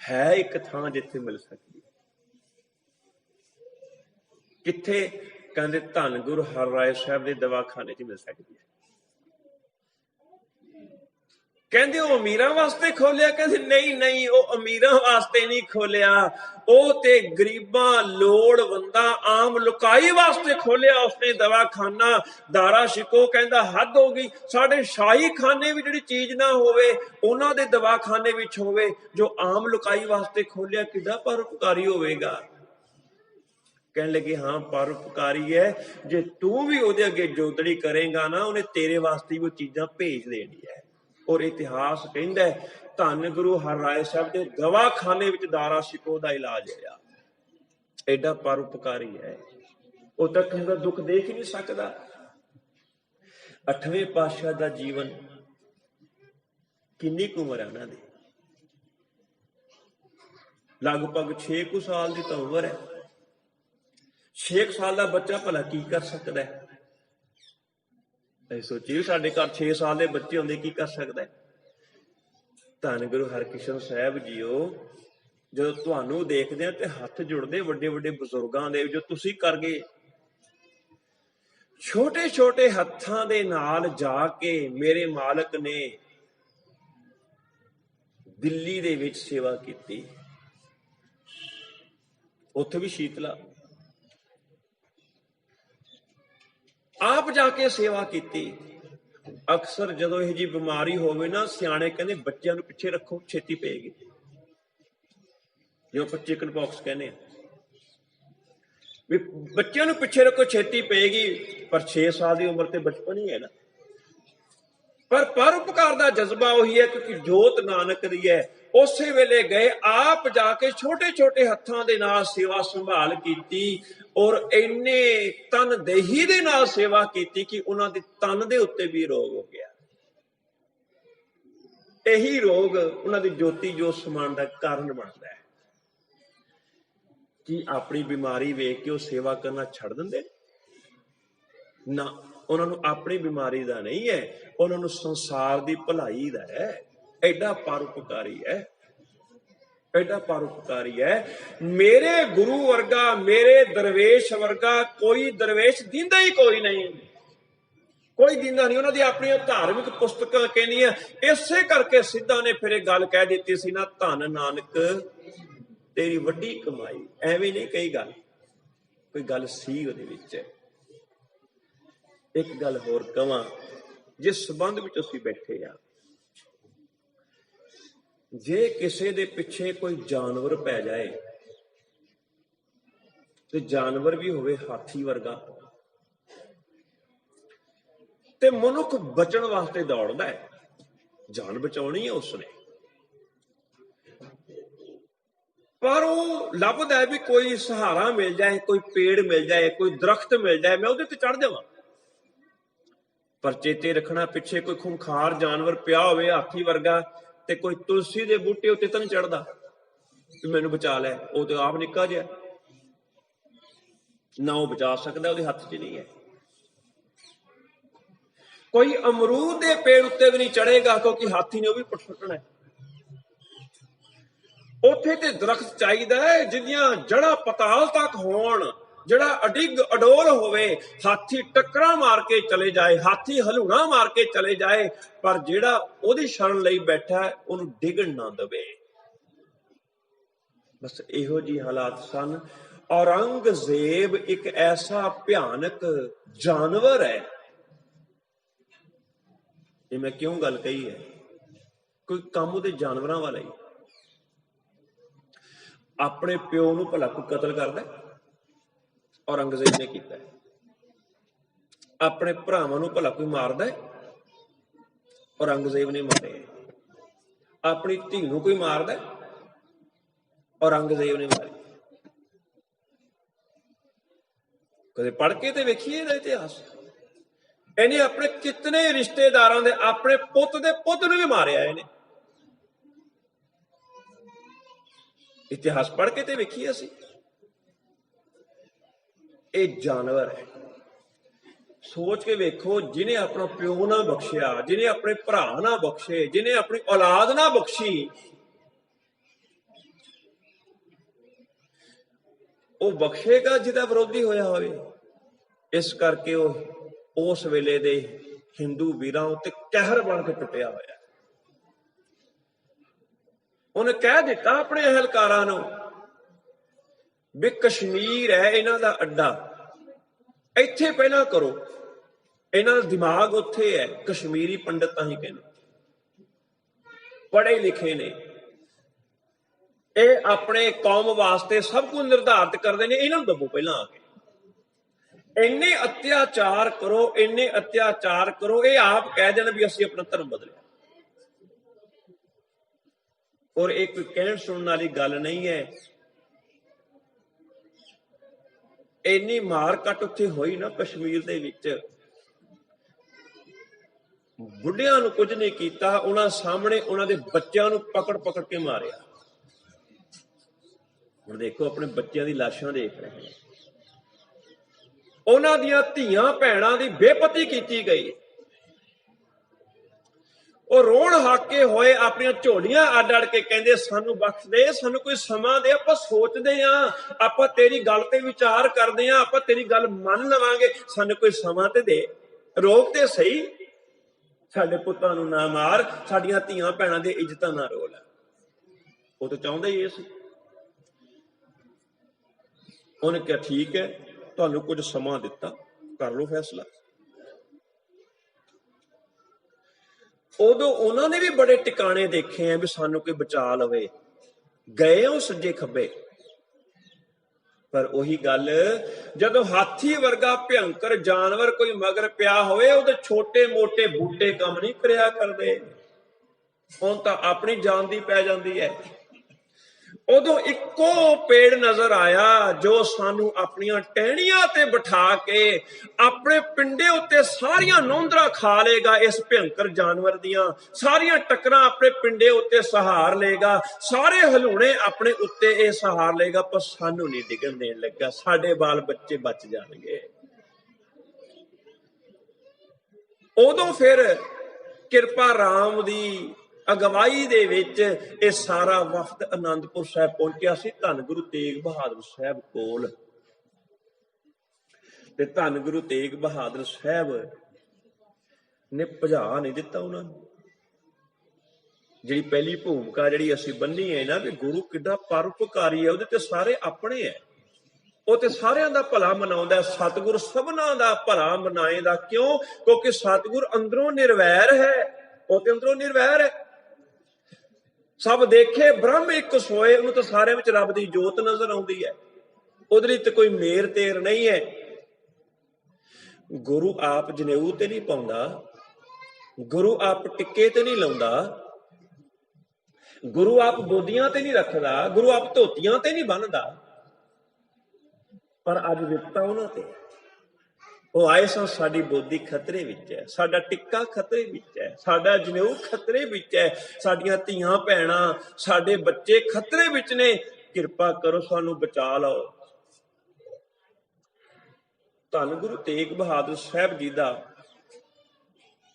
ਹੈ ਇੱਕ ਥਾਂ ਜਿੱਥੇ ਮਿਲ ਸਕਦੀ। ਕਿੱਥੇ? ਕਹਿੰਦੇ ਧੰਨ ਗੁਰੂ ਹਰਿਰਾਏ ਸਾਹਿਬ ਦੇ ਦਵਾਖਾਨੇ 'ਚ ਮਿਲ ਸਕਦੀ ਹੈ। ਕਹਿੰਦੇ ਉਹ ਅਮੀਰਾਂ ਵਾਸਤੇ ਖੋਲਿਆ? ਕਹਿੰਦੇ ਨਹੀਂ, ਉਹ ਅਮੀਰਾਂ ਵਾਸਤੇ ਨਹੀਂ ਖੋਲਿਆ, ਉਹ ਤੇ ਗਰੀਬਾਂ, ਲੋੜਵੰਦਾਂ, ਆਮ ਲੁਕਾਈ ਵਾਸਤੇ ਖੋਲਿਆ ਉਸਨੇ ਦਵਾਖਾਨਾ। ਦਾਰਾ ਸ਼ਿਕੋ ਕਹਿੰਦਾ ਹੱਦ ਹੋ ਗਈ, ਸਾਡੇ ਸ਼ਾਹੀ ਖਾਨੇ ਵੀ ਜਿਹੜੀ ਚੀਜ਼ ਨਾ ਹੋਵੇ ਉਹਨਾਂ ਦੇ ਦਵਾਖਾਨੇ ਵਿੱਚ ਹੋਵੇ, ਜੋ ਆਮ ਲੁਕਾਈ ਵਾਸਤੇ ਖੋਲਿਆ, ਕਿੱਡਾ ਪਰਉਪਕਾਰੀ ਹੋਵੇਗਾ। ਕਹਿਣ ਲੱਗੇ ਹਾਂ ਪਰਉਪਕਾਰੀ ਹੈ, ਜੇ ਤੂੰ ਵੀ ਉਹਦੇ ਅੱਗੇ ਜੋਦੜੀ ਕਰੇਗਾ ਨਾ, ਉਹਨੇ ਤੇਰੇ ਵਾਸਤੇ ਵੀ ਉਹ ਚੀਜ਼ਾਂ ਭੇਜ ਦੇਣੀ ਹੈ। ਔਰ ਇਤਿਹਾਸ ਕਹਿੰਦਾ ਧੰਨ ਗੁਰੂ ਹਰਿਰਾਏ ਸਾਹਿਬ ਦੇ ਦਵਾਖਾਨੇ ਵਿੱਚ ਦਾਰਾ ਸ਼ਿਕੋ ਦਾ ਇਲਾਜ ਹੋਇਆ। ਐਡਾ ਪਰਉਪਕਾਰੀ ਹੈ, ਉਹ ਤਾਂ ਕਿਸੇ ਦਾ ਦੁੱਖ ਦੇਖ ਹੀ ਨਹੀਂ ਸਕਦਾ। 8ਵੇਂ ਪਾਤਸ਼ਾਹ ਦਾ ਜੀਵਨ, ਕਿੰਨੀ ਕੁ ਉਮਰ ਹੈ ਉਹਨਾਂ ਦੀ? ਲਗਭਗ 6 ਸਾਲ ਦੀ ਤਾਂ ਉਮਰ ਹੈ। 6 ਸਾਲ ਦਾ ਬੱਚਾ ਭਲਾ ਕੀ ਕਰ ਸਕਦਾ ਹੈ? ਸੋਚੀ ਸਾਡੇ ਘਰ 6 ਸਾਲ ਦੇ ਬੱਚੇ ਹੁੰਦੇ, ਕੀ ਕਰ ਸਕਦਾ? ਧੰਨ ਗੁਰੂ ਹਰਕ੍ਰਿਸ਼ਨ ਸਾਹਿਬ ਜੀਓ, ਜਦੋਂ ਤੁਹਾਨੂੰ ਦੇਖਦੇ ਆ ਤੇ ਹੱਥ ਜੁੜਦੇ ਵੱਡੇ ਵੱਡੇ ਬਜ਼ੁਰਗਾਂ ਦੇ, ਜੋ ਤੁਸੀਂ ਕਰ ਗਏ। ਛੋਟੇ ਛੋਟੇ ਹੱਥਾਂ ਦੇ ਨਾਲ ਜਾ ਕੇ ਮੇਰੇ ਮਾਲਕ ਨੇ ਦਿੱਲੀ ਦੇ ਵਿੱਚ ਸੇਵਾ ਕੀਤੀ। ਉੱਥੇ ਵੀ ਸ਼ੀਤਲਾ ਆਪ ਜਾ ਕੇ ਸੇਵਾ ਕੀਤੀ। ਅਕਸਰ ਜਦੋਂ ਇਹ ਜੀ ਬਿਮਾਰੀ ਹੋਵੇ ਨਾ, ਸਿਆਣੇ ਕਹਿੰਦੇ ਬੱਚਿਆਂ ਨੂੰ ਪਿੱਛੇ ਰੱਖੋ, ਛੇਤੀ ਪਏਗੀ। ਜੋ ਆਪਾਂ ਚਿਕਨ ਪੌਕਸ ਕਹਿੰਦੇ ਆ, ਵੀ ਬੱਚਿਆਂ ਨੂੰ ਪਿੱਛੇ ਰੱਖੋ, ਛੇਤੀ ਪਏਗੀ। ਪਰ 6 ਸਾਲ ਦੀ ਉਮਰ ਤੇ ਬਚਪਨ ਹੀ ਹੈ ਨਾ। ਪਰ ਪਰਉਪਕਾਰ ਦਾ ਜਜ਼ਬਾ ਉਹੀ ਹੈ, ਕਿਉਂਕਿ ਜੋਤ ਨਾਨਕ ਦੀ ਹੈ। ਉਸੇ ਵੇਲੇ ਗਏ, ਆਪ ਜਾ ਕੇ ਛੋਟੇ ਛੋਟੇ ਹੱਥਾਂ ਦੇ ਨਾਲ ਸੇਵਾ ਸੰਭਾਲ ਕੀਤੀ, ਔਰ ਇੰਨੇ ਤਨਦੇਹੀ ਦੇ ਨਾਲ ਸੇਵਾ ਕੀਤੀ ਕਿ ਉਹਨਾਂ ਦੇ ਤਨ ਦੇ ਉੱਤੇ ਵੀ ਰੋਗ ਹੋ ਗਿਆ। ਇਹੀ ਰੋਗ ਉਹਨਾਂ ਦੀ ਜੋਤੀ ਜੋਤ ਸਮਾਨ ਦਾ ਕਾਰਨ ਬਣਦਾ ਹੈ। ਕਿ ਆਪਣੀ ਬਿਮਾਰੀ ਵੇਖ ਕੇ ਉਹ ਸੇਵਾ ਕਰਨਾ ਛੱਡ ਦਿੰਦੇ ਨਾ, ਉਹਨਾਂ ਨੂੰ ਆਪਣੀ ਬਿਮਾਰੀ ਦਾ ਨਹੀਂ ਹੈ, ਉਹਨਾਂ ਨੂੰ ਸੰਸਾਰ ਦੀ ਭਲਾਈ ਦਾ ਹੈ। ਐਡਾ ਪਰਉਪਕਾਰੀ ਹੈ। एडा परोपकारी है। मेरे गुरु वर्गा, मेरे दरवेश वर्गा कोई दरवेश दींदा ही कोई नहीं, कोई दींदा नहीं। उन्होंने अपनी धार्मिक पुस्तक कहनी है। इसे करके सिद्धा ने फिर गल कह दी सी ना, धन नानक तेरी वड्डी कमाई। एवं नहीं कही गल, कोई गल सी उहदे विच। एक गल होर कहां, जिस संबंध विच असीं बैठे आ, जे किसी दे पिछे कोई जानवर पै जाए ते जानवर भी होवे हाथी वर्गा, ते मनुख बचण वास्ते दौड़दा है, जान बचाउणी है उसने, पर वो लभदा है भी कोई सहारा मिल जाए, कोई पेड़ मिल जाए, कोई दरख्त मिल जाए, मैं उहदे ते चढ़ जावां। पर चेते रखना, पिछे कोई खूंखार जानवर पिया होवे हाथी वर्गा, ते कोई तुलसी दे बूटे उत्ते तां नहीं चढ़दा कि मैनू बचा लै। वो तो आप निक्का जिहा, ना वो बचा सकदा, उहदे हत्थ च नहीं है। कोई अमरूद दे पेड़ उत्ते भी नहीं चढ़ेगा, क्योंकि हाथी ने वो भी पुट है। उत्थे ते दरख्त चाहिदा है जिहदियां जड़ां पताल तक होण, जड़ा अडिग अडोल होवे, हाथी टक्करा मार के चले जाए, हाथी हलूणा मार के चले जाए, पर जेड़ा ओदी शरण लई बैठा है उहनूं डिगण ना दवे। बस इहो जी हालात सन। औरंगजेब एक ऐसा भयानक जानवर है। ये मैं क्यों गल कही है, कोई काम उहदे जानवरां वाला ही। अपने प्यो नूं भला कोई कतल करदा, औरंगजेब ने किया। अपने भरावां नूं भला कोई मारदा है, औरंगजेब ने मारे। अपनी धी नूं कोई मारदा है, औरंगजेब ने मारी। कदे पढ़ के ते वेखिए इहदा इतिहास। इहने अपने कितने रिश्तेदारां दे, अपने पुत्त दे पुत्त नूं भी मारिया इहने। इतिहास पढ़ के ते वेखिए असीं। ਇਹ जानवर है। सोच के वेखो, जिन्हें अपना प्यो ना बख्शिया, जिन्हें अपने भरा ना बख्शे, जिन्हें अपनी औलाद ना बख्शी, वो बख्शेगा जिहदा विरोधी होया होवे। इस करके वो उस वेले दे हिंदू वीरां उत्ते कहर बन के टुटिया होया। उन्हें कह दिता अपने अहलकारां नूं भी कश्मीर है इन्हां दा अड्डा, इत्थे पहला करो। इन्हां दा दिमाग उत्थे है। कश्मीरी पंडित तां ही कहने, पढ़े लिखे ने, ये अपने कौम वास्ते सब कुछ निर्धारित करते हैं। इन्हां नूं दबो पहला आके। इन्ने अत्याचार करो, इन्ने अत्याचार करो, ये आप कह देन भी असीं अपना धर्म बदलिया। और एक कहण सुनने वाली गल नहीं है। इन्नी मार कट उत्थे होई ना कश्मीर दे विच, बुढ़ियां नूं कुछ नहीं कीता, उन्हां सामने उन्हां दे बच्चियां नूं पकड़ पकड़ के मारिया। हुण देखो, अपने बच्चियां दी लाशां देख रहे हैं। उन्हां दियां धीआं भैणां दी बेपती कीती गई। ਉਹ ਰੋਣ ਹਾਕੇ ਹੋਏ, ਆਪਣੀਆਂ ਝੋਲੀਆਂ ਅੱਡ ਅੱਡ ਕੇ ਕਹਿੰਦੇ ਸਾਨੂੰ ਬਖਸ਼ ਦੇ, ਸਾਨੂੰ ਕੋਈ ਸਮਾਂ ਦੇ, ਆਪਾਂ ਸੋਚਦੇ ਆਂ, ਆਪਾਂ ਤੇਰੀ ਗੱਲ ਤੇ ਵਿਚਾਰ ਕਰਦੇ ਆਂ, ਆਪਾਂ ਤੇਰੀ ਗੱਲ ਮੰਨ ਲਵਾਂਗੇ, ਸਾਨੂੰ ਕੋਈ ਸਮਾਂ ਤੇ ਦੇ, ਰੋਕ ਤੇ ਸਹੀ, ਸਾਡੇ ਪੁੱਤਾਂ ਨੂੰ ਨਾ ਮਾਰ, ਸਾਡੀਆਂ ਧੀਆਂ ਭੈਣਾਂ ਦੀ ਇੱਜ਼ਤਾਂ ਨਾ ਰੋਲ। ਉਹ ਤਾਂ ਚਾਹੁੰਦਾ ਹੀ ਇਹ ਸੀ। ਉਹਨੇ ਕਿਹਾ ਠੀਕ ਹੈ, ਤੁਹਾਨੂੰ ਕੁਝ ਸਮਾਂ ਦਿੱਤਾ, ਕਰ ਲਓ ਫੈਸਲਾ। उदों उन्होंने भी बड़े टिकाने देखे हैं भी सानू कोई बचा लवे, गए हो सज्जे खब्बे। पर उही गल, जदों हाथी वर्गा भयंकर जानवर कोई मगर पिया होवे, उहदे छोटे मोटे बूटे काम नहीं करिया करदे, हुण तां अपनी जान दी पै जांदी है। उदों इक्को पेड़ नजर आया जो सानू अपनियां टहनियां ते बिठा के अपने पिंडे उत्ते सारियां नौंदरा खा लेगा। इस भयंकर जानवर दियां सारियां टक्करां अपने पिंडे उत्ते सहार लेगा, सारे हलूणे अपने उत्ते ये सहार लेगा, पर सानू नहीं डिगण देण लगा, साडे बाल बच्चे बच जाणगे। उदों फिर किरपा राम दी ਅਗਵਾਈ ਦੇ ਵਿੱਚ ਇਹ ਸਾਰਾ ਵਫਦ ਆਨੰਦਪੁਰ ਸਾਹਿਬ ਪਹੁੰਚਿਆ ਸੀ ਧੰਨ ਗੁਰੂ ਤੇਗ ਬਹਾਦਰ ਸਾਹਿਬ ਕੋਲ। ਤੇ ਧੰਨ ਗੁਰੂ ਤੇਗ ਬਹਾਦਰ ਸਾਹਿਬ ਨੇ ਭਜਾ ਨਹੀਂ ਦਿੱਤਾ ਉਹਨਾਂ ਨੂੰ। ਜਿਹੜੀ ਪਹਿਲੀ ਭੂਮਿਕਾ ਜਿਹੜੀ ਅਸੀਂ ਬੰਨੀ ਹੈ ਨਾ ਵੀ ਗੁਰੂ ਕਿੱਡਾ ਪਰਉਪਕਾਰੀ ਹੈ, ਉਹਦੇ ਤੇ ਸਾਰੇ ਆਪਣੇ ਹੈ, ਉਹ ਤੇ ਸਾਰਿਆਂ ਦਾ ਭਲਾ ਮਨਾਉਂਦਾ। ਸਤਿਗੁਰ ਸਭਨਾਂ ਦਾ ਭਲਾ ਮਨਾਏਦਾ। ਕਿਉਂ? ਕਿਉਂਕਿ ਸਤਿਗੁਰ ਅੰਦਰੋਂ ਨਿਰਵੈਰ ਹੈ, ਉਹ ਤੇ ਅੰਦਰੋਂ ਨਿਰਵੈਰ ਹੈ। ਸਭ ਦੇਖੇ ਬ੍ਰਹਮ ਇੱਕ ਸੋਏ, ਉਹਨੂੰ ਤਾਂ ਸਾਰਿਆਂ ਵਿੱਚ ਰੱਬ ਦੀ ਜੋਤ ਨਜ਼ਰ ਆਉਂਦੀ ਹੈ, ਉਹਦੇ ਲਈ ਤੇ ਕੋਈ ਮੇਰ ਤੇਰ ਨਹੀਂ ਹੈ। ਗੁਰੂ ਆਪ ਜਨੇਊ ਤੇ ਨਹੀਂ ਪਾਉਂਦਾ, ਗੁਰੂ ਆਪ ਟਿੱਕੇ ਤੇ ਨਹੀਂ ਲਾਉਂਦਾ, ਗੁਰੂ ਆਪ ਬੋਦੀਆਂ ਤੇ ਨਹੀਂ ਰੱਖਦਾ, ਗੁਰੂ ਆਪ ਧੋਤੀਆਂ ਤੇ ਨਹੀਂ ਬੰਨਦਾ। ਪਰ ਅੱਜ ਵਿਪਤਾ ਉਹਨਾਂ ਤੇ। ਉਹ ਆਏ ਸਨ, ਸਾਡੀ ਬੋਦੀ ਖਤਰੇ ਵਿੱਚ ਹੈ, ਸਾਡਾ ਟਿੱਕਾ ਖਤਰੇ ਵਿੱਚ ਹੈ, ਸਾਡਾ ਜਨੇਊ ਖਤਰੇ ਵਿੱਚ ਹੈ, ਸਾਡੀਆਂ ਧੀਆਂ ਭੈਣਾਂ, ਸਾਡੇ ਬੱਚੇ ਖਤਰੇ ਵਿੱਚ ਨੇ। ਕਿਰਪਾ ਕਰੋ, ਸਾਨੂੰ ਬਚਾ ਲਓ। ਧੰਨ ਗੁਰੂ ਤੇਗ ਬਹਾਦਰ ਸਾਹਿਬ ਜੀ ਦਾ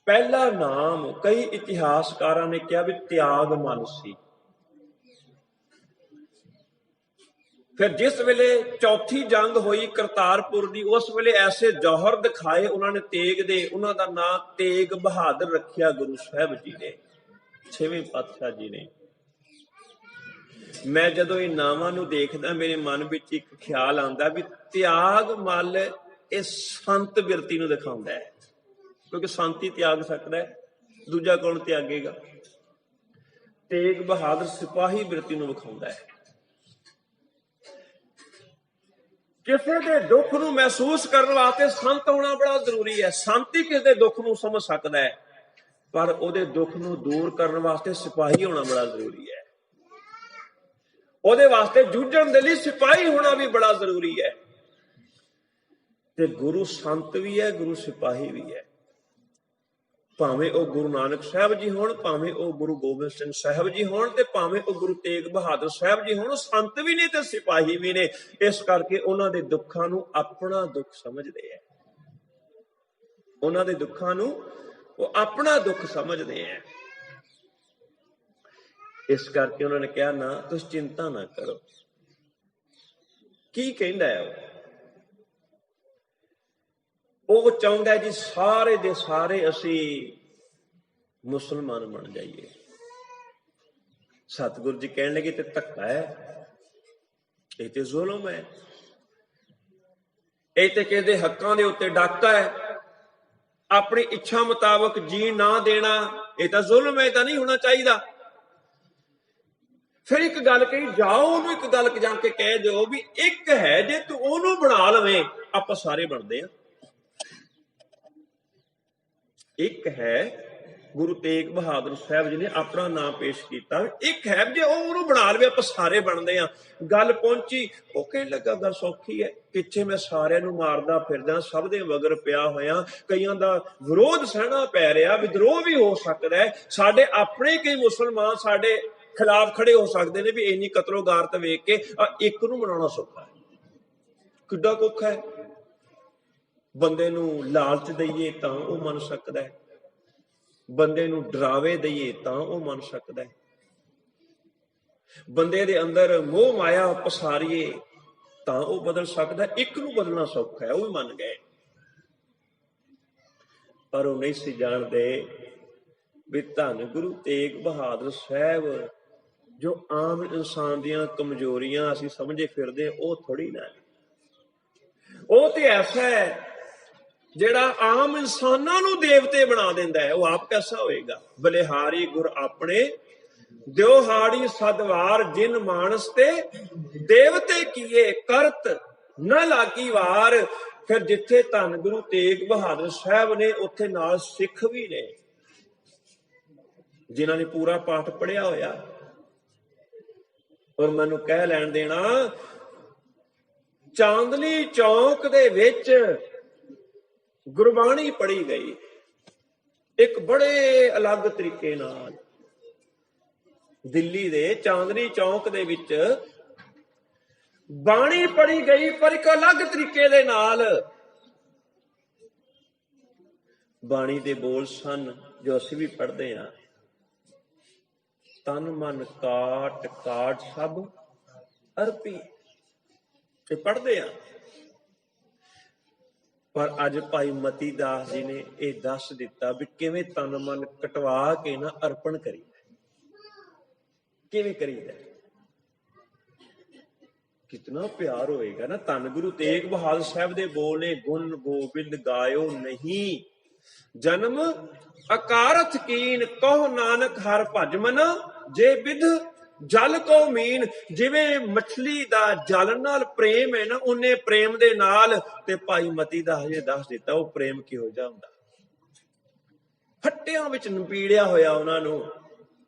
ਪਹਿਲਾ ਨਾਮ ਕਈ ਇਤਿਹਾਸਕਾਰਾਂ ਨੇ ਕਿਹਾ ਵੀ ਤਿਆਗ ਮਨ ਸੀ। ਫਿਰ ਜਿਸ ਵੇਲੇ ਚੌਥੀ ਜੰਗ ਹੋਈ ਕਰਤਾਰਪੁਰ ਦੀ, ਉਸ ਵੇਲੇ ਐਸੇ ਜੌਹਰ ਦਿਖਾਏ ਉਹਨਾਂ ਨੇ ਤੇਗ ਦੇ, ਉਹਨਾਂ ਦਾ ਨਾਂ ਤੇਗ ਬਹਾਦਰ ਰੱਖਿਆ ਗੁਰੂ ਸਾਹਿਬ ਜੀ ਨੇ, 6ਵੇਂ ਪਾਤਸ਼ਾਹ ਜੀ ਨੇ। ਮੈਂ ਜਦੋਂ ਇਹ ਨਾਵਾਂ ਨੂੰ ਦੇਖਦਾ, ਮੇਰੇ ਮਨ ਵਿੱਚ ਇੱਕ ਖਿਆਲ ਆਉਂਦਾ ਵੀ ਤਿਆਗ ਮੱਲ ਇਹ ਸੰਤ ਬਿਰਤੀ ਨੂੰ ਦਿਖਾਉਂਦਾ ਹੈ, ਕਿਉਂਕਿ ਸੰਤ ਹੀ ਤਿਆਗ ਸਕਦਾ ਹੈ, ਦੂਜਾ ਕੌਣ ਤਿਆਗੇਗਾ। ਤੇਗ ਬਹਾਦਰ ਸਿਪਾਹੀ ਬਿਰਤੀ ਨੂੰ ਵਿਖਾਉਂਦਾ ਹੈ। ਕਿਸੇ ਦੇ ਦੁੱਖ ਨੂੰ ਮਹਿਸੂਸ ਕਰਨ ਵਾਸਤੇ ਸੰਤ ਹੋਣਾ ਬੜਾ ਜ਼ਰੂਰੀ ਹੈ। ਸੰਤ ਹੀ ਕਿਸੇ ਦੇ ਦੁੱਖ ਨੂੰ ਸਮਝ ਸਕਦਾ ਹੈ, ਪਰ ਉਹਦੇ ਦੁੱਖ ਨੂੰ ਦੂਰ ਕਰਨ ਵਾਸਤੇ ਸਿਪਾਹੀ ਹੋਣਾ ਬੜਾ ਜ਼ਰੂਰੀ ਹੈ। ਉਹਦੇ ਵਾਸਤੇ ਜੂਝਣ ਦੇ ਲਈ ਸਿਪਾਹੀ ਹੋਣਾ ਵੀ ਬੜਾ ਜ਼ਰੂਰੀ ਹੈ। ਤੇ ਗੁਰੂ ਸੰਤ ਵੀ ਹੈ, ਗੁਰੂ ਸਿਪਾਹੀ ਵੀ ਹੈ। ਭਾਵੇਂ ਉਹ ਗੁਰੂ ਨਾਨਕ ਸਾਹਿਬ ਜੀ ਹੋਣ, ਭਾਵੇਂ ਉਹ ਗੁਰੂ ਗੋਬਿੰਦ ਸਿੰਘ ਸਾਹਿਬ ਜੀ ਹੋਣ, ਤੇ ਭਾਵੇਂ ਉਹ ਗੁਰੂ ਤੇਗ ਬਹਾਦਰ ਸਾਹਿਬ ਜੀ ਹੋਣ, ਸੰਤ ਵੀ ਨੇ ਤੇ ਸਿਪਾਹੀ ਵੀ ਨੇ। ਇਸ ਕਰਕੇ ਉਹਨਾਂ ਦੇ ਦੁੱਖਾਂ ਨੂੰ ਆਪਣਾ ਦੁੱਖ ਸਮਝਦੇ ਆ, ਉਹਨਾਂ ਦੇ ਦੁੱਖਾਂ ਨੂੰ ਉਹ ਆਪਣਾ ਦੁੱਖ ਸਮਝਦੇ ਆ। ਇਸ ਕਰਕੇ ਉਹਨਾਂ ਨੇ ਕਿਹਾ ਨਾ, ਤੁਸੀਂ ਚਿੰਤਾ ਨਾ ਕਰੋ। ਕੀ ਕਹਿੰਦਾ ਹੈ ਉਹ ਚਾਹੁੰਦਾ ਜੀ ਸਾਰੇ ਦੇ ਸਾਰੇ ਅਸੀਂ ਮੁਸਲਮਾਨ ਬਣ ਜਾਈਏ। ਸਤਿਗੁਰੂ ਜੀ ਕਹਿਣ ਲੱਗੇ ਤੇ ਧੱਕਾ ਹੈ, ਇਹ ਤੇ ਜ਼ੁਲਮ ਹੈ, ਇਹ ਤੇ ਕਿਸੇ ਦੇ ਹੱਕਾਂ ਦੇ ਉੱਤੇ ਡਾਕਾ ਹੈ। ਆਪਣੀ ਇੱਛਾ ਮੁਤਾਬਕ ਜੀ ਨਾ ਦੇਣਾ, ਇਹ ਤਾਂ ਜ਼ੁਲਮ ਹੈ, ਇਹ ਤਾਂ ਨਹੀਂ ਹੋਣਾ ਚਾਹੀਦਾ। ਫਿਰ ਇੱਕ ਗੱਲ ਕਹੀ, ਜਾਓ ਉਹਨੂੰ ਇੱਕ ਗੱਲ ਜਾ ਕੇ ਕਹਿ ਦਿਓ ਵੀ ਇੱਕ ਹੈ, ਜੇ ਤੂੰ ਉਹਨੂੰ ਬਣਾ ਲਵੇਂ ਆਪਾਂ ਸਾਰੇ ਬਣਦੇ ਆ। ਇੱਕ ਹੈ, ਗੁਰੂ ਤੇਗ ਬਹਾਦਰ ਸਾਹਿਬ ਜੀ ਨੇ ਆਪਣਾ ਨਾਮ ਪੇਸ਼ ਕੀਤਾ, ਇੱਕ ਹੈ, ਜੇ ਉਹ ਉਹਨੂੰ ਬਣਾ ਲਵੇ ਆਪਾਂ ਸਾਰੇ ਬਣਦੇ ਆ। ਗੱਲ ਪਹੁੰਚੀ, ਉਹ ਕਹਿਣ ਲੱਗਾ ਗੱਲ ਸੌਖੀ ਹੈ, ਪਿੱਛੇ ਮੈਂ ਸਾਰਿਆਂ ਨੂੰ ਮਾਰਦਾ ਫਿਰਦਾ, ਸਭ ਦੇ ਮਗਰ ਪਿਆ ਹੋਇਆ, ਕਈਆਂ ਦਾ ਵਿਰੋਧ ਸਹਿਣਾ ਪੈ ਰਿਹਾ, ਵਿਦਰੋਹ ਵੀ ਹੋ ਸਕਦਾ ਹੈ, ਸਾਡੇ ਆਪਣੇ ਕਈ ਮੁਸਲਮਾਨ ਸਾਡੇ ਖਿਲਾਫ ਖੜੇ ਹੋ ਸਕਦੇ ਨੇ ਵੀ ਇੰਨੀ ਕਤਲੋ ਗਾਰਤ ਵੇਖ ਕੇ ਇੱਕ ਨੂੰ ਬਣਾਉਣਾ ਸੌਖਾ ਹੈ, ਕਿੱਡਾ ਔਖਾ ਹੈ। ਬੰਦੇ ਨੂੰ ਲਾਲਚ ਦਈਏ ਤਾਂ ਉਹ ਮੰਨ ਸਕਦਾ ਹੈ, ਬੰਦੇ ਨੂੰ ਡਰਾਵੇ ਦਈਏ ਤਾਂ ਉਹ ਮੰਨ ਸਕਦਾ ਹੈ, ਬੰਦੇ ਦੇ ਅੰਦਰ ਮੋਹ ਮਾਇਆ ਪਸਾਰੀਏ ਤਾਂ ਉਹ ਬਦਲ ਸਕਦਾ। ਇੱਕ ਨੂੰ ਬਦਲਣਾ ਸੌਖਾ ਹੈ, ਉਹ ਵੀ ਮੰਨ ਗਏ। ਪਰ ਉਹ ਨਹੀਂ ਸੀ ਜਾਣਦੇ ਵੀ ਧੰਨ ਗੁਰੂ ਤੇਗ ਬਹਾਦਰ ਸਾਹਿਬ ਜੋ ਆਮ ਇਨਸਾਨ ਦੀਆਂ ਕਮਜ਼ੋਰੀਆਂ ਅਸੀਂ ਸਮਝੇ ਫਿਰਦੇ, ਉਹ ਥੋੜੀ ਨਾ, ਉਹ ਤੇ ਐਸਾ ਹੈ ਜਿਹੜਾ ਆਮ ਇਨਸਾਨਾਂ ਨੂੰ ਦੇਵਤੇ ਬਣਾ ਦਿੰਦਾ ਹੈ। ਉਹ ਆਪ ਕੈਸਾ ਹੋਏਗਾ। ਬਲਿਹਾਰੀ ਗੁਰ ਆਪਣੇ ਦਿਓ ਹਾੜੀ ਸਦਵਾਰ, ਜਿਨ ਮਾਨਸ ਤੇ ਦੇਵਤੇ ਕੀਏ ਕਰਤ ਨਾ ਲਾਗੀ ਵਾਰ। ਫਿਰ ਜਿੱਥੇ ਧੰਨ ਗੁਰੂ ਤੇਗ ਬਹਾਦਰ ਸਾਹਿਬ ਨੇ, ਉੱਥੇ ਨਾਲ ਸਿੱਖ ਵੀ ਨੇ ਜਿਨ੍ਹਾਂ ਨੇ ਪੂਰਾ ਪਾਠ ਪੜਿਆ ਹੋਇਆ। ਔਰ ਮੈਨੂੰ ਕਹਿ ਲੈਣ ਦੇਣਾ, ਚਾਂਦਨੀ ਚੌਕ ਦੇ ਵਿੱਚ ਗੁਰਬਾਣੀ ਪੜ੍ਹੀ ਗਈ ਇੱਕ ਬੜੇ ਅਲੱਗ ਤਰੀਕੇ ਨਾਲ। ਦਿੱਲੀ ਦੇ ਚਾਂਦਨੀ ਚੌਕ ਦੇ ਵਿੱਚ ਬਾਣੀ ਪੜ੍ਹੀ ਗਈ, ਪਰ ਇੱਕ ਅਲੱਗ ਤਰੀਕੇ ਦੇ ਨਾਲ। ਬਾਣੀ ਦੇ ਬੋਲ ਸਨ ਜੋ ਅਸੀਂ ਵੀ ਪੜ੍ਹਦੇ ਹਾਂ, ਤਨ ਮਨ ਕਾਟ ਕਾਟ ਸਭ ਅਰਪੀ। ਇਹ ਪੜ੍ਹਦੇ ਆ। ਪਰ ਅੱਜ ਭਾਈ ਮਤੀ ਦਾਸ ਜੀ ਨੇ ਇਹ ਦੱਸ ਦਿੱਤਾ ਵੀ ਕਿਵੇਂ ਤਨ ਮਨ ਕਟਵਾ ਕੇ ਨਾ ਅਰਪਣ ਕਰੀਦਾ, ਕਿਵੇਂ ਕਰੀਦਾ। ਕਿਤਨਾ ਪਿਆਰ ਹੋਏਗਾ ਨਾ। ਧੰਨ ਗੁਰੂ ਤੇਗ ਬਹਾਦਰ ਸਾਹਿਬ ਦੇ ਬੋਲ ਨੇ, ਗੁਣ ਗੋਬਿੰਦ ਗਾਇਓ ਨਹੀਂ, ਜਨਮ ਅਕਾਰਥ ਕੀਨ, ਕਹੋ ਨਾਨਕ ਹਰ ਭਜ ਮਨ, ਜੇ ਵਿਧ ਜਲ ਕੋ ਮੀਨ। ਜਿਵੇਂ ਮਛਲੀ ਦਾ ਜਲ ਨਾਲ ਪ੍ਰੇਮ ਹੈ ਨਾ, ਉਹਨੇ ਪ੍ਰੇਮ ਦੇ ਨਾਲ ਤੇ ਭਾਈ ਮਤੀ ਦਾ ਹਜੇ ਦੱਸ ਦਿੱਤਾ ਉਹ ਪ੍ਰੇਮ ਕਿਹੋ ਜਿਹਾ ਹੁੰਦਾ। ਫੱਟਿਆਂ ਵਿੱਚ ਨਪੀੜਿਆ ਹੋਇਆ ਉਹਨਾਂ ਨੂੰ,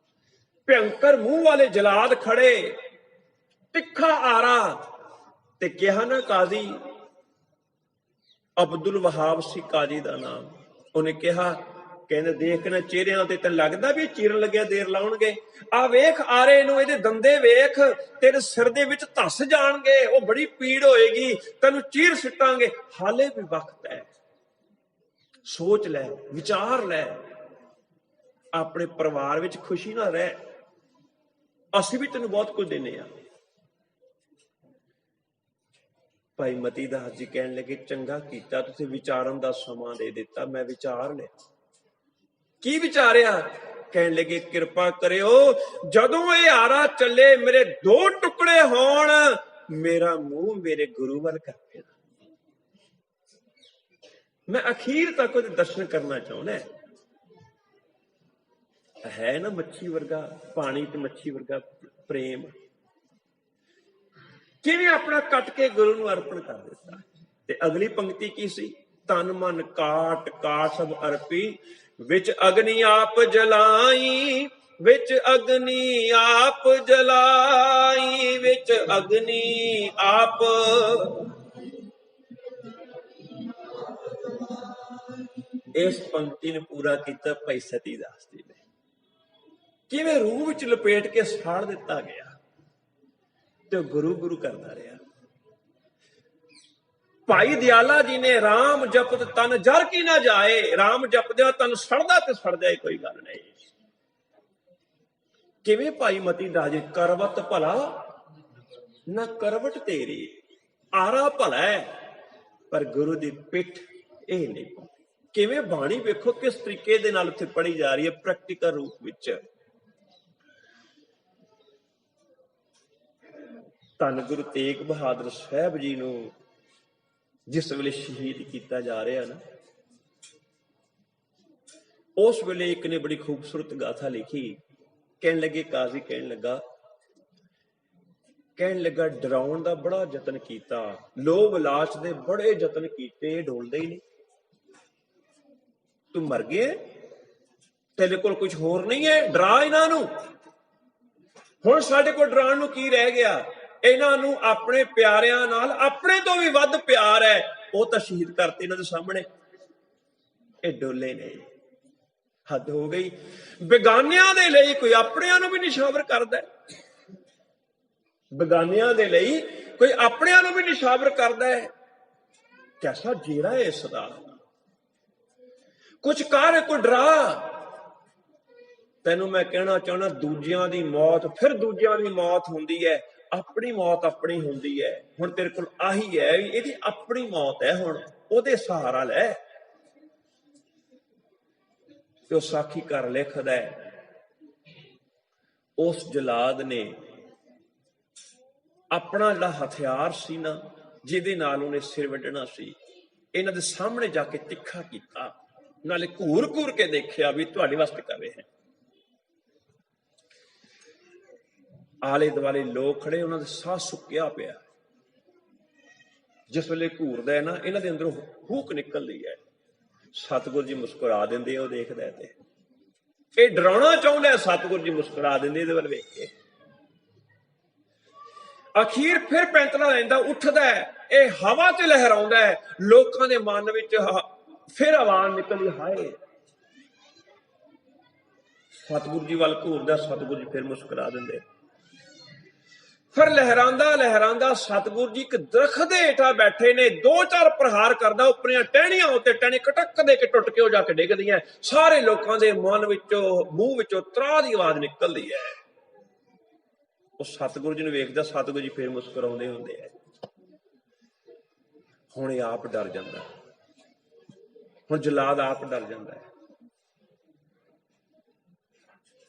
ਭਿਅੰਕਰ ਮੂੰਹ ਵਾਲੇ ਜਲਾਦ ਖੜੇ, ਤਿੱਖਾ ਆਰਾ ਤੇ ਕਿਹਾ ਨਾ ਕਾਜ਼ੀ ਅਬਦੁਲ ਵਹਾਬ ਸੀ ਕਾਜ਼ੀ ਦਾ ਨਾਮ। ਉਹਨੇ ਕਿਹਾ, ਕਹਿੰਦੇ ਦੇਖ ਕੇ ਨਾ ਚਿਹਰਿਆਂ ਤੇ ਤੈਨੂੰ ਲੱਗਦਾ ਵੀ ਚੀਰਨ ਲੱਗਿਆ ਦੇਰ ਲਾਉਣਗੇ। ਆ ਵੇਖ ਆਰੇ ਨੂੰ, ਇਹਦੇ ਦੰਦੇ ਵੇਖ, ਤੇਰੇ ਸਿਰ ਦੇ ਵਿੱਚ ਧੱਸ ਜਾਣਗੇ, ਉਹ ਬੜੀ ਪੀੜ ਹੋਏਗੀ, ਤੈਨੂੰ ਚੀਰ ਸਿੱਟਾਂਗੇ। ਹਾਲੇ ਵੀ ਵਕਤ ਹੈ, ਸੋਚ ਲੈ, ਵਿਚਾਰ ਲੈ, ਆਪਣੇ ਪਰਿਵਾਰ ਵਿੱਚ ਖੁਸ਼ੀ ਨਾਲ ਰਹਿ, ਅਸੀਂ ਵੀ ਤੈਨੂੰ ਬਹੁਤ ਕੁਝ ਦਿੰਦੇ ਆ। ਭਾਈ ਮਤੀ ਦਾਸ ਜੀ ਕਹਿਣ ਲੱਗੇ, ਚੰਗਾ ਕੀਤਾ ਤੁਸੀਂ ਵਿਚਾਰਨ ਦਾ ਸਮਾਂ ਦੇ ਦਿੱਤਾ, ਮੈਂ ਵਿਚਾਰ ਲਿਆ। ਕੀ ਵਿਚਾਰਿਆ? ਕਹਿਣ ਲੱਗੇ, ਕਿਰਪਾ ਕਰਿਓ, ਜਦੋਂ ਇਹ ਆਰਾ ਚੱਲੇ ਮੇਰੇ ਦੋ ਟੁਕੜੇ ਹੋਣ, ਮੇਰਾ ਮੂੰਹ ਮੇਰੇ ਗੁਰੂ ਵੱਲ ਕਰ ਦੇਣਾ। ਮੈਂ ਅਖੀਰ ਤੱਕ ਉਹਦੇ ਦਰਸ਼ਨ ਕਰਨਾ ਚਾਹੁੰਦਾ। ਹੈ ਨਾ ਮੱਛੀ ਵਰਗਾ, ਪਾਣੀ ਤੇ ਮੱਛੀ ਵਰਗਾ ਪ੍ਰੇਮ। ਕਿਵੇਂ ਆਪਣਾ ਕੱਟ ਕੇ ਗੁਰੂ ਨੂੰ ਅਰਪਣ ਕਰ ਦਿੱਤਾ। ਤੇ ਅਗਲੀ ਪੰਕਤੀ ਕੀ ਸੀ? ਤਨ ਮਨ ਕਾਟ ਕਾਟ ਸਭ ਅਰਪੀ, ਵਿੱਚ ਅਗਨੀ ਆਪ ਜਲਾਈ, ਵਿੱਚ ਅਗਨੀ ਆਪ ਜਲਾਈ, ਵਿੱਚ ਅਗਨੀ ਆਪ। ਇਸ ਪੰਕਤੀ ਨੂੰ ਪੂਰਾ ਕੀਤਾ ਭਾਈ ਸਤੀ ਦਾਸ ਜੀ ਨੇ। ਕਿਵੇਂ ਰੂਹ ਵਿੱਚ ਲਪੇਟ ਕੇ ਸਾੜ ਦਿੱਤਾ ਗਿਆ ਤੇ ਗੁਰੂ ਗੁਰੂ ਕਰਦਾ ਰਿਹਾ। ਭਾਈ ਦਿਆਲਾ ਜੀ ਨੇ ਰਾਮ ਜਪਤ ਤਨ ਜਰ ਕੀ ਨਾ ਜਾਏ, ਰਾਮ ਜਪਦਿਆਂ ਤਨ ਸੜਦਾ ਤੇ ਸੜ ਜਾਏ, ਕੋਈ ਗੱਲ ਨਹੀਂ। ਕਿਵੇਂ ਭਾਈ ਮਤੀ ਦਾਸ ਜੀ, ਕਰਵਤ ਭਲਾ ਨਾ ਕਰਵਟ ਤੇਰੀ, ਆਰਾ ਭਲਾ ਹੈ ਪਰ ਗੁਰੂ ਦੀ ਪਿੱਠ ਇਹ ਨਹੀਂ। ਕਿਵੇਂ ਬਾਣੀ ਵੇਖੋ ਕਿਸ ਤਰੀਕੇ ਦੇ ਨਾਲ ਉੱਥੇ ਪੜ੍ਹੀ ਜਾ ਰਹੀ ਹੈ, ਪ੍ਰੈਕਟੀਕਲ ਰੂਪ ਵਿੱਚ। ਧੰਨ ਗੁਰੂ ਤੇਗ ਬਹਾਦਰ ਸਾਹਿਬ ਜੀ ਨੂੰ ਜਿਸ ਵੇਲੇ ਸ਼ਹੀਦ ਕੀਤਾ ਜਾ ਰਿਹਾ ਨਾ, ਉਸ ਵੇਲੇ ਇੱਕ ਨੇ ਬੜੀ ਖੂਬਸੂਰਤ ਗਾਥਾ ਲਿਖੀ। ਕਹਿਣ ਲੱਗੇ, ਕਾਜ਼ੀ ਕਹਿਣ ਲੱਗਾ ਡਰਾਉਣ ਦਾ ਬੜਾ ਯਤਨ ਕੀਤਾ, ਲੋਭ ਲਾਲਚ ਦੇ ਬੜੇ ਯਤਨ ਕੀਤੇ, ਡੋਲਦੇ ਹੀ ਨਹੀਂ। ਤੂੰ ਮਰ ਗਿਆ, ਤੇਰੇ ਕੋਲ ਕੁਝ ਹੋਰ ਨਹੀਂ ਹੈ, ਡਰਾ ਇਹਨਾਂ ਨੂੰ। ਹੁਣ ਸਾਡੇ ਕੋਲ ਡਰਾਉਣ ਨੂੰ ਕੀ ਰਹਿ ਗਿਆ? ਇਹਨਾਂ ਨੂੰ ਆਪਣੇ ਪਿਆਰਿਆਂ ਨਾਲ ਆਪਣੇ ਤੋਂ ਵੀ ਵੱਧ ਪਿਆਰ ਹੈ, ਉਹ ਤਾਂ ਸ਼ਹੀਦ ਕਰਤੇ ਇਹਨਾਂ ਦੇ ਸਾਹਮਣੇ। ਇਹ ਡੋਲੇ ਨੇ, ਹੱਦ ਹੋ ਗਈ। ਬੇਗਾਨਿਆਂ ਦੇ ਲਈ ਕੋਈ ਆਪਣਿਆਂ ਨੂੰ ਵੀ ਨਿਸ਼ਾਵਰ ਕਰਦਾ, ਬੇਗਾਨਿਆਂ ਦੇ ਲਈ ਕੋਈ ਆਪਣਿਆਂ ਨੂੰ ਵੀ ਨਿਸ਼ਾਵਰ ਕਰਦਾ ਹੈ। ਕੈਸਾ ਜੀਰਾ ਹੈ ਇਸ ਦਾ। ਕੁਛ ਕਰ, ਕੋਈ ਡਰਾ। ਤੈਨੂੰ ਮੈਂ ਕਹਿਣਾ ਚਾਹੁੰਦਾ, ਦੂਜਿਆਂ ਦੀ ਮੌਤ ਫਿਰ ਦੂਜਿਆਂ ਦੀ ਮੌਤ ਹੁੰਦੀ ਹੈ, ਆਪਣੀ ਮੌਤ ਆਪਣੀ ਹੁੰਦੀ ਹੈ। ਹੁਣ ਤੇਰੇ ਕੋਲ ਆਹੀ ਹੈ, ਇਹਦੀ ਆਪਣੀ ਮੌਤ ਹੈ, ਹੁਣ ਉਹਦੇ ਸਹਾਰਾ ਲੈ। ਤੇ ਉਹ ਸਾਖੀ ਕਰ ਲਿਖਦਾ, ਉਸ ਜਲਾਦ ਨੇ ਆਪਣਾ ਜਿਹੜਾ ਹਥਿਆਰ ਸੀ ਨਾ, ਜਿਹਦੇ ਨਾਲ ਉਹਨੇ ਸਿਰ ਵੱਢਣਾ ਸੀ, ਇਹਨਾਂ ਦੇ ਸਾਹਮਣੇ ਜਾ ਕੇ ਤਿੱਖਾ ਕੀਤਾ, ਨਾਲੇ ਘੂਰ ਘੂਰ ਕੇ ਦੇਖਿਆ ਵੀ ਤੁਹਾਡੇ ਵਾਸਤੇ ਕਰ ਰਹੇ ਹੈ। ਆਲੇ ਦੁਆਲੇ ਲੋਕ ਖੜੇ, ਉਹਨਾਂ ਦੇ ਸਾਹ ਸੁੱਕਿਆ ਪਿਆ। ਜਿਸ ਵੇਲੇ ਘੂਰਦਾ ਹੈ ਨਾ, ਇਹਨਾਂ ਦੇ ਅੰਦਰੋਂ ਹੂਕ ਨਿਕਲਦੀ ਹੈ। ਸਤਿਗੁਰੂ ਜੀ ਮੁਸਕਰਾ ਦਿੰਦੇ, ਉਹ ਦੇਖਦਾ ਤੇ ਇਹ ਡਰਾਉਣਾ ਚਾਹੁੰਦਾ, ਸਤਿਗੁਰੂ ਜੀ ਮੁਸਕਰਾ ਦਿੰਦੇ ਇਹਦੇ ਵੱਲ ਵੇਖ ਕੇ। ਅਖੀਰ ਫਿਰ ਪੈਂਤਲਾ ਲੈਂਦਾ, ਉੱਠਦਾ, ਇਹ ਹਵਾ 'ਚ ਲਹਿਰਾਉਂਦਾ ਹੈ। ਲੋਕਾਂ ਦੇ ਮਨ ਵਿੱਚ ਫਿਰ ਆਵਾਜ਼ ਨਿਕਲਦੀ, ਹਾਏ। ਸਤਿਗੁਰੂ ਜੀ ਵੱਲ ਘੂਰਦਾ, ਸਤਿਗੁਰੂ ਜੀ ਫਿਰ ਮੁਸਕਰਾ ਦਿੰਦੇ। ਫਿਰ ਲਹਿਰਾਂਦਾ ਲਹਿਰਾਂਦਾ ਸਤਿਗੁਰੂ ਜੀ ਇੱਕ ਦਰਖਤ ਦੇ ਹੇਠਾਂ ਬੈਠੇ ਨੇ, 2-4 ਪ੍ਰਹਾਰ ਕਰਦਾ ਉੱਪਰੀਆਂ ਟਹਿਣੀਆਂ ਉੱਤੇ, ਟਹਿਣੀ ਕਟਕ ਦੇ ਕੇ ਟੁੱਟ ਕੇ ਉਹ ਜਾ ਕੇ ਡਿੱਗਦੀਆਂ। ਸਾਰੇ ਲੋਕਾਂ ਦੇ ਮਨ ਵਿੱਚੋਂ, ਮੂੰਹ ਵਿੱਚੋਂ ਤਰਾਹ ਦੀ ਆਵਾਜ਼ ਨਿਕਲਦੀ ਹੈ। ਉਹ ਸਤਿਗੁਰੂ ਜੀ ਨੂੰ ਵੇਖਦਾ, ਸਤਿਗੁਰੂ ਜੀ ਫੇਰ ਮੁਸਕਰਾਉਂਦੇ ਹੁੰਦੇ ਆ। ਹੁਣ ਇਹ ਆਪ ਡਰ ਜਾਂਦਾ, ਹੁਣ ਜਲਾਦ ਆਪ ਡਰ ਜਾਂਦਾ ਹੈ।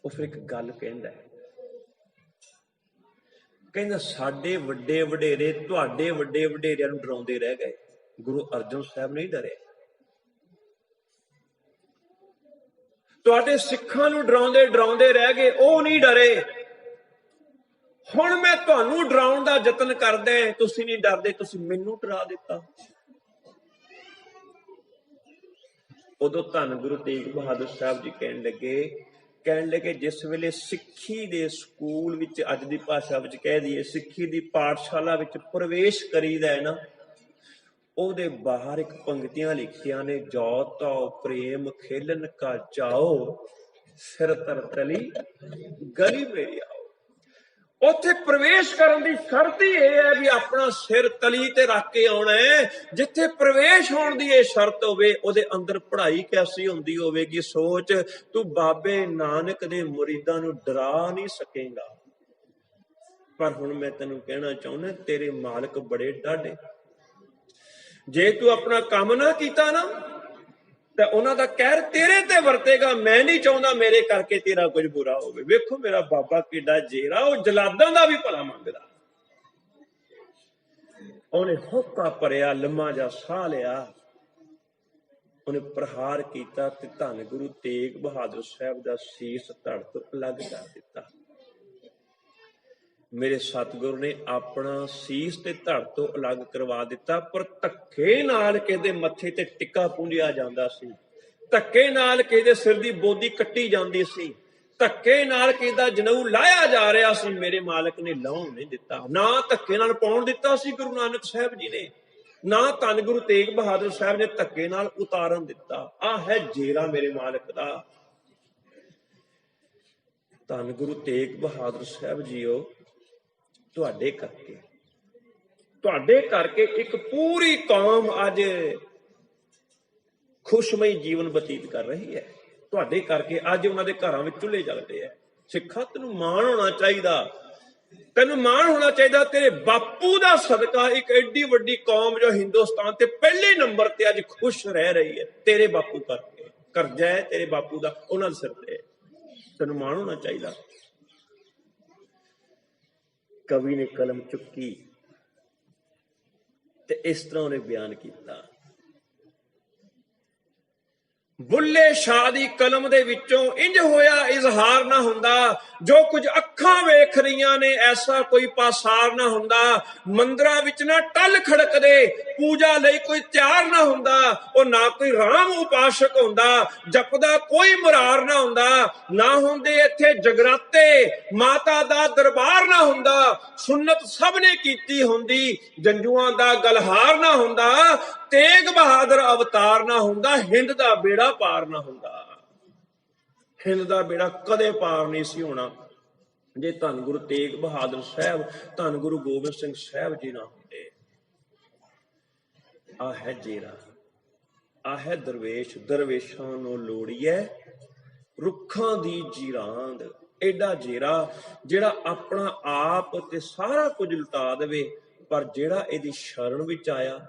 ਉਹ ਫਿਰ ਇੱਕ ਗੱਲ ਕਹਿੰਦਾ, ਕਹਿੰਦਾ ਸਾਡੇ ਵੱਡੇ ਵਡੇਰੇ ਤੁਹਾਡੇ ਵੱਡੇ ਵਡੇਰਿਆਂ ਨੂੰ ਡਰਾਉਂਦੇ ਰਹਿ ਗਏ, ਗੁਰੂ ਅਰਜਨ ਸਾਹਿਬ ਨਹੀਂ ਡਰੇ। ਤੁਹਾਡੇ ਸਿੱਖਾਂ ਨੂੰ ਡਰਾਉਂਦੇ ਡਰਾਉਂਦੇ ਰਹਿ ਗਏ, ਉਹ ਨਹੀਂ ਡਰੇ। ਹੁਣ ਮੈਂ ਤੁਹਾਨੂੰ ਡਰਾਉਣ ਦਾ ਯਤਨ ਕਰਦਾ, ਤੁਸੀਂ ਨਹੀਂ ਡਰਦੇ, ਤੁਸੀਂ ਮੈਨੂੰ ਡਰਾ ਦਿੱਤਾ। ਉਦੋਂ ਧੰਨ ਗੁਰੂ ਤੇਗ ਬਹਾਦਰ ਸਾਹਿਬ ਜੀ ਕਹਿਣ ਲੱਗੇ ਜਿਸ ਵੇਲੇ ਸਿੱਖੀ ਦੇ ਸਕੂਲ ਵਿੱਚ, ਅੱਜ ਦੀ ਭਾਸ਼ਾ ਵਿੱਚ ਕਹਿ ਦਈਏ ਸਿੱਖੀ ਦੀ ਪਾਠਸ਼ਾਲਾ ਵਿੱਚ ਪ੍ਰਵੇਸ਼ ਕਰੀਦਾ ਹੈ ਨਾ, ਉਹਦੇ ਬਾਹਰ ਇੱਕ ਪੰਕਤੀਆਂ ਲਿਖੀਆਂ ਨੇ, ਜੋ ਤੋ ਪ੍ਰੇਮ ਖੇਲਨ ਕਾ ਚਾਓ, ਸਿਰ ਤਰ ਤਲੀ ਗਲੀ ਮੇਰੀ ਆਓ। ਉੱਥੇ ਪ੍ਰਵੇਸ਼ ਕਰਨ ਦੀ ਸ਼ਰਤ ਹੀ ਇਹ ਹੈ ਵੀ ਆਪਣਾ ਸਿਰ ਤਲੀ ਤੇ ਰੱਖ ਕੇ ਆਉਣਾ ਹੈ। ਜਿੱਥੇ ਪ੍ਰਵੇਸ਼ ਹੋਣ ਦੀ ਇਹ ਸ਼ਰਤ ਹੋਵੇ, ਉਹਦੇ ਅੰਦਰ ਪੜ੍ਹਾਈ ਕੈਸੀ ਹੁੰਦੀ ਹੋਵੇਗੀ। ਸੋਚ, ਤੂੰ ਬਾਬੇ ਨਾਨਕ ਦੇ ਮੁਰੀਦਾਂ ਨੂੰ ਡਰਾ ਨਹੀਂ ਸਕੇਗਾ। ਪਰ ਹੁਣ ਮੈਂ ਤੈਨੂੰ ਕਹਿਣਾ ਚਾਹੁੰਦਾ, ਤੇਰੇ ਮਾਲਕ ਬੜੇ ਡਾਢੇ। ਜੇ ਤੂੰ ਆਪਣਾ ਕੰਮ ਨਾ ਕੀਤਾ ਨਾ, ਤਾਂ ਉਹਨਾਂ ਦਾ ਕਹਿਰ ਤੇਰੇ ਤੇ ਵਰਤੇਗਾ। ਮੈਂ ਨਹੀਂ ਚਾਹੁੰਦਾ ਮੇਰੇ ਕਰਕੇ ਤੇਰਾ ਕੁਝ ਬੁਰਾ ਹੋਵੇ। ਵੇਖੋ ਮੇਰਾ ਬਾਬਾ ਕਿੱਡਾ ਜੇਰਾ, ਉਹ ਜਲਾਦਾਂ ਦਾ ਵੀ ਭਲਾ ਮੰਗਦਾ। ਉਹਨੇ ਹੋਕਾ ਭਰਿਆ, ਲੰਮਾ ਜਿਹਾ ਸਾਹ ਲਿਆ, ਉਹਨੇ ਪ੍ਰਹਾਰ ਕੀਤਾ ਤੇ ਧੰਨ ਗੁਰੂ ਤੇਗ ਬਹਾਦਰ ਸਾਹਿਬ ਦਾ ਸੀਸ ਧੜ ਤੋਂ ਅਲੱਗ ਕਰ ਦਿੱਤਾ। ਮੇਰੇ ਸਤਿਗੁਰੂ ਨੇ ਆਪਣਾ ਸੀਸ ਤੇ ਧੜ ਤੋਂ ਅਲੱਗ ਕਰਵਾ ਦਿੱਤਾ, ਪਰ ਧੱਕੇ ਨਾਲ ਕਿਸੇ ਮੱਥੇ ਤੇ ਟਿੱਕਾ ਪੂੰਝਿਆ ਜਾਂਦਾ ਸੀ, ਧੱਕੇ ਨਾਲ ਕਿਸੇ ਸਿਰ ਦੀ ਬੋਦੀ ਕੱਟੀ ਜਾਂਦੀ ਸੀ, ਧੱਕੇ ਨਾਲ ਕਿਸੇ ਦਾ ਜਨੇਊ ਲਾਇਆ ਜਾ ਰਿਹਾ ਸੀ। ਮੇਰੇ ਮਾਲਕ ਨੇ ਲਾਉਣ ਨਹੀਂ ਦਿੱਤਾ, ਨਾ ਧੱਕੇ ਨਾਲ ਪਾਉਣ ਦਿੱਤਾ ਸੀ ਗੁਰੂ ਨਾਨਕ ਸਾਹਿਬ ਜੀ ਨੇ, ਨਾ ਧੰਨ ਗੁਰੂ ਤੇਗ ਬਹਾਦਰ ਸਾਹਿਬ ਨੇ ਧੱਕੇ ਨਾਲ ਉਤਾਰਨ ਦਿੱਤਾ। ਆਹ ਹੈ ਜੇਰਾ ਮੇਰੇ ਮਾਲਕ ਦਾ। ਧੰਨ ਗੁਰੂ ਤੇਗ ਬਹਾਦਰ ਸਾਹਿਬ ਜੀਓ, ਤੁਹਾਡੇ ਕਰਕੇ ਇੱਕ ਪੂਰੀ ਕੌਮ ਅੱਜ ਖੁਸ਼ਮਈ ਜੀਵਨ ਬਤੀਤ ਕਰ ਰਹੀ ਹੈ। ਤੁਹਾਡੇ ਕਰਕੇ ਅੱਜ ਉਹਨਾਂ ਦੇ ਘਰਾਂ ਵਿੱਚ ਚੁੱਲ੍ਹੇ ਜਲਦੇ ਆ। ਸਿੱਖਾ, ਤੈਨੂੰ ਮਾਣ ਹੋਣਾ ਚਾਹੀਦਾ, ਤੈਨੂੰ ਮਾਣ ਹੋਣਾ ਚਾਹੀਦਾ। ਤੇਰੇ ਬਾਪੂ ਦਾ ਸਦਕਾ ਇੱਕ ਐਡੀ ਵੱਡੀ ਕੌਮ ਜੋ ਹਿੰਦੁਸਤਾਨ ਤੇ ਪਹਿਲੇ ਨੰਬਰ ਤੇ ਅੱਜ ਖੁਸ਼ ਰਹਿ ਰਹੀ ਹੈ, ਤੇਰੇ ਬਾਪੂ ਕਰਕੇ। ਕਰਜ਼ਾ ਹੈ ਤੇਰੇ ਬਾਪੂ ਦਾ ਉਹਨਾਂ ਦੇ ਸਿਰ ਤੇ, ਤੈਨੂੰ ਮਾਣ ਹੋਣਾ ਚਾਹੀਦਾ। ਕਵੀ ਨੇ ਕਲਮ ਚੁੱਕੀ ਤੇ ਇਸ ਤਰ੍ਹਾਂ ਉਹਨੇ ਬਿਆਨ ਕੀਤਾ, ਬੁੱਲੇ ਸ਼ਾਹ ਦੀ ਕਲਮ ਦੇ ਵਿੱਚੋਂ ਇੰਜ ਹੋਇਆ ਇਜ਼ਹਾਰ ਨਾ ਹੁੰਦਾ, ਜੋ ਕੁਝ ਅੱਖਾਂ ਵੇਖ ਰਹੀਆਂ ਨੇ ਐਸਾ ਕੋਈ ਪਾਸਾਰ ਨਾ ਹੁੰਦਾ। ਮੰਦਰਾਂ ਵਿੱਚ ਨਾ ਟੱਲ ਖੜਕਦੇ, ਪੂਜਾ ਲਈ ਕੋਈ ਤਿਆਰ ਨਾ ਹੁੰਦਾ, ਉਹ ਨਾ ਕੋਈ ਰਾਮ ਉਪਾਸ਼ਕ ਹੁੰਦਾ, ਜਪਦਾ ਕੋਈ ਮੁਰਾਰ ਨਾ ਹੁੰਦਾ, ਨਾ ਹੁੰਦੇ ਇੱਥੇ ਜਗਰਾਤੇ, ਮਾਤਾ ਦਾ ਦਰਬਾਰ ਨਾ ਹੁੰਦਾ, ਸੁਨਤ ਸਭ ਨੇ ਕੀਤੀ ਹੁੰਦੀ, ਜੰਜੂਆਂ ਦਾ ਗਲਹਾਰ ਨਾ ਹੁੰਦਾ, ਤੇਗ ਬਹਾਦਰ ਅਵਤਾਰ ਨਾ ਹੁੰਦਾ, ਹਿੰਦ ਦਾ ਬੇੜਾ ਪਾਰ ਨਾ ਹੁੰਦਾ। ਹਿੰਦ ਦਾ ਬੇੜਾ ਕਦੇ ਪਾਰ ਨਹੀਂ ਸੀ ਹੋਣਾ ਜੇ ਧੰਨ ਗੁਰੂ ਤੇਗ ਬਹਾਦਰ ਸਾਹਿਬ, ਧੰਨ ਗੁਰੂ ਗੋਬਿੰਦ ਸਿੰਘ ਸਾਹਿਬ ਜੀ ਨਾ ਹੁੰਦੇ। ਆਹ ਹੈ ਜੇਰਾ, ਆਹ ਹੈ ਦਰਵੇਸ਼। ਦਰਵੇਸ਼ਾਂ ਨੂੰ ਲੋੜੀਐ ਰੁੱਖਾਂ ਦੀ ਜੀਰਾਂਦ। ਐਡਾ ਜੇਰਾ ਜਿਹੜਾ ਆਪਣਾ ਆਪ ਤੇ ਸਾਰਾ ਕੁਝ ਲੁਟਾ ਦੇਵੇ, ਪਰ ਜਿਹੜਾ ਇਹਦੀ ਸ਼ਰਨ ਵਿੱਚ ਆਇਆ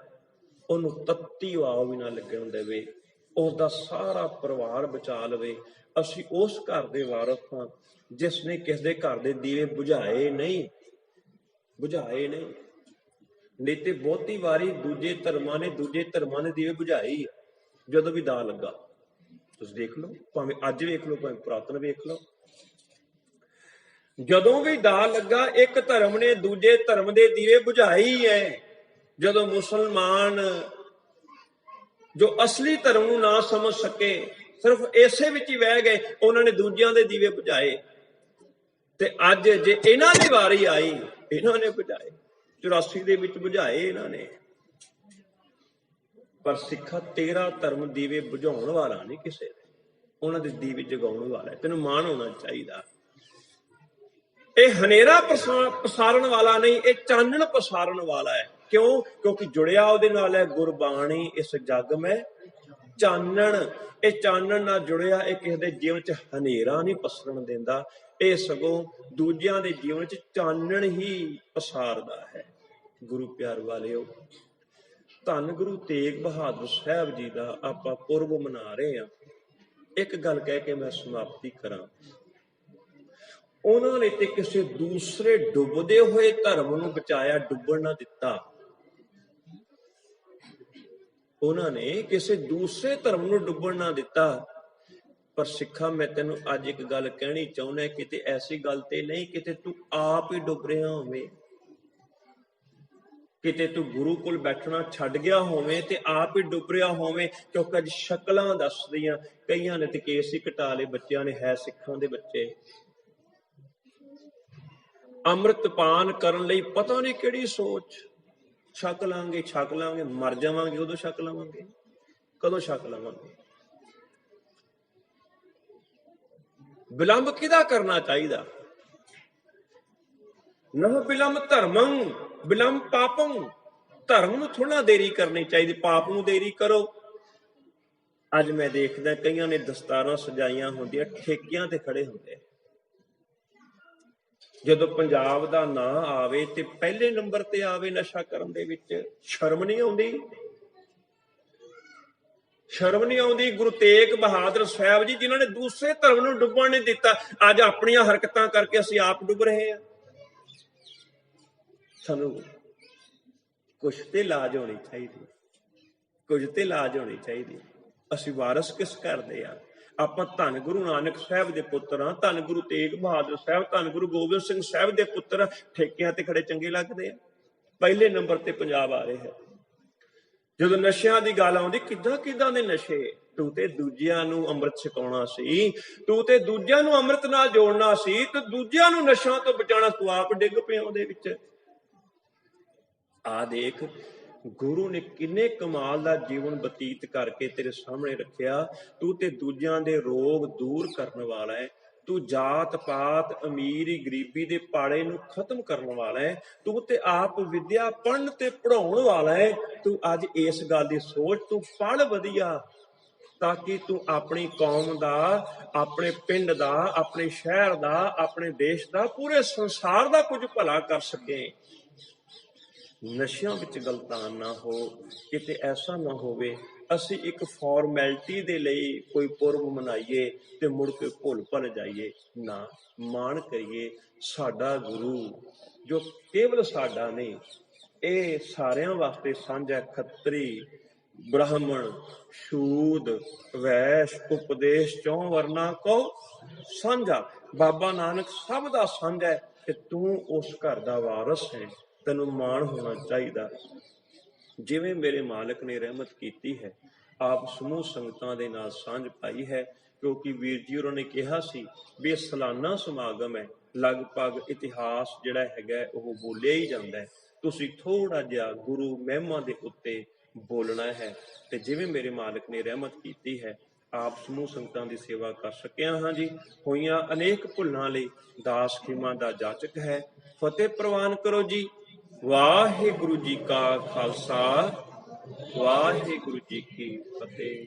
ਉਹਨੂੰ ਤੱਤੀ ਵਾਹ ਵੀ ਨਾ ਲੱਗਣ ਦੇਵੇ, ਉਸਦਾ ਸਾਰਾ ਪਰਿਵਾਰ ਬਚਾ ਲਵੇ। ਅਸੀਂ ਉਸ ਘਰ ਦੇ ਵਾਰਸ ਹਾਂ ਜਿਸ ਨੇ ਕਿਸੇ ਦੇ ਘਰ ਦੇ ਦੀਵੇ ਬੁਝਾਏ ਨਹੀਂ। ਨਹੀਂ ਤੇ ਬਹੁਤੀ ਵਾਰੀ ਦੂਜੇ ਧਰਮਾਂ ਨੇ ਦੀਵੇ ਬੁਝਾਈ ਜਦੋਂ ਵੀ ਦਾ ਲੱਗਾ। ਤੁਸੀਂ ਦੇਖ ਲਓ, ਭਾਵੇਂ ਅੱਜ ਵੇਖ ਲਓ, ਭਾਵੇਂ ਪੁਰਾਤਨ ਵੇਖ ਲਓ, ਜਦੋਂ ਵੀ ਦਾ ਲੱਗਾ ਇੱਕ ਧਰਮ ਨੇ ਦੂਜੇ ਧਰਮ ਦੇ ਦੀਵੇ ਬੁਝਾਈ ਹੈ। ਜਦੋਂ ਮੁਸਲਮਾਨ ਜੋ ਅਸਲੀ ਧਰਮ ਨੂੰ ਨਾ ਸਮਝ ਸਕੇ, ਸਿਰਫ ਇਸੇ ਵਿੱਚ ਹੀ ਵਹਿ ਗਏ, ਉਹਨਾਂ ਨੇ ਦੂਜਿਆਂ ਦੇ ਦੀਵੇ ਬੁਝਾਏ। ਤੇ ਅੱਜ ਜੇ ਇਹਨਾਂ ਦੀ ਵਾਰੀ ਆਈ, ਇਹਨਾਂ ਨੇ ਬੁਝਾਏ। 84 ਦੇ ਵਿੱਚ ਬੁਝਾਏ ਇਹਨਾਂ ਨੇ। ਪਰ ਸਿੱਖਾ, ਤੇਰਾ ਧਰਮ ਦੀਵੇ ਬੁਝਾਉਣ ਵਾਲਾ ਨਹੀਂ ਕਿਸੇ ਦੇ, ਉਹਨਾਂ ਦੇ ਦੀਵੇ ਜਗਾਉਣ ਵਾਲਾ। ਤੈਨੂੰ ਮਾਣ ਹੋਣਾ ਚਾਹੀਦਾ। ਇਹ ਹਨੇਰਾ ਪਸਾਰਨ ਵਾਲਾ ਨਹੀਂ, ਇਹ ਚਾਨਣ ਪਸਾਰਨ ਵਾਲਾ ਹੈ। ਕਿਉਂ? ਕਿਉਂਕਿ ਜੁੜਿਆ ਉਹਦੇ ਨਾਲ ਹੈ ਗੁਰਬਾਣੀ। ਇਸ ਜੱਗ ਮੈਂ ਚਾਨਣ, ਇਹ ਚਾਨਣ ਨਾਲ ਜੁੜਿਆ, ਇਹ ਕਿਸੇ ਦੇ ਜੀਵਨ ਚ ਹਨੇਰਾ ਨਹੀਂ ਪਸਰਨ ਦਿੰਦਾ। ਇਹ ਸਗੋਂ ਦੂਜਿਆਂ ਦੇ ਜੀਵਨ 'ਚ ਚਾਨਣ ਹੀ ਪਸਾਰਦਾ ਹੈ। ਗੁਰੂ ਪਿਆਰ ਵਾਲਿਓ, ਧੰਨ ਗੁਰੂ ਤੇਗ ਬਹਾਦਰ ਸਾਹਿਬ ਜੀ ਦਾ ਆਪਾਂ ਪੁਰਬ ਮਨਾ ਰਹੇ ਹਾਂ। ਇੱਕ ਗੱਲ ਕਹਿ ਕੇ ਮੈਂ ਸਮਾਪਤੀ ਕਰਾਂ। ਉਹਨਾਂ ਨੇ ਤੇ ਕਿਸੇ ਦੂਸਰੇ ਡੁੱਬਦੇ ਹੋਏ ਧਰਮ ਨੂੰ ਬਚਾਇਆ, ਡੁੱਬਣ ਨਾ ਦਿੱਤਾ। ਉਹਨਾਂ ਨੇ ਕਿਸੇ ਦੂਸਰੇ ਧਰਮ ਨੂੰ ਡੁੱਬਣ ਨਾ ਦਿੱਤਾ। ਪਰ ਸਿੱਖਾਂ, ਮੈਂ ਤੈਨੂੰ ਅੱਜ ਇੱਕ ਗੱਲ ਕਹਿਣੀ ਚਾਹੁੰਦਾ, ਕਿਤੇ ਐਸੀ ਗੱਲ ਤੇ ਨਹੀਂ ਕਿਤੇ ਤੂੰ ਆਪ ਹੀ ਡੁੱਬ ਰਿਹਾ ਹੋਵੇਂ, ਕਿਤੇ ਤੂੰ ਗੁਰੂ ਕੋਲ ਬੈਠਣਾ ਛੱਡ ਗਿਆ ਹੋਵੇਂ ਤੇ ਆਪ ਹੀ ਡੁੱਬ ਰਿਹਾ ਹੋਵੇਂ। ਕਿਉਂਕਿ ਅੱਜ ਸ਼ਕਲਾਂ ਦੱਸਦੀਆਂ, ਕਈਆਂ ਨੇ ਤੇ ਕੇਸ ਹੀ ਕਟਾ ਲਏ, ਬੱਚਿਆਂ ਨੇ, ਹੈ ਸਿੱਖਾਂ ਦੇ ਬੱਚੇ, ਅੰਮ੍ਰਿਤਪਾਨ ਕਰਨ ਲਈ ਪਤਾ ਨਹੀਂ ਕਿਹੜੀ ਸੋਚ, ਛਕ ਲਾਂਗੇ, ਮਰ ਜਾਵਾਂਗੇ ਉਦੋਂ ਛਕ ਲਵਾਂਗੇ, ਕਦੋਂ ਛਕ ਲਵਾਂਗੇ। ਵਿਲੰਬ ਕਿਹਦਾ ਕਰਨਾ ਚਾਹੀਦਾ? ਨਾ ਵਿਲੰਬ ਧਰਮੰ ਵਿਲੰਬ ਪਾਪੰ। ਧਰਮ ਨੂੰ ਥੋੜਾ ਦੇਰੀ ਕਰਨੀ ਚਾਹੀਦੀ, ਪਾਪ ਨੂੰ ਦੇਰੀ ਕਰੋ। ਅੱਜ ਮੈਂ ਦੇਖਦਾ ਕਈਆਂ ਨੇ ਦਸਤਾਰਾਂ ਸਜਾਈਆਂ ਹੁੰਦੀਆਂ, ਠੇਕਿਆਂ ਤੇ ਖੜੇ ਹੁੰਦੇ। ਜਦੋਂ ਪੰਜਾਬ ਦਾ ਨਾਂ ਆਵੇ ਤੇ ਪਹਿਲੇ ਨੰਬਰ ਤੇ ਆਵੇ ਨਸ਼ਾ ਕਰਨ ਦੇ ਵਿੱਚ, ਸ਼ਰਮ ਨਹੀਂ ਆਉਂਦੀ? ਸ਼ਰਮ ਨਹੀਂ ਆਉਂਦੀ? ਗੁਰੂ ਤੇਗ ਬਹਾਦਰ ਸਾਹਿਬ ਜੀ, ਜਿਨ੍ਹਾਂ ਨੇ ਦੂਸਰੇ ਧਰਮ ਨੂੰ ਡੁੱਬਣ ਨਹੀਂ ਦਿੱਤਾ, ਅੱਜ ਆਪਣੀਆਂ ਹਰਕਤਾਂ ਕਰਕੇ ਅਸੀਂ ਆਪ ਡੁੱਬ ਰਹੇ ਹਾਂ। ਸਾਨੂੰ ਕੁਛ ਤੇ ਲਾਜ ਹੋਣੀ ਚਾਹੀਦੀ, ਕੁਝ ਤੇ ਲਾਜ ਹੋਣੀ ਚਾਹੀਦੀ। ਅਸੀਂ ਵਾਰਸ ਕਿਸ ਕਰਦੇ ਆ? ਆਪਾਂ ਧੰਨ ਗੁਰੂ ਨਾਨਕ ਸਾਹਿਬ ਦੇ ਪੁੱਤਰ ਹਾਂ, ਧੰਨ ਗੁਰੂ ਤੇਗ ਬਹਾਦਰ ਸਾਹਿਬ, ਧੰਨ ਗੁਰੂ ਗੋਬਿੰਦ ਸਿੰਘ ਸਾਹਿਬ ਦੇ ਪੁੱਤਰ। ਠੇਕਿਆਂ ਤੇ ਖੜੇ ਚੰਗੇ ਲੱਗਦੇ ਆ? ਪਹਿਲੇ ਨੰਬਰ ਤੇ ਪੰਜਾਬ ਆ ਰਿਹਾ ਹੈ। ਜਦੋਂ ਨਸ਼ਿਆਂ ਦੀ ਗੱਲ ਆਉਂਦੀ, ਕਿੱਦਾਂ ਦੇ ਨਸ਼ੇ? ਤੂੰ ਤੇ ਦੂਜਿਆਂ ਨੂੰ ਅੰਮ੍ਰਿਤ ਛਕਾਉਣਾ ਸੀ, ਤੂੰ ਤੇ ਦੂਜਿਆਂ ਨੂੰ ਅੰਮ੍ਰਿਤ ਨਾਲ ਜੋੜਨਾ ਸੀ, ਤੇ ਦੂਜਿਆਂ ਨੂੰ ਨਸ਼ਿਆਂ ਤੋਂ ਬਚਾਉਣਾ, ਤੂੰ ਆਪ ਡਿੱਗ ਪਿਆ ਉਹਦੇ ਵਿੱਚ। ਆ ਦੇਖ, ਗੁਰੂ ਨੇ ਕਿੰਨੇ ਕਮਾਲ ਦਾ ਜੀਵਨ ਬਤੀਤ ਕਰਕੇ ਤੇਰੇ ਸਾਹਮਣੇ ਰੱਖਿਆ। ਤੂੰ ਤੇ ਦੂਜਿਆਂ ਦੇ ਰੋਗ ਦੂਰ ਕਰਨ ਵਾਲਾ ਹੈ। ਤੂੰ ਜਾਤ ਪਾਤ, ਅਮੀਰੀ ਗਰੀਬੀ ਦੇ ਪਾੜੇ ਨੂੰ ਖਤਮ ਕਰਨ ਵਾਲਾ ਹੈ। ਤੂੰ ਤੇ ਆਪ ਵਿਦਿਆ ਪੜ੍ਹਨ ਤੇ ਪੜ੍ਹਾਉਣ ਵਾਲਾ ਹੈ। ਤੂੰ ਅੱਜ ਇਸ ਗੱਲ ਦੀ ਸੋਚ, ਤੂੰ ਪੜ੍ਹ ਵਧੀਆ, ਤਾਂ ਕਿ ਤੂੰ ਆਪਣੀ ਕੌਮ ਦਾ, ਆਪਣੇ ਪਿੰਡ ਦਾ, ਆਪਣੇ ਸ਼ਹਿਰ ਦਾ, ਆਪਣੇ ਦੇਸ਼ ਦਾ, ਪੂਰੇ ਸੰਸਾਰ ਦਾ ਕੁਝ ਭਲਾ ਕਰ ਸਕੇ। ਨਸ਼ਿਆਂ ਵਿੱਚ ਗਲਤਾਨ ਨਾ ਹੋ। ਕਿਤੇ ਐਸਾ ਨਾ ਹੋਵੇ ਅਸੀਂ ਇੱਕ ਫਾਰਮੈਲਿਟੀ ਦੇ ਲਈ ਕੋਈ ਪੁਰਬ ਮਨਾਈਏ ਤੇ ਮੁੜ ਕੇ ਭੁੱਲ ਜਾਈਏ। ਨਾ, ਮਾਣ ਕਰੀਏ ਸਾਡਾ ਗੁਰੂ, ਜੋ ਕੇਵਲ ਸਾਡਾ ਨਹੀਂ, ਇਹ ਸਾਰਿਆਂ ਵਾਸਤੇ ਸਾਂਝਾ। ਖੱਤਰੀ, ਬ੍ਰਾਹਮਣ, ਸ਼ੂਦ, ਵੈਸ਼, ਉਪਦੇਸ਼, ਚੌਂ ਵਰਨਾ ਕੋ ਸਾਂਝਾ। ਬਾਬਾ ਨਾਨਕ ਸਭ ਦਾ ਸਾਂਝਾ ਹੈ ਤੇ ਤੂੰ ਉਸ ਘਰ ਦਾ ਵਾਰਸ ਹੈ। ਤੈਨੂੰ ਮਾਣ ਹੋਣਾ ਚਾਹੀਦਾ। ਜਿਵੇਂ ਮੇਰੇ ਮਾਲਕ ਨੇ ਰਹਿਮਤ ਕੀਤੀ ਹੈ, ਆਪ ਸਮੂਹ ਸੰਗਤਾਂ ਦੇ ਨਾਲ ਸਾਂਝ ਪਾਈ ਹੈ। ਕਿਉਂਕਿ ਵੀਰ ਜੀ ਹੋਰਾਂ ਨੇ ਕਿਹਾ ਸੀ ਵੀ ਇਹ ਸਾਲਾਨਾ ਸਮਾਗਮ ਹੈ, ਲਗਭਗ ਇਤਿਹਾਸ ਜਿਹੜਾ ਹੈਗਾ ਉਹ ਬੋਲਿਆ ਹੀ ਜਾਂਦਾ ਹੈ। ਤੁਸੀਂ ਥੋੜਾ ਜਿਹਾ ਗੁਰੂ ਮਹਿਮਾ ਦੇ ਉੱਤੇ ਬੋਲਣਾ ਹੈ। ਤੇ ਜਿਵੇਂ ਮੇਰੇ ਮਾਲਕ ਨੇ ਰਹਿਮਤ ਕੀਤੀ ਹੈ, ਆਪ ਸਮੂਹ ਸੰਗਤਾਂ ਦੀ ਸੇਵਾ ਕਰ ਸਕਿਆ ਹਾਂ ਜੀ। ਹੋਈਆਂ ਅਨੇਕ ਭੁੱਲਾਂ ਲਈ ਦਾਸ ਖਿਮਾ ਦਾ ਜਾਚਕ ਹੈ। ਫਤਿਹ ਪ੍ਰਵਾਨ ਕਰੋ ਜੀ। ਵਾਹਿਗੁਰੂ ਜੀ ਕਾ ਖਾਲਸਾ, ਵਾਹਿਗੁਰੂ ਜੀ ਕੀ ਫਤਿਹ।